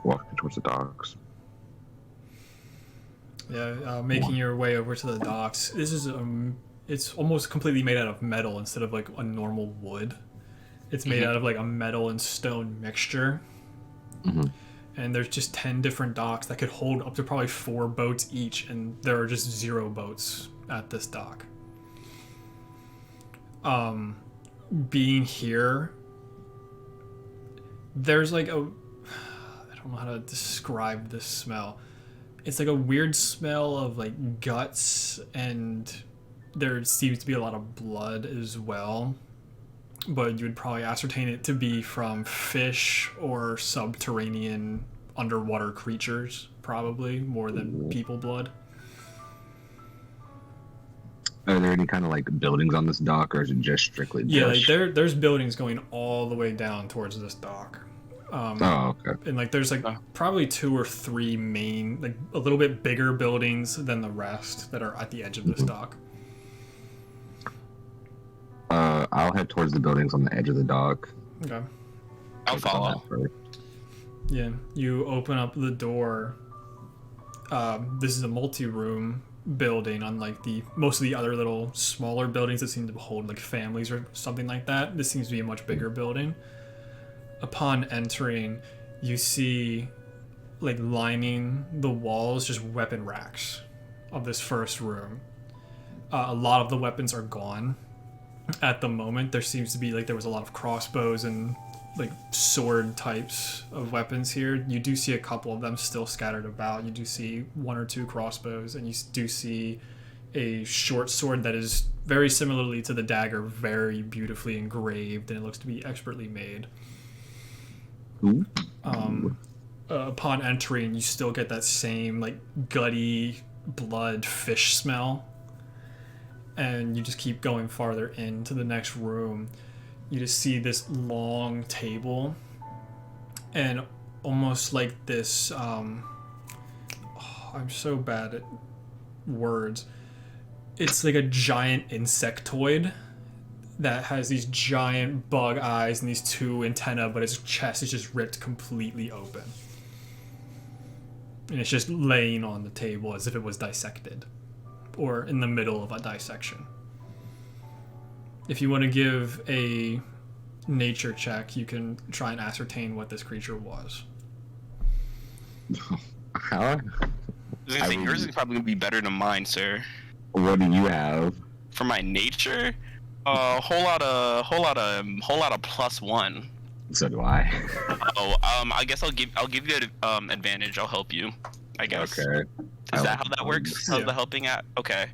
walking towards the docks. Yeah, making your way over to the docks. This is it's almost completely made out of metal instead of like a normal wood. It's made out of like a metal and stone mixture. And there's just 10 different docks that could hold up to probably 4 boats each, and there are just 0 boats at this dock. Being here, there's like I don't know how to describe this smell. It's like a weird smell of like guts, and there seems to be a lot of blood as well. But you would probably ascertain it to be from fish or subterranean underwater creatures, probably, more than people blood. Are there any kind of like buildings on this dock, or is it just strictly Yeah, like bush? there's buildings going all the way down towards this dock. Oh, okay. And like there's like probably 2 or 3 main, like a little bit bigger buildings than the rest that are at the edge of this dock. I'll head towards the buildings on the edge of the dock. Okay. I'll follow. Yeah, you open up the door. This is a multi-room building, unlike most of the other little smaller buildings that seem to hold like families or something like that. This seems to be a much bigger building. Upon entering, you see like lining the walls just weapon racks of this first room. A lot of the weapons are gone at the moment. There seems to be like there was a lot of crossbows and like sword types of weapons here. You do see a couple of them still scattered about. You do see 1 or 2 crossbows, and you do see a short sword that is very similarly to the dagger, very beautifully engraved, and it looks to be expertly made. Upon entering, you still get that same like gutty blood fish smell, and you just keep going farther into the next room. You just see this long table, and almost like this I'm so bad at words. It's like a giant insectoid that has these giant bug eyes and these 2 antennae, but its chest is just ripped completely open. And it's just laying on the table as if it was dissected, or in the middle of a dissection. If you want to give a nature check, you can try and ascertain what this creature was. How? I was gonna say, yours is probably gonna be better than mine, sir. What do you have? For my nature, whole lot of +1. So do I. Oh, I guess I'll give you an advantage. I'll help you, I guess. Okay. Is that how that works? How's the helping at? Okay.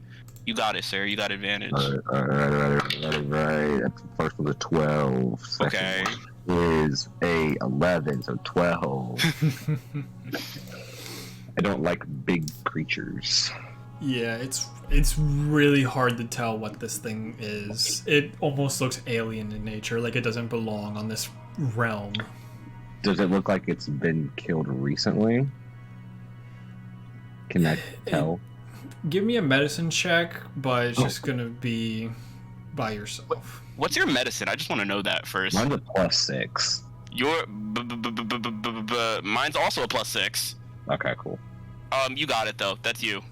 You got it, sir. You got advantage. Alright. That's the first one, 12. Second Okay. one is a 11, so 12. I don't like big creatures. Yeah, it's really hard to tell what this thing is. It almost looks alien in nature, like it doesn't belong on this realm. Does it look like it's been killed recently? Can I tell? Give me a medicine check, but it's just gonna be by yourself. What's your medicine? I just want to know that first. Mine's a +6. Your mine's also a +6. Okay, cool. You got it though. That's you.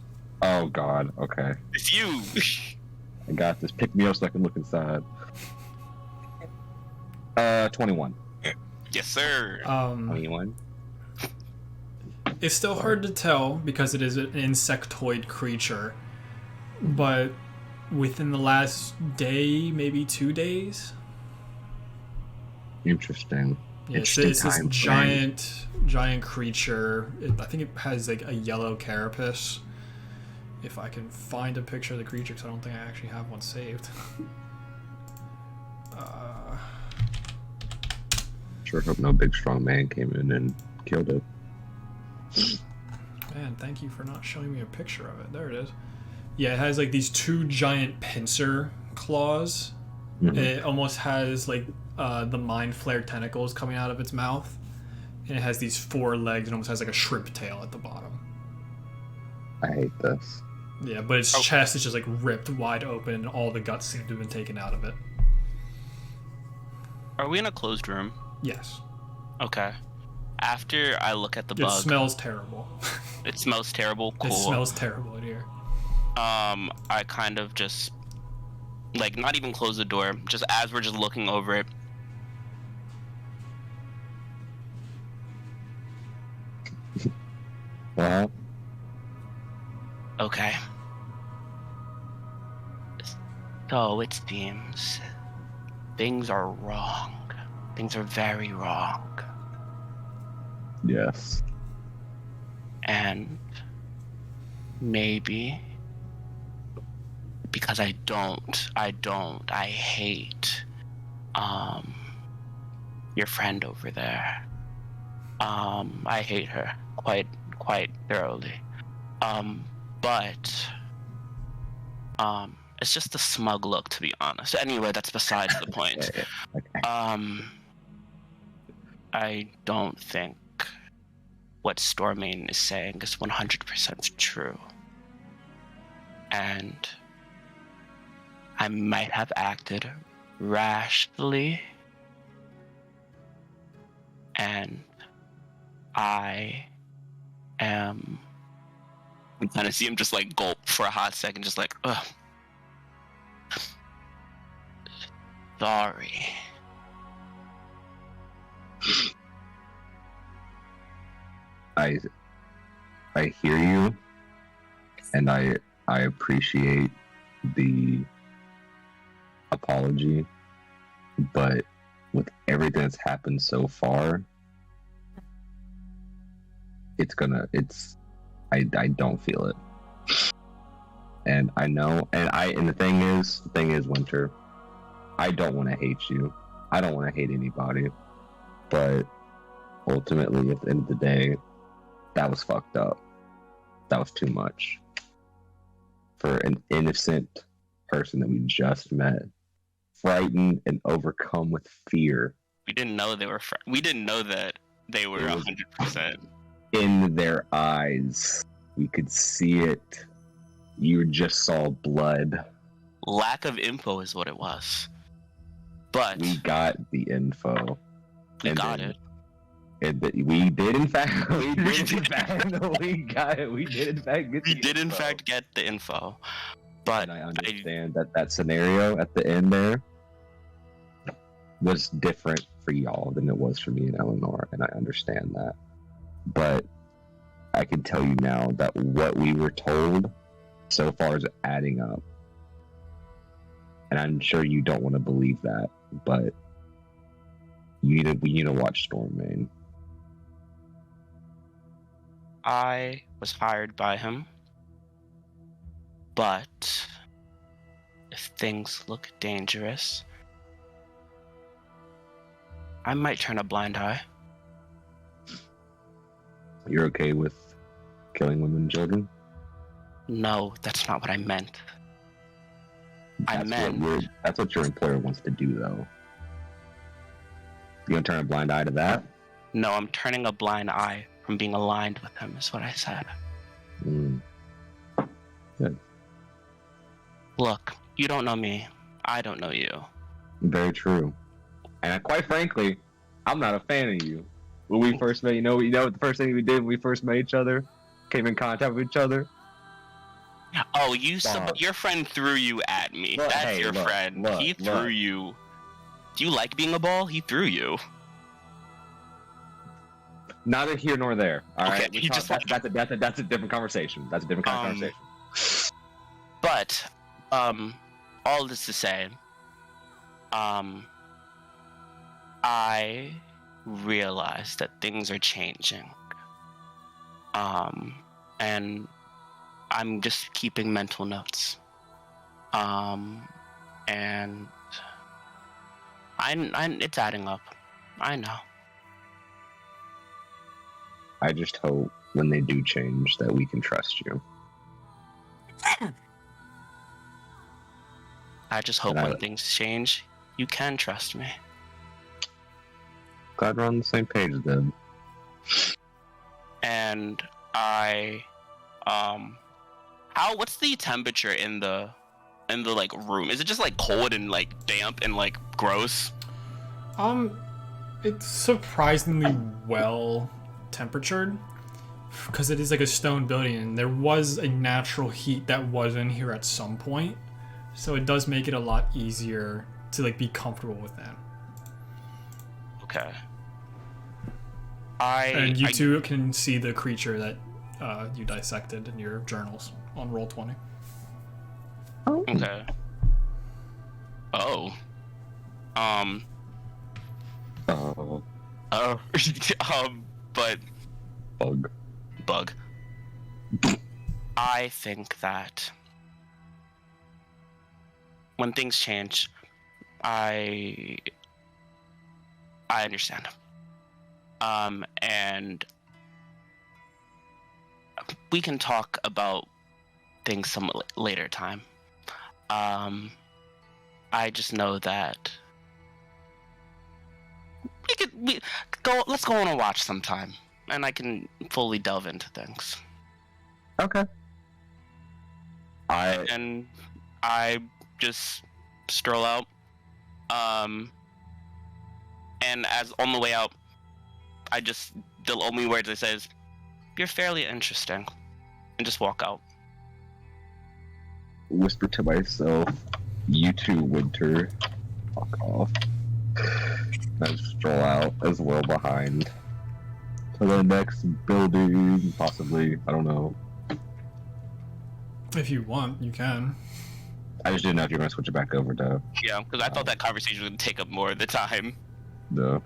Oh god, okay. It's you. I got this. Pick me up so I can look inside. 21. Yes, sir. 21. It's still hard to tell because it is an insectoid creature, but within the last day, maybe 2 days. Interesting. Yeah, it's this giant creature. I think it has like a yellow carapace. If I can find a picture of the creature, because I don't think I actually have one saved. Sure hope no big strong man came in and killed it. Man, thank you for not showing me a picture of it. There it is. Yeah, it has like these 2 giant pincer claws. Mhm. It almost has like the mind flare tentacles coming out of its mouth. And it has these 4 legs and almost has like a shrimp tail at the bottom. I hate this. Yeah, but its chest is just like ripped wide open and all the guts seem to have been taken out of it. Are we in a closed room? Yes. Okay. After I look at the It bug, smells terrible. it smells terrible. Cool. It smells terrible in here. I kind of just Like, not even close the door, just as we're just looking over it. Well, Okay. So it seems things are wrong. Things are very wrong. yes. And maybe because I hate your friend over there. I hate her quite thoroughly. But it's just a smug look, to be honest. Anyway, that's besides the point. Okay. I don't think what Stormane is saying is 100% true. And I might have acted rashly. And I am... You kind of see him just like gulp for a hot second, just like, ugh. Sorry. I hear you, and I appreciate the apology, but with everything that's happened so far, I don't feel it. And I know, and the thing is, Winter, I don't want to hate you. I don't want to hate anybody. But ultimately, at the end of the day, that was fucked up. That was too much. For an innocent person that we just met, frightened and overcome with fear. We didn't know they were. We didn't know that they were 100%. In their eyes, we could see it. You just saw blood. Lack of info is what it was. But we got the info. We got it. We did in fact. We did in fact get the info. But and I understand that scenario at the end there was different for y'all than it was for me and Eleanor, and I understand that. But I can tell you now that what we were told so far is adding up. And I'm sure you don't want to believe that, but we need to watch Stormane. I was hired by him, but if things look dangerous, I might turn a blind eye. You're okay with killing women and children? No, that's not what I meant. That's what your employer wants to do, though. You gonna turn a blind eye to that? No, I'm turning a blind eye from being aligned with him, is what I said. Good. Look, you don't know me. I don't know you. Very true. And quite frankly, I'm not a fan of you. When we first met, you know what the first thing we did when we first met each other? Came in contact with each other? Oh, your friend threw you at me. Look, That's your friend. He threw you. Do you like being a ball? He threw you. Neither here nor there. All right. Okay, That's a different conversation. That's a different kind of conversation. But, all this to say, I realize that things are changing. And I'm just keeping mental notes. And it's adding up. I know. I just hope when they do change that we can trust you. I just hope when things change, you can trust me. Glad we're on the same page then. And what's the temperature in the like room? Is it just like cold and like damp and like gross? It's surprisingly well temperatured because it is like a stone building and there was a natural heat that was in here at some point. So it does make it a lot easier to like be comfortable with that. Okay. And you too can see the creature that you dissected in your journals on roll 20. Okay. Oh. Oh. Oh. But Bug. I think that when things change, I understand. And we can talk about things some later time. I just know that let's go on a watch sometime, and I can fully delve into things. Okay. And I just stroll out. And as on the way out, the only words I say is, "You're fairly interesting," and just walk out. Whisper to myself, "You too, Winter." Fuck off. I stroll out as well behind to the next building, possibly. I don't know. If you want, you can. I just didn't know if you were gonna switch it back over to Yeah, because I thought that conversation would take up more of the time. the.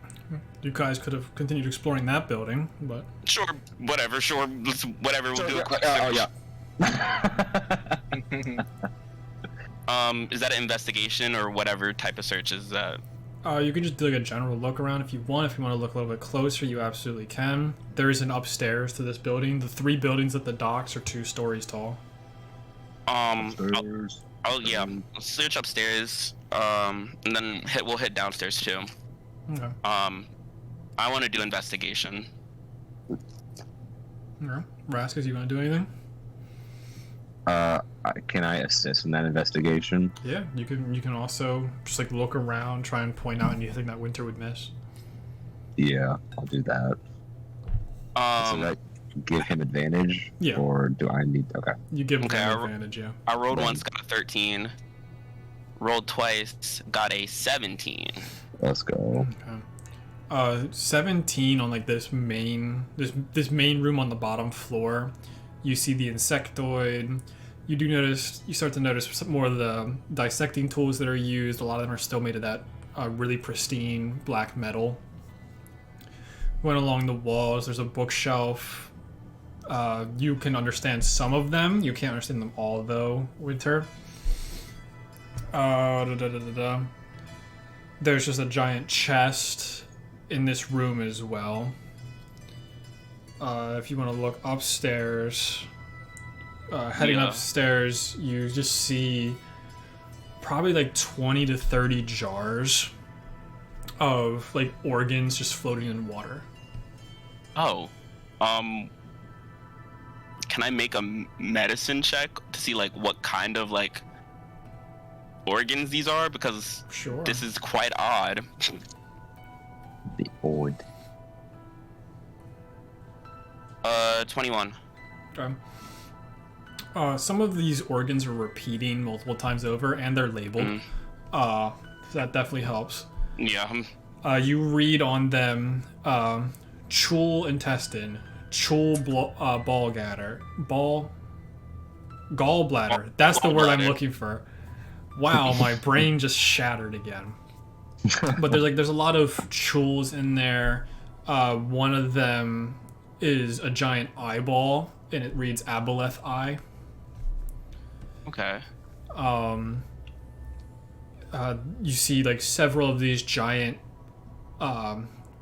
You guys could have continued exploring that building, but Sure, whatever. Sure, whatever. We'll do a quick Oh search. yeah. Is that an investigation or whatever type of search is that? you can just do like a general look around if you want. If you want to look a little bit closer, you absolutely can. There is an upstairs to this building. The 3 buildings at the docks are 2 stories tall. Upstairs. Yeah. Let's search upstairs. And then we'll hit downstairs too. Okay. I want to do investigation. Alright. Raskus, you want to do anything? Can I assist in that investigation? Yeah, you can also just like look around, try and point out anything that Winter would miss. Yeah, I'll do that. So that give him advantage? Yeah. Or do I need? Okay. You give him Okay, an advantage, yeah. I rolled once, got a 13. Rolled twice, got a 17. Let's go. Okay. 17 on like this main room on the bottom floor. You see the insectoid. You start to notice some more of the dissecting tools that are used. A lot of them are still made of that really pristine black metal. Went along the walls. There's a bookshelf. You can understand some of them. You can't understand them all, though, Winter. There's just a giant chest in this room as well. If you want to look upstairs, heading upstairs, you just see probably like 20 to 30 jars of like organs just floating in water. Oh. Can I make a medicine check to see like what kind of like organs these are? Because Sure. this is quite odd. The old. 21. Okay. Some of these organs are repeating multiple times over, and they're labeled. So that definitely helps. Yeah. You read on them chul intestine, chul gallbladder. That's the word I'm Gallbladder. looking for. Wow, my brain just shattered again. But there's a lot of chuls in there. One of them is a giant eyeball, and it reads Aboleth Eye. Okay. You see like several of these giant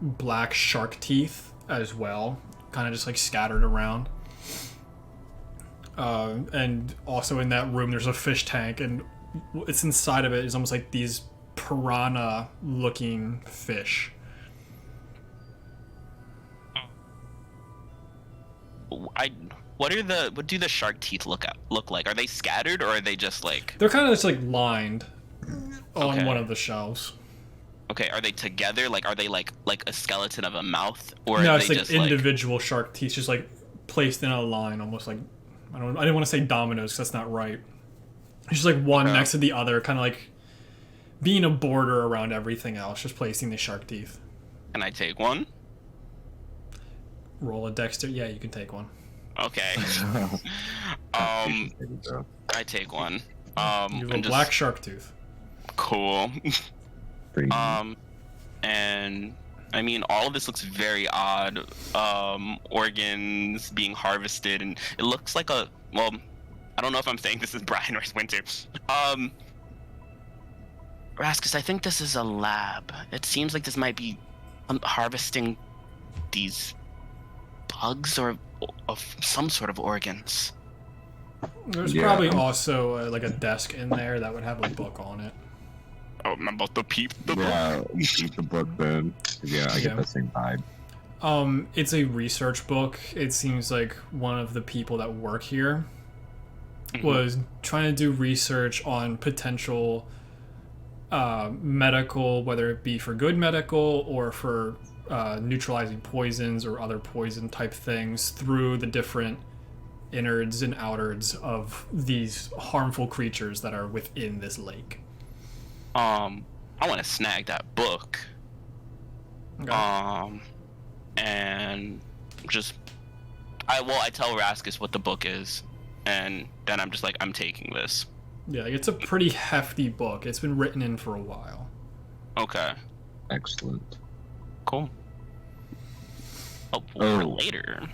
black shark teeth as well, kind of just like scattered around. And also in that room there's a fish tank, and it's inside of it is almost like these piranha looking fish. What do the shark teeth look like? Are they scattered or are they just like? They're kind of just like lined on Okay. one of the shelves. Okay, are they together? Like, are they like a skeleton of a mouth, or No, are it's they like just individual shark teeth, just like placed in a line, almost like I didn't want to say dominoes, 'cause that's not right. It's just like one Okay. next to the other, kind of like being a border around everything else, just placing the shark teeth. Can I take one? Roll a Dexter. Yeah, you can take one. Okay. Bro. I take one. You have a And just black shark tooth. cool. Pretty And I mean, all of this looks very odd. Organs being harvested, and it looks like a well. I don't know if I'm saying this is Brian or Winter. Raskus, I think this is a lab. It seems like this might be harvesting these bugs or of some sort of organs. There's Yeah. probably also like a desk in there that would have a book on it. Oh, I'm about to peep the book. Yeah, keep the book then. Yeah, I Yeah. get the same vibe. It's a research book. It seems like one of the people that work here was trying to do research on potential medical, whether it be for good medical or for neutralizing poisons or other poison type things through the different innards and outards of these harmful creatures that are within this lake. I want to snag that book. Okay. And just I tell Raskus what the book is, and then I'm just like, I'm taking this. Yeah, like, it's a pretty hefty book. It's been written in for a while. Okay, Excellent. cool. Oh, for Oh. later.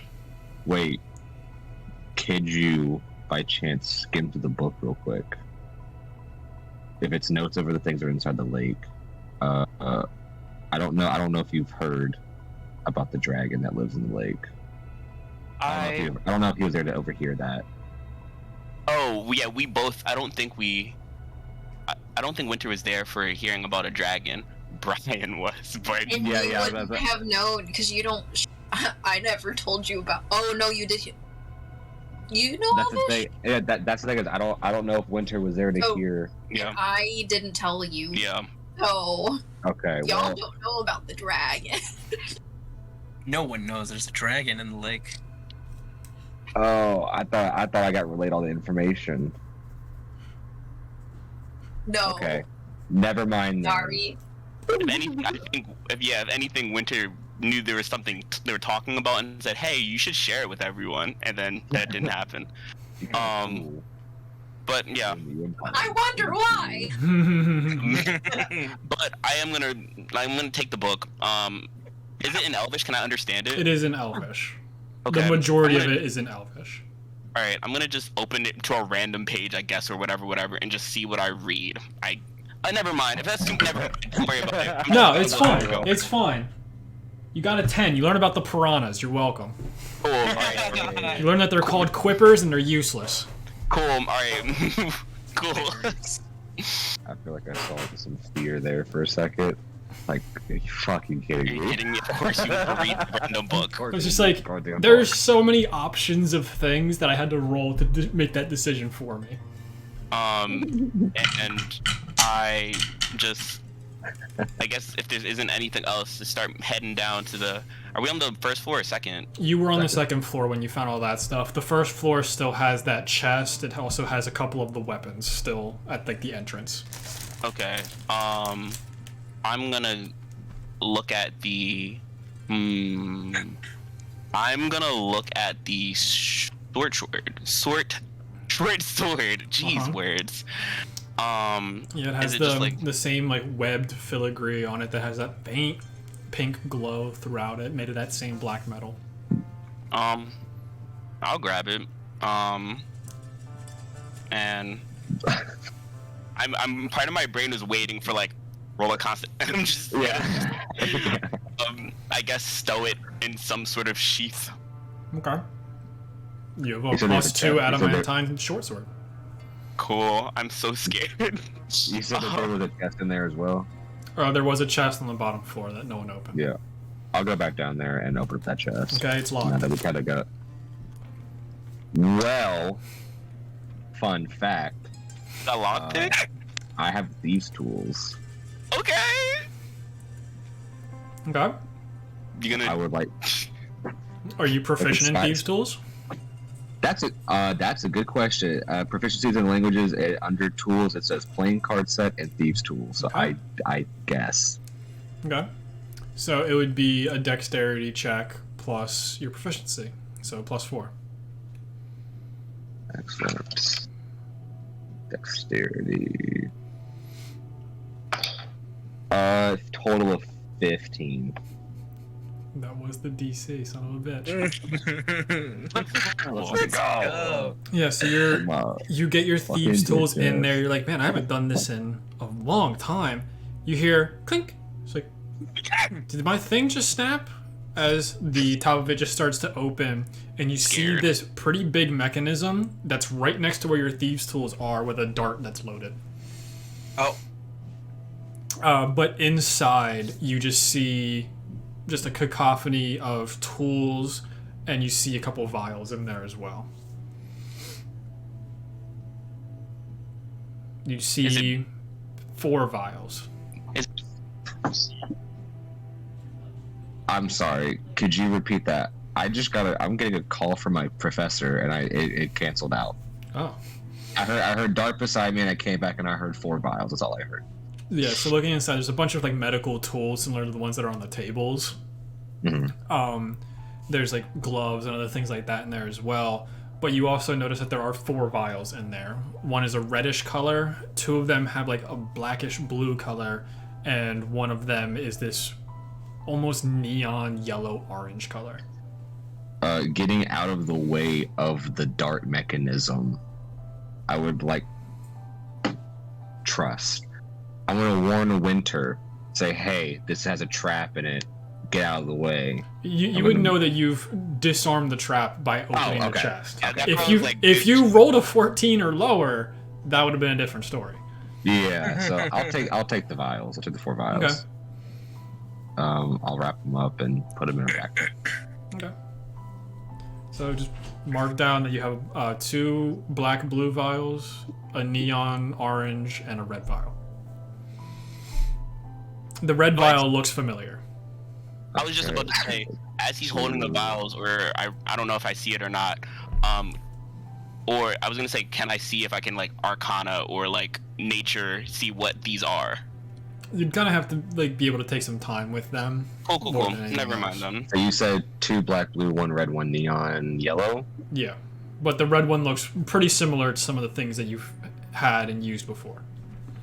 Wait, could you by chance skim through the book real quick? If it's notes over the things that are inside the lake. I don't know if you've heard about the dragon that lives in the lake. I don't know if he was there to overhear that. Oh yeah, we both. I don't think Winter was there for hearing about a dragon. Brian was, but And Yeah, you yeah, wouldn't that's- have known because you don't. I never told you about. Oh no, you did. You know That's all the this? thing. Yeah, that's the thing is I don't know if Winter was there to Oh. hear. yeah, I didn't tell you. yeah. So Okay, y'all well, don't know about the dragon. No one knows there's a dragon in the lake. oh, I thought I got relayed all the information. No. Okay, never mind. Then. Sorry. If anything, if anything, Winter knew there was something they were talking about and said, "Hey, you should share it with everyone," and then that didn't happen. Ooh, But yeah, I wonder why. but I'm gonna take the book. Is it in Elvish? Can I understand it? It is in Elvish. Okay. The majority I'm of gonna- it is in Elvish. All right, I'm gonna just open it to a random page, I guess, or whatever, and just see what I read. I never mind. If that's never, don't worry about it. I'm No, just it's gonna fine. go. It's fine. You got a 10. You learn about the piranhas. You're welcome. Cool. All right. You learn that they're called quippers and they're useless. Cool. All right. Cool. I feel like I saw some fear there for a second. Like, are you fucking Are kidding you me? kidding me? Of course you would read the random book. It's just like, Goddamn there's book. so many options of things that I had to roll to make that decision for me. And I just, I guess if there isn't anything else, to start heading down to the. Are we on the first floor or second? You were on the second floor when you found all that stuff. The first floor still has that chest. It also has a couple of the weapons still at like the entrance. Okay. I'm gonna look at the. I'm gonna look at the short sword. Jeez, Uh-huh. words. Yeah, it has it the just, like- the same like webbed filigree on it that has that faint pink glow throughout it, made of that same black metal. I'll grab it. And I'm part of my brain is waiting for like roll a constant. I'm just Yeah. I guess stow it in some sort of sheath. Okay. You have a It's a plus different 2 chest. It's a adamantine short sword. Cool. I'm so scared. You said that there was a chest in there as well? There was a chest on the bottom floor that no one opened. Yeah. I'll go back down there and open up that chest. Okay, it's Now locked. that we kind of got. Well, fun fact. A lockpick? I have these tools. Okay. Okay. You I gonna? would like. Are you proficient in It's thieves' tools? That's a good question. Proficiencies in languages under tools it says playing card set and thieves tools. So Okay. I guess. Okay. So it would be a dexterity check plus your proficiency. So +4. Excellent. Dexterity. Total of 15. That was the DC, son of a bitch. Let's go. Yeah, so you get your thieves tools in there. You're like, man, I haven't done this in a long time. You hear clink. It's like, did my thing just snap? As the top of it just starts to open, and you see Scared. this pretty big mechanism that's right next to where your thieves tools are, with a dart that's loaded. Oh. But inside, you just see just a cacophony of tools, and you see a couple vials in there as well. You see 4 vials. I'm sorry. Could you repeat that? I'm getting a call from my professor, and it canceled out. Oh. I heard dart beside me, and I came back and I heard 4 vials. That's all I heard. Yeah, so looking inside, there's a bunch of like medical tools similar to the ones that are on the tables. Mm-hmm. There's like gloves and other things like that in there as well. But you also notice that there are 4 vials in there. One is a reddish color, 2 of them have like a blackish blue color, and one of them is this almost neon yellow orange color. Getting out of the way of the dart mechanism, I would like trust. I'm gonna warn Winter. Say, hey, this has a trap in it. Get out of the way. You would know that you've disarmed the trap by opening the okay. chest. Yeah, that If probably you was, like, if you rolled a 14 or lower, that would have been a different story. Yeah, so I'll take the vials. I'll take the 4 vials. Okay. I'll wrap them up and put them in a backpack. Okay. So just mark down that you have 2 black blue vials, a neon orange, and a red vial. The red vial looks familiar. I was just about to say, as he's holding the vials, or I don't know if I see it or not, or I was gonna say, can I see if I can like Arcana or like Nature see what these are? You'd kind of have to like be able to take some time with them. Cool. More than anything Never else. mind them. So you said 2 black, blue, 1 red, 1 neon, yellow. Yeah, but the red one looks pretty similar to some of the things that you've had and used before.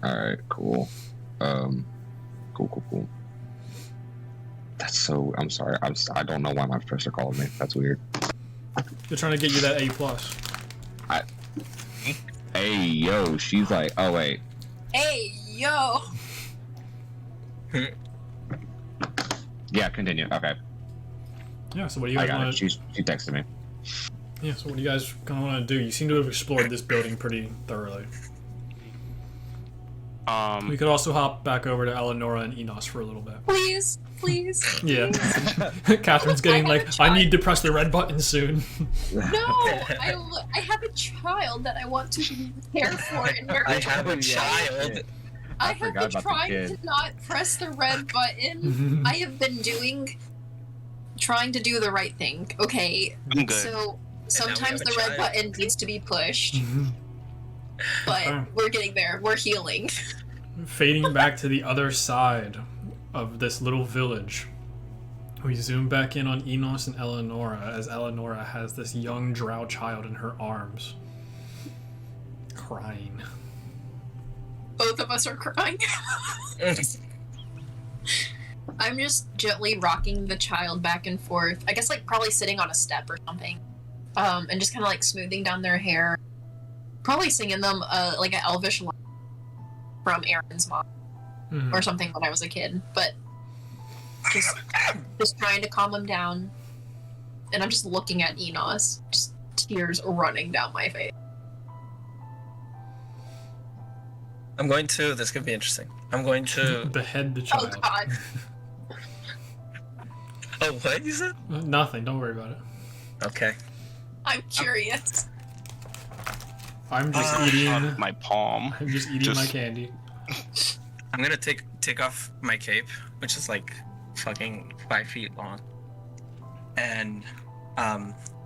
All right, cool. Cool. That's so. I'm sorry. I don't know why my professor called me. That's weird. They're trying to get you that A+. Hey, yo. She's like, oh wait. Hey, yo! Yeah, continue. Okay, Yeah. So what do you I guys got it. want to? She texted me. Yeah. So what do you guys kind of want to do? You seem to have explored this building pretty thoroughly. We could also hop back over to Eleonora and Enos for a little bit. Please. Yeah. Catherine's getting like, I need to press the red button soon. No! I have a child that I want to care for and nurture. I have a child. I have forgot been about the trying kid. to not press the red button. I have been trying to do the right thing. Okay, I'm good. so sometimes have a the red child. button needs to be pushed, but Okay. we're getting there. We're healing. Fading back to the other side of this little village. We zoom back in on Enos and Eleonora as Eleonora has this young drow child in her arms. Crying. Both of us are crying. I'm just gently rocking the child back and forth. I guess like probably sitting on a step or something. And just kind of like smoothing down their hair. Probably singing them like an elvish line from Aaron's mom Mhm. or something when I was a kid. But just trying to calm them down. And I'm just looking at Enos, just tears running down my face. I'm going to. This could be interesting. I'm going to. Behead the Oh child. god. Oh, what you said? Nothing, don't worry about it. Okay. I'm curious. I'm just Off eating my palm. I'm just eating my candy. I'm gonna take off my cape, which is like fucking 5 feet long, and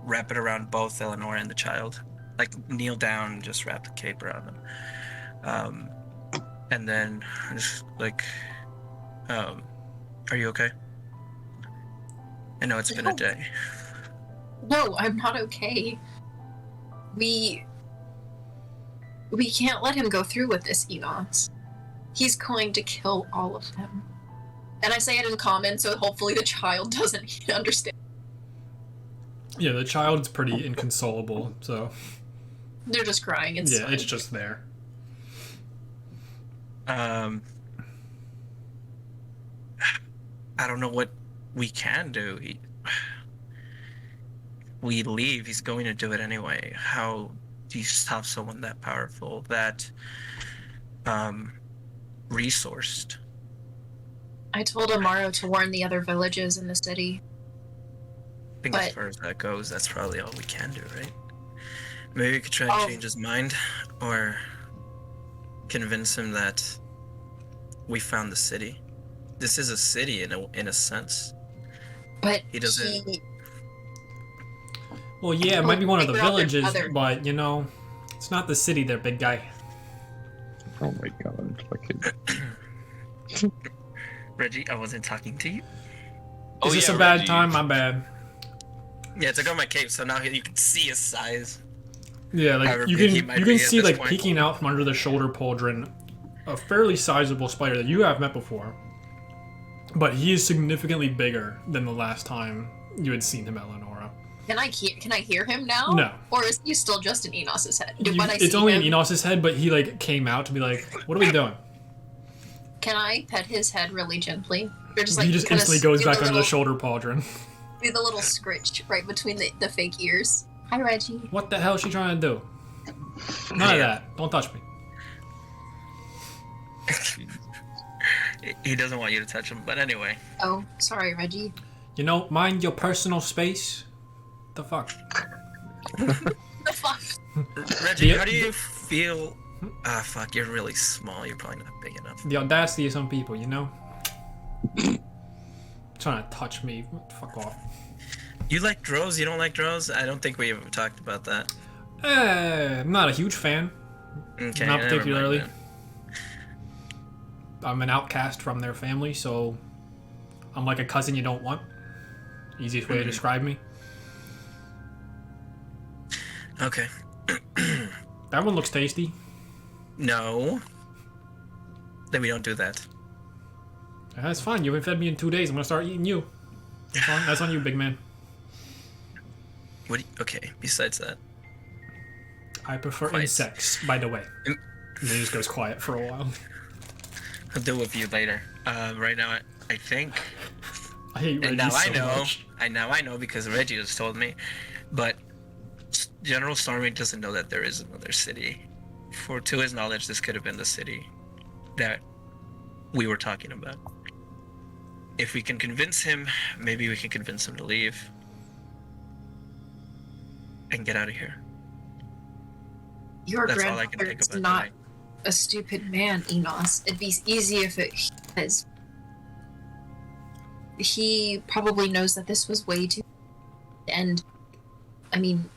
wrap it around both Eleanor and the child. Like kneel down and just wrap the cape around them. And then just like, are you okay? I know it's been a No. day. No, I'm not okay. We can't let him go through with this, Enos. He's going to kill all of them. And I say it in common, so hopefully the child doesn't understand. Yeah, the child's pretty inconsolable, so They're just crying. It's yeah, fine. it's just there. I don't know what we can do. We leave. He's going to do it anyway. How do you stop someone that powerful, that resourced? I told Amaro to warn the other villages in the city. I think as But- far as that goes, that's probably all we can do, right? Maybe we could try and Oh. change his mind, or convince him that we found the city. This is a city in a sense. But He doesn't- Well, yeah, it might be one of the Figure out their villages, other- but you know, it's not the city there, big guy. Oh my god, fucking. Reggie, I wasn't talking to you. Oh, Is this yeah, a bad Reggie. time? My bad. Yeah, I took out my cape, so now you can see his size. Yeah, like However you big he can might you can be at see this like point. peeking out from under the shoulder pauldron, a fairly sizable spider that you have met before. But he is significantly bigger than the last time you had seen him, Eleonora. can I hear him now? No. Or is he still just in Enos's head? You- When I it's see only him, in Enos's head, but he like came out to be like, "What are we doing?" Can I pet his head really gently? Or just like he just kinda instantly goes do back the under the little- shoulder pauldron. Do the little scritch right between the fake ears. Hi, Reggie. What the hell is she trying to do? None of Yeah. that. Don't touch me. He doesn't want you to touch him, but anyway. Oh, sorry, Reggie. You know, mind your personal space. The fuck? The fuck? Reggie, The- how do you feel? Ah, fuck, you're really small. You're probably not big enough. The audacity of some people, you know? Trying to touch me. Fuck off. You like drows? You don't like drows? I don't think we ever talked about that. I'm not a huge fan. Okay, Not never mind particularly. then. I'm an outcast from their family, so I'm like a cousin you don't want. Easiest way to describe me. Okay. That one looks tasty. No. Then we don't do that. That's fine. You haven't fed me in 2 days. I'm gonna start eating you. That's on you, big man. What? Okay. Besides that, I prefer Quiet. insects, by the way. Mm. And then he just goes quiet for a while. I'll deal with you later. Right now, I think, I hate Reggie and now so I know. much. I know because Reggie just told me. But General Storming doesn't know that there is another city. To his knowledge, this could have been the city that we were talking about. If we can convince him, maybe we can convince him to leave and get out of here. Your That's all I can grandfather think is about not doing. a stupid man, Enos. It'd be easy if it was. He probably knows that this was way too. And, I mean,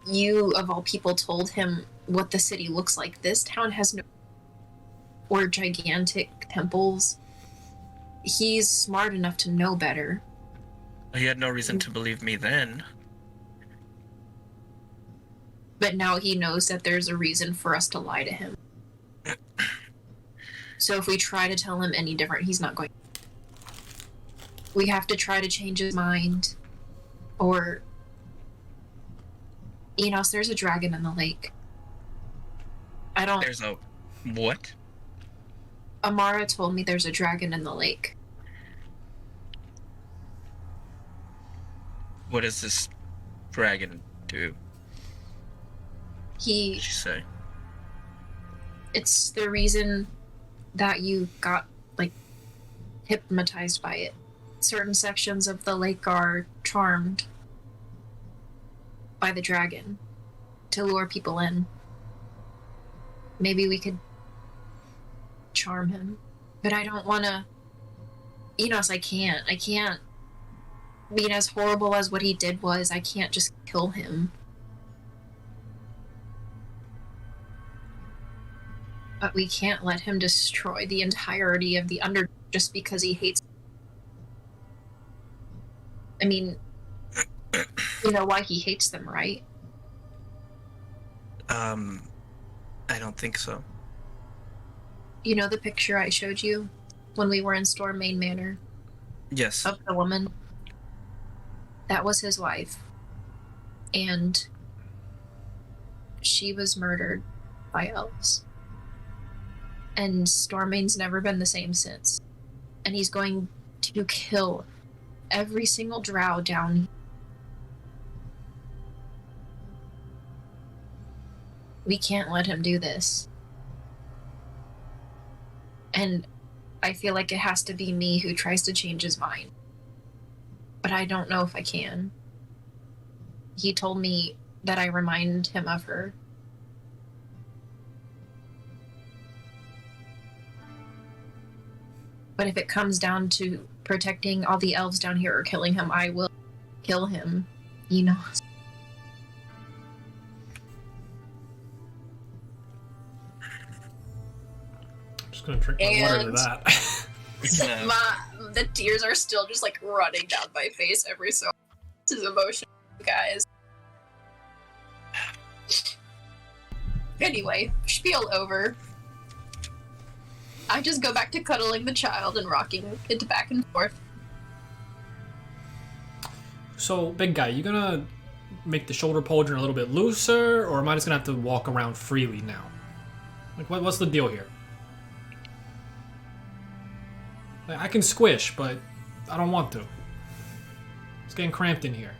you of all people told him what the city looks like. This town has no. Or gigantic temples. He's smart enough to know better. He had no reason to believe me then. But now he knows that there's a reason for us to lie to him. So if we try to tell him any different, he's not going. We have to try to change his mind. Or. Enos, there's a dragon in the lake. I don't. There's a what? Amara told me there's a dragon in the lake. What does this dragon do? What He. did she say? It's the reason that you got, like, hypnotized by it. Certain sections of the lake are charmed by the dragon to lure people in. Maybe we could charm him. But I don't want to. Enos, I can't. I mean, as horrible as what he did was, I can't just kill him. But we can't let him destroy the entirety of the Underdark just because he hates. I mean, you know why he hates them, right? I don't think so. You know the picture I showed you when we were in Stormmain Manor Yes. of the woman? That was his wife. And she was murdered by elves. And Stormmain's never been the same since. And he's going to kill every single drow down. We can't let him do this. And I feel like it has to be me who tries to change his mind. But I don't know if I can. He told me that I remind him of her. But if it comes down to protecting all the elves down here or killing him, I will kill him. You know. I'm just gonna drink my water to that. The tears are still just like running down my face every so. This is emotional, guys. Anyway, spiel over. I just go back to cuddling the child and rocking it back and forth. So, big guy, you gonna make the shoulder pauldron a little bit looser, or am I just gonna have to walk around freely now? Like, what's the deal here? Like, I can squish, but I don't want to. It's getting cramped in here.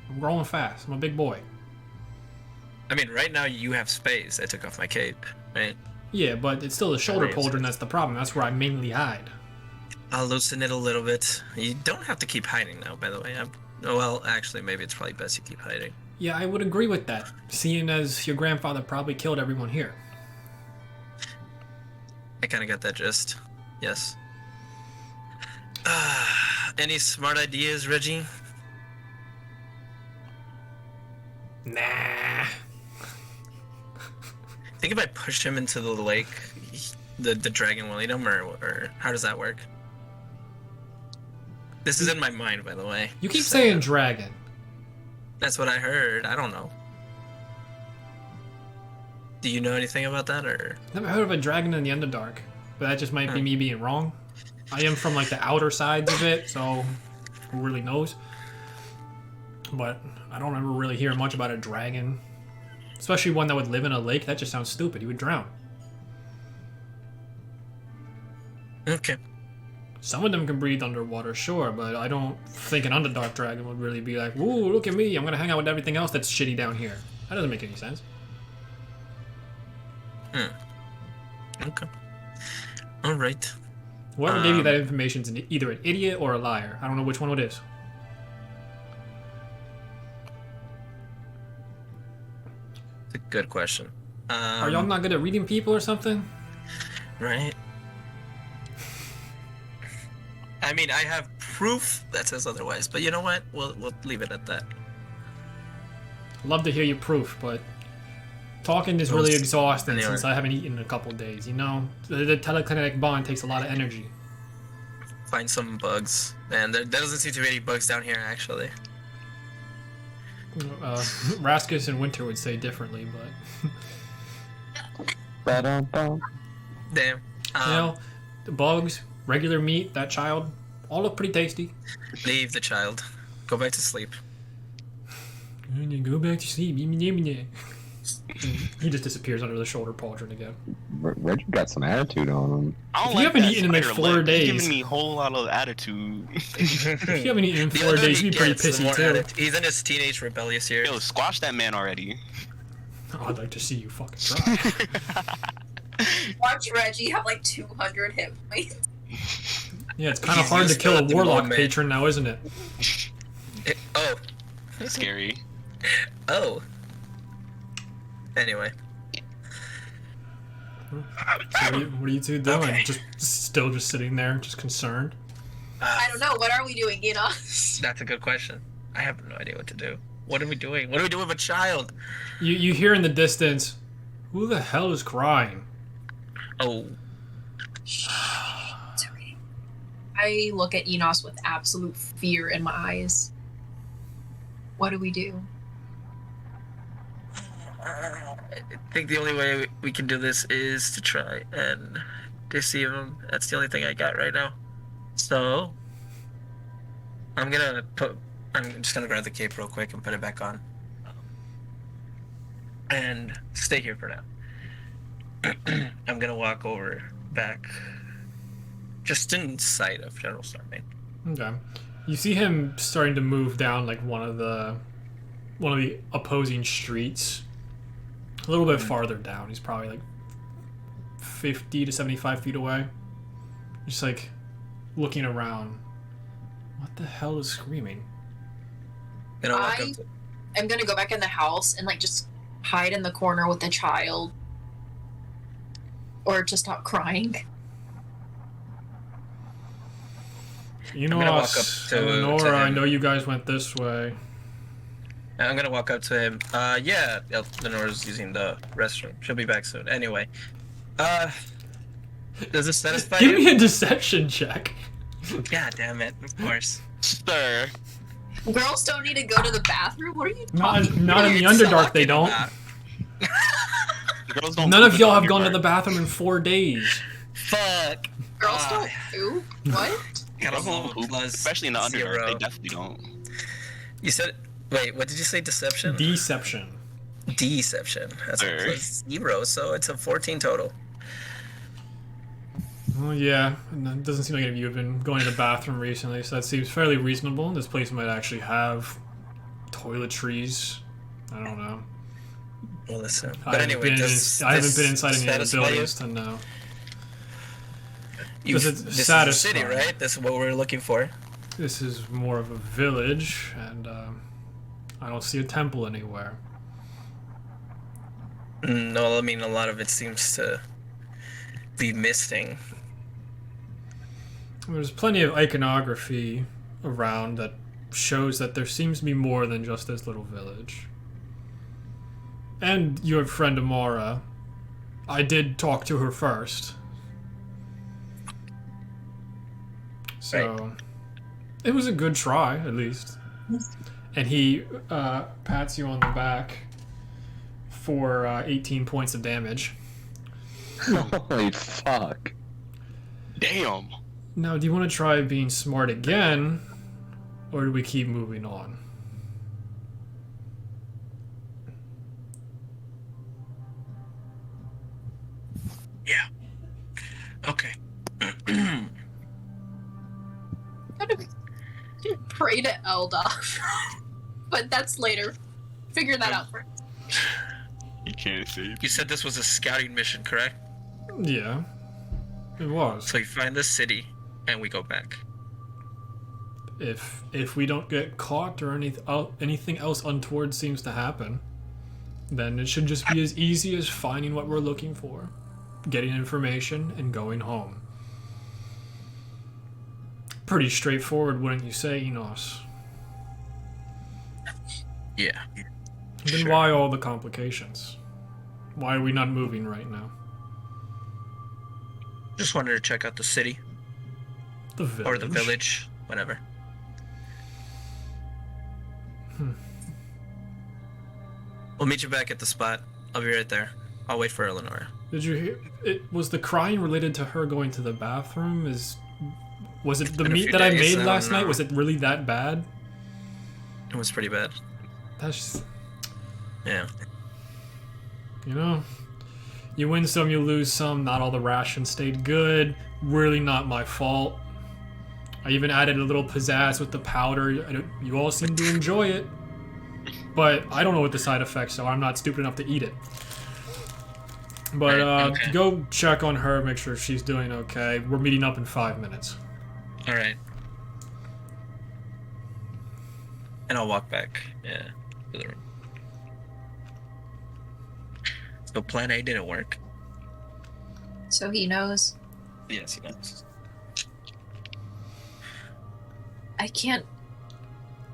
I'm growing fast. I'm a big boy. I mean, right now you have space. I took off my cape, right? Yeah, but it's still the shoulder pauldron that's the problem. That's where I mainly hide. I'll loosen it a little bit. You don't have to keep hiding now, by the way. Well, actually, maybe it's probably best you keep hiding. Yeah, I would agree with that, seeing as your grandfather probably killed everyone here. I kind of got that gist. Yes. Any smart ideas, Reggie? Nah. Think if I pushed him into the lake, the dragon will eat him, or how does that work? This is in my mind, by the way. You keep saying dragon. That's what I heard. I don't know. Do you know anything about that, or? Never heard of a dragon in the Underdark, but that just might be me being wrong. I am from like the outer sides of it, so who really knows? But I don't ever really hear much about a dragon. Especially one that would live in a lake. That just sounds stupid. He would drown. Okay. Some of them can breathe underwater, sure, but I don't think an Underdark dragon would really be like, "Ooh, look at me! I'm gonna hang out with everything else that's shitty down here." That doesn't make any sense. Okay. All right. Whoever gave you that information is either an idiot or a liar. I don't know which one it is. It's a good question. Are y'all not good at reading people or something? Right. I mean, I have proof that says otherwise, but you know what? We'll leave it at that. Love to hear your proof, but talking is really exhausting since I haven't eaten in a couple days, you know? The telekinetic bond takes a lot of energy. Find some bugs. And there doesn't seem to be any bugs down here, actually. Raskus and Winter would say differently, but... Damn. You know, the bugs, regular meat, that child, all look pretty tasty. Leave the child. Go back to sleep. Go back to sleep. He just disappears under the shoulder pauldron again. Reggie got some attitude on him. I don't If you haven't eaten in like spider 4 lip. He's days. giving me a whole lot of attitude. If you haven't eaten in The 4 older days, he you'd be pretty gets, the pissy more too. He's in his teenage rebellious years. Yo, squash that man already. Oh, I'd like to see you fucking try. Watch Reggie have like 200 hit points. Yeah, it's kind of He's hard to used kill to a the warlock moment. patron now, isn't it? Oh. Scary. Oh. Anyway. So what are you two doing? Just still just sitting there, just concerned. I don't know. What are we doing, Enos? That's a good question. I have no idea what to do. What are we doing? What are we doing with a child? You hear in the distance, who the hell is crying? Oh, It's okay. I look at Enos with absolute fear in my eyes. What do we do? I think the only way we can do this is to try and deceive him. That's the only thing I got right now. So, I'm just gonna grab the cape real quick and put it back on. And stay here for now. I'm gonna walk over back, just in sight of General Stormmain. Okay. You see him starting to move down like one of the opposing streets. A little bit farther down. He's probably like 50 to 75 feet away. Just like looking around. What the hell is screaming? Gonna walk up I'm gonna go back in the house and like just hide in the corner with the child. Or to stop crying. You know, I'm gonna walk up to Eleonora, I him. know you guys went this way. I'm gonna walk up to him. Yeah, Lenore's using the restroom. She'll be back soon. Anyway, does this satisfy Give you? me a deception check. God damn it! Of course. Sir. Girls don't need to go to the bathroom? What are you Not talking in the about? Underdark, they don't. Girls don't None of poop y'all in have gone to Underdark. the bathroom in 4 days. Fuck. Girls don't poop? What? Got a Girls don't level poop, plus especially in the Underdark. zero. They definitely don't. You said. Wait, what did you say? Deception? Deception. Deception. That's a Sir. plus 0, so it's a 14 total. Well, yeah, and it doesn't seem like any of you have been going to the bathroom recently, so that seems fairly reasonable. This place might actually have toiletries. I don't know. Well, listen. I But haven't anyway, been does I haven't this been inside any of the satisfy you? buildings to know. This it is the city, satisfy? right? This is what we're looking for. This is more of a village, and I don't see a temple anywhere. No, I mean a lot of it seems to be misting. There's plenty of iconography around that shows that there seems to be more than just this little village. And your friend Amara, I did talk to her first. So, it was a good try, at least. And he pats you on the back for 18 points of damage. Holy fuck. Damn. Now, do you want to try being smart again, or do we keep moving on? Yeah. Okay. Pray to Eldar. But that's later. Figure that out first. You can't save. You said this was a scouting mission, correct? Yeah, it was. So you find the city, and we go back. If we don't get caught or anything else untoward seems to happen, then it should just be as easy as finding what we're looking for, getting information, and going home. Pretty straightforward, wouldn't you say, Enos? Yeah. Then Sure. why all the complications? Why are we not moving right now? Just wanted to check out the city The village. or the village, whatever. We'll meet you back at the spot. I'll be right there. I'll wait for Eleonora. Did you hear? Was the crying related to her going to the bathroom? Was it the been a meat few that I days, made I last don't night? know. Was it really that bad? It was pretty bad. That's, Yeah. you know, you win some, you lose some. Not all the rations stayed good. Really not my fault. I even added a little pizzazz with the powder. You all seem to enjoy it. But I don't know what the side effects are. I'm not stupid enough to eat it. But Right, okay. go check on her, make sure she's doing okay. We're meeting up in 5 minutes. All right. And I'll walk back. Yeah. To the room. So plan A didn't work. So he knows. Yes, he does.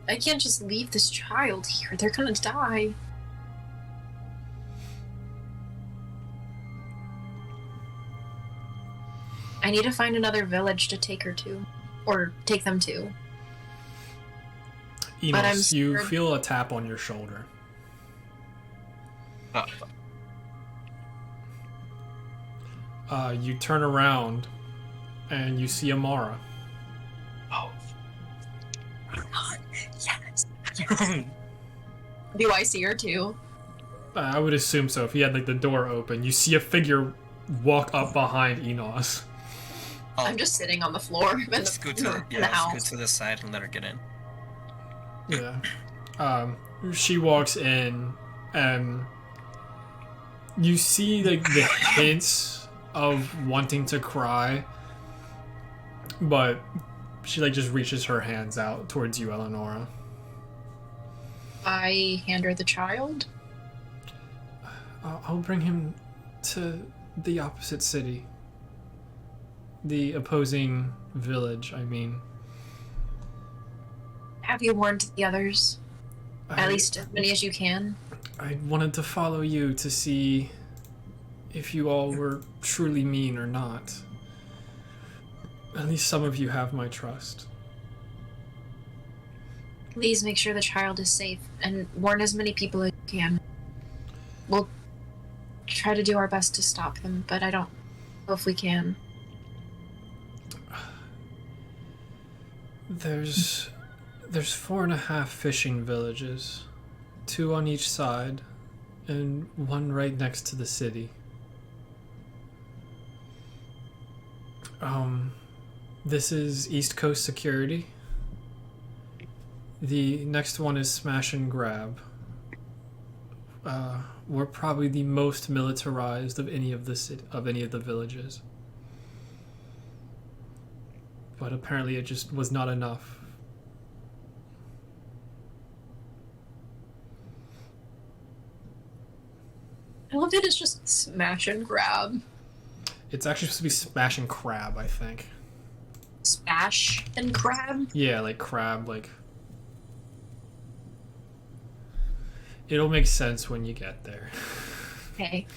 I can't just leave this child here. They're gonna die. I need to find another village to take her to. Or take them to. But I'm Enos, you scared. feel a tap on your shoulder. You turn around and you see Amara. Oh. Yes. Do I see her too? I would assume so. If he had like the door open, you see a figure walk up behind Enos. I'm just sitting on the floor in Let's the, go in to the, the, in the yeah, let's house. go to the side and let her get in. Yeah. She walks in and you see like the hints of wanting to cry, but she like just reaches her hands out towards you, Eleonora. I hand her the child. I'll bring him to the opposite city. The opposing village, I mean. Have you warned the others? At least as many as you can. I wanted to follow you to see if you all were truly mean or not. At least some of you have my trust. Please make sure the child is safe and warn as many people as you can. We'll try to do our best to stop them, but I don't know if we can. There's 4.5 fishing villages, 2 on each side, and 1 right next to the city. This is East Coast Security. The next one is Smash and Grab. We're probably the most militarized of any of the villages. But apparently it just was not enough. I love that it's just smash and grab. It's actually supposed to be Smash and Crab, I think. Smash and grab? Yeah, like crab, like... It'll make sense when you get there. Okay.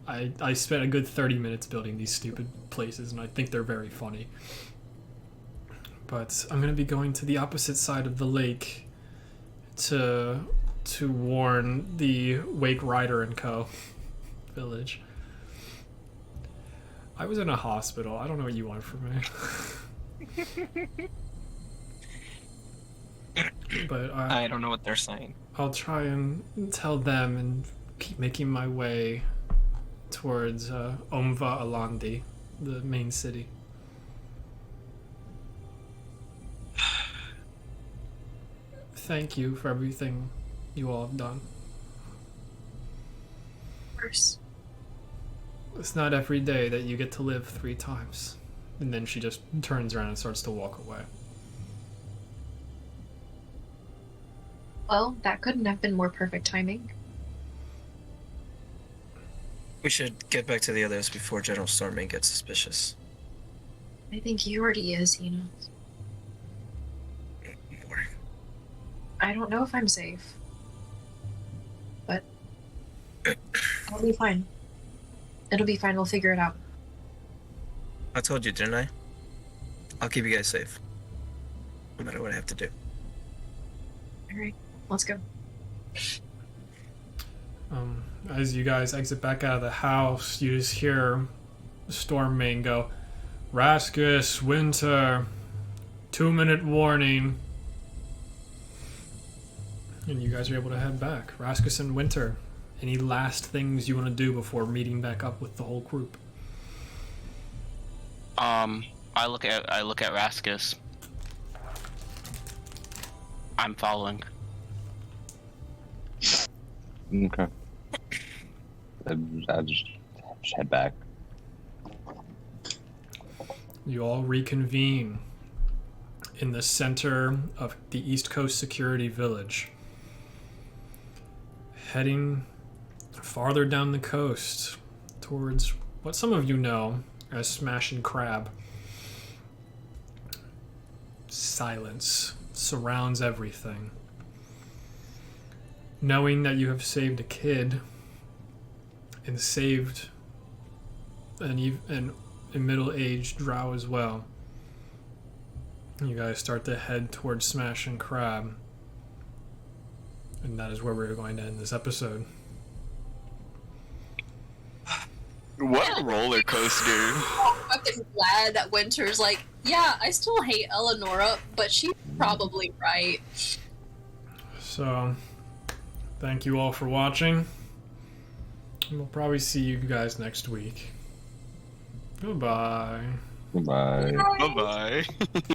I spent a good 30 minutes building these stupid places, and I think they're very funny. But I'm going to be going to the opposite side of the lake to warn the Wake Rider and Co. village. I was in a hospital. I don't know what you want from me. But I don't know what they're saying. I'll try and tell them and keep making my way towards Omva Alandi, the main city. Thank you for everything you all have done. Of course. It's not every day that you get to live 3 times. And then she just turns around and starts to walk away. Well, that couldn't have been more perfect timing. We should get back to the others before General Storming gets suspicious. I think he already is, you know. I don't know if I'm safe. But I'll be fine. It'll be fine, we'll figure it out. I told you, didn't I? I'll keep you guys safe. No matter what I have to do. Alright, let's go. As you guys exit back out of the house, you just hear Stormmain go, Raskus, Winter, 2-minute warning. And you guys are able to head back. Raskus and Winter, any last things you want to do before meeting back up with the whole group? I look at Raskus. I'm following. Okay. I'll just head back. You all reconvene in the center of the East Coast Security Village. Heading farther down the coast towards what some of you know as Smash and Crab. silence surrounds everything. Knowing that you have saved a kid and saved a middle-aged drow as well, you guys start to head towards Smash and Crab. And that is where we're going to end this episode. What a roller coaster. I'm fucking glad that Winter's like, yeah, I still hate Eleonora, but she's probably right. So, thank you all for watching. And we'll probably see you guys next week. Goodbye. Goodbye. Bye bye.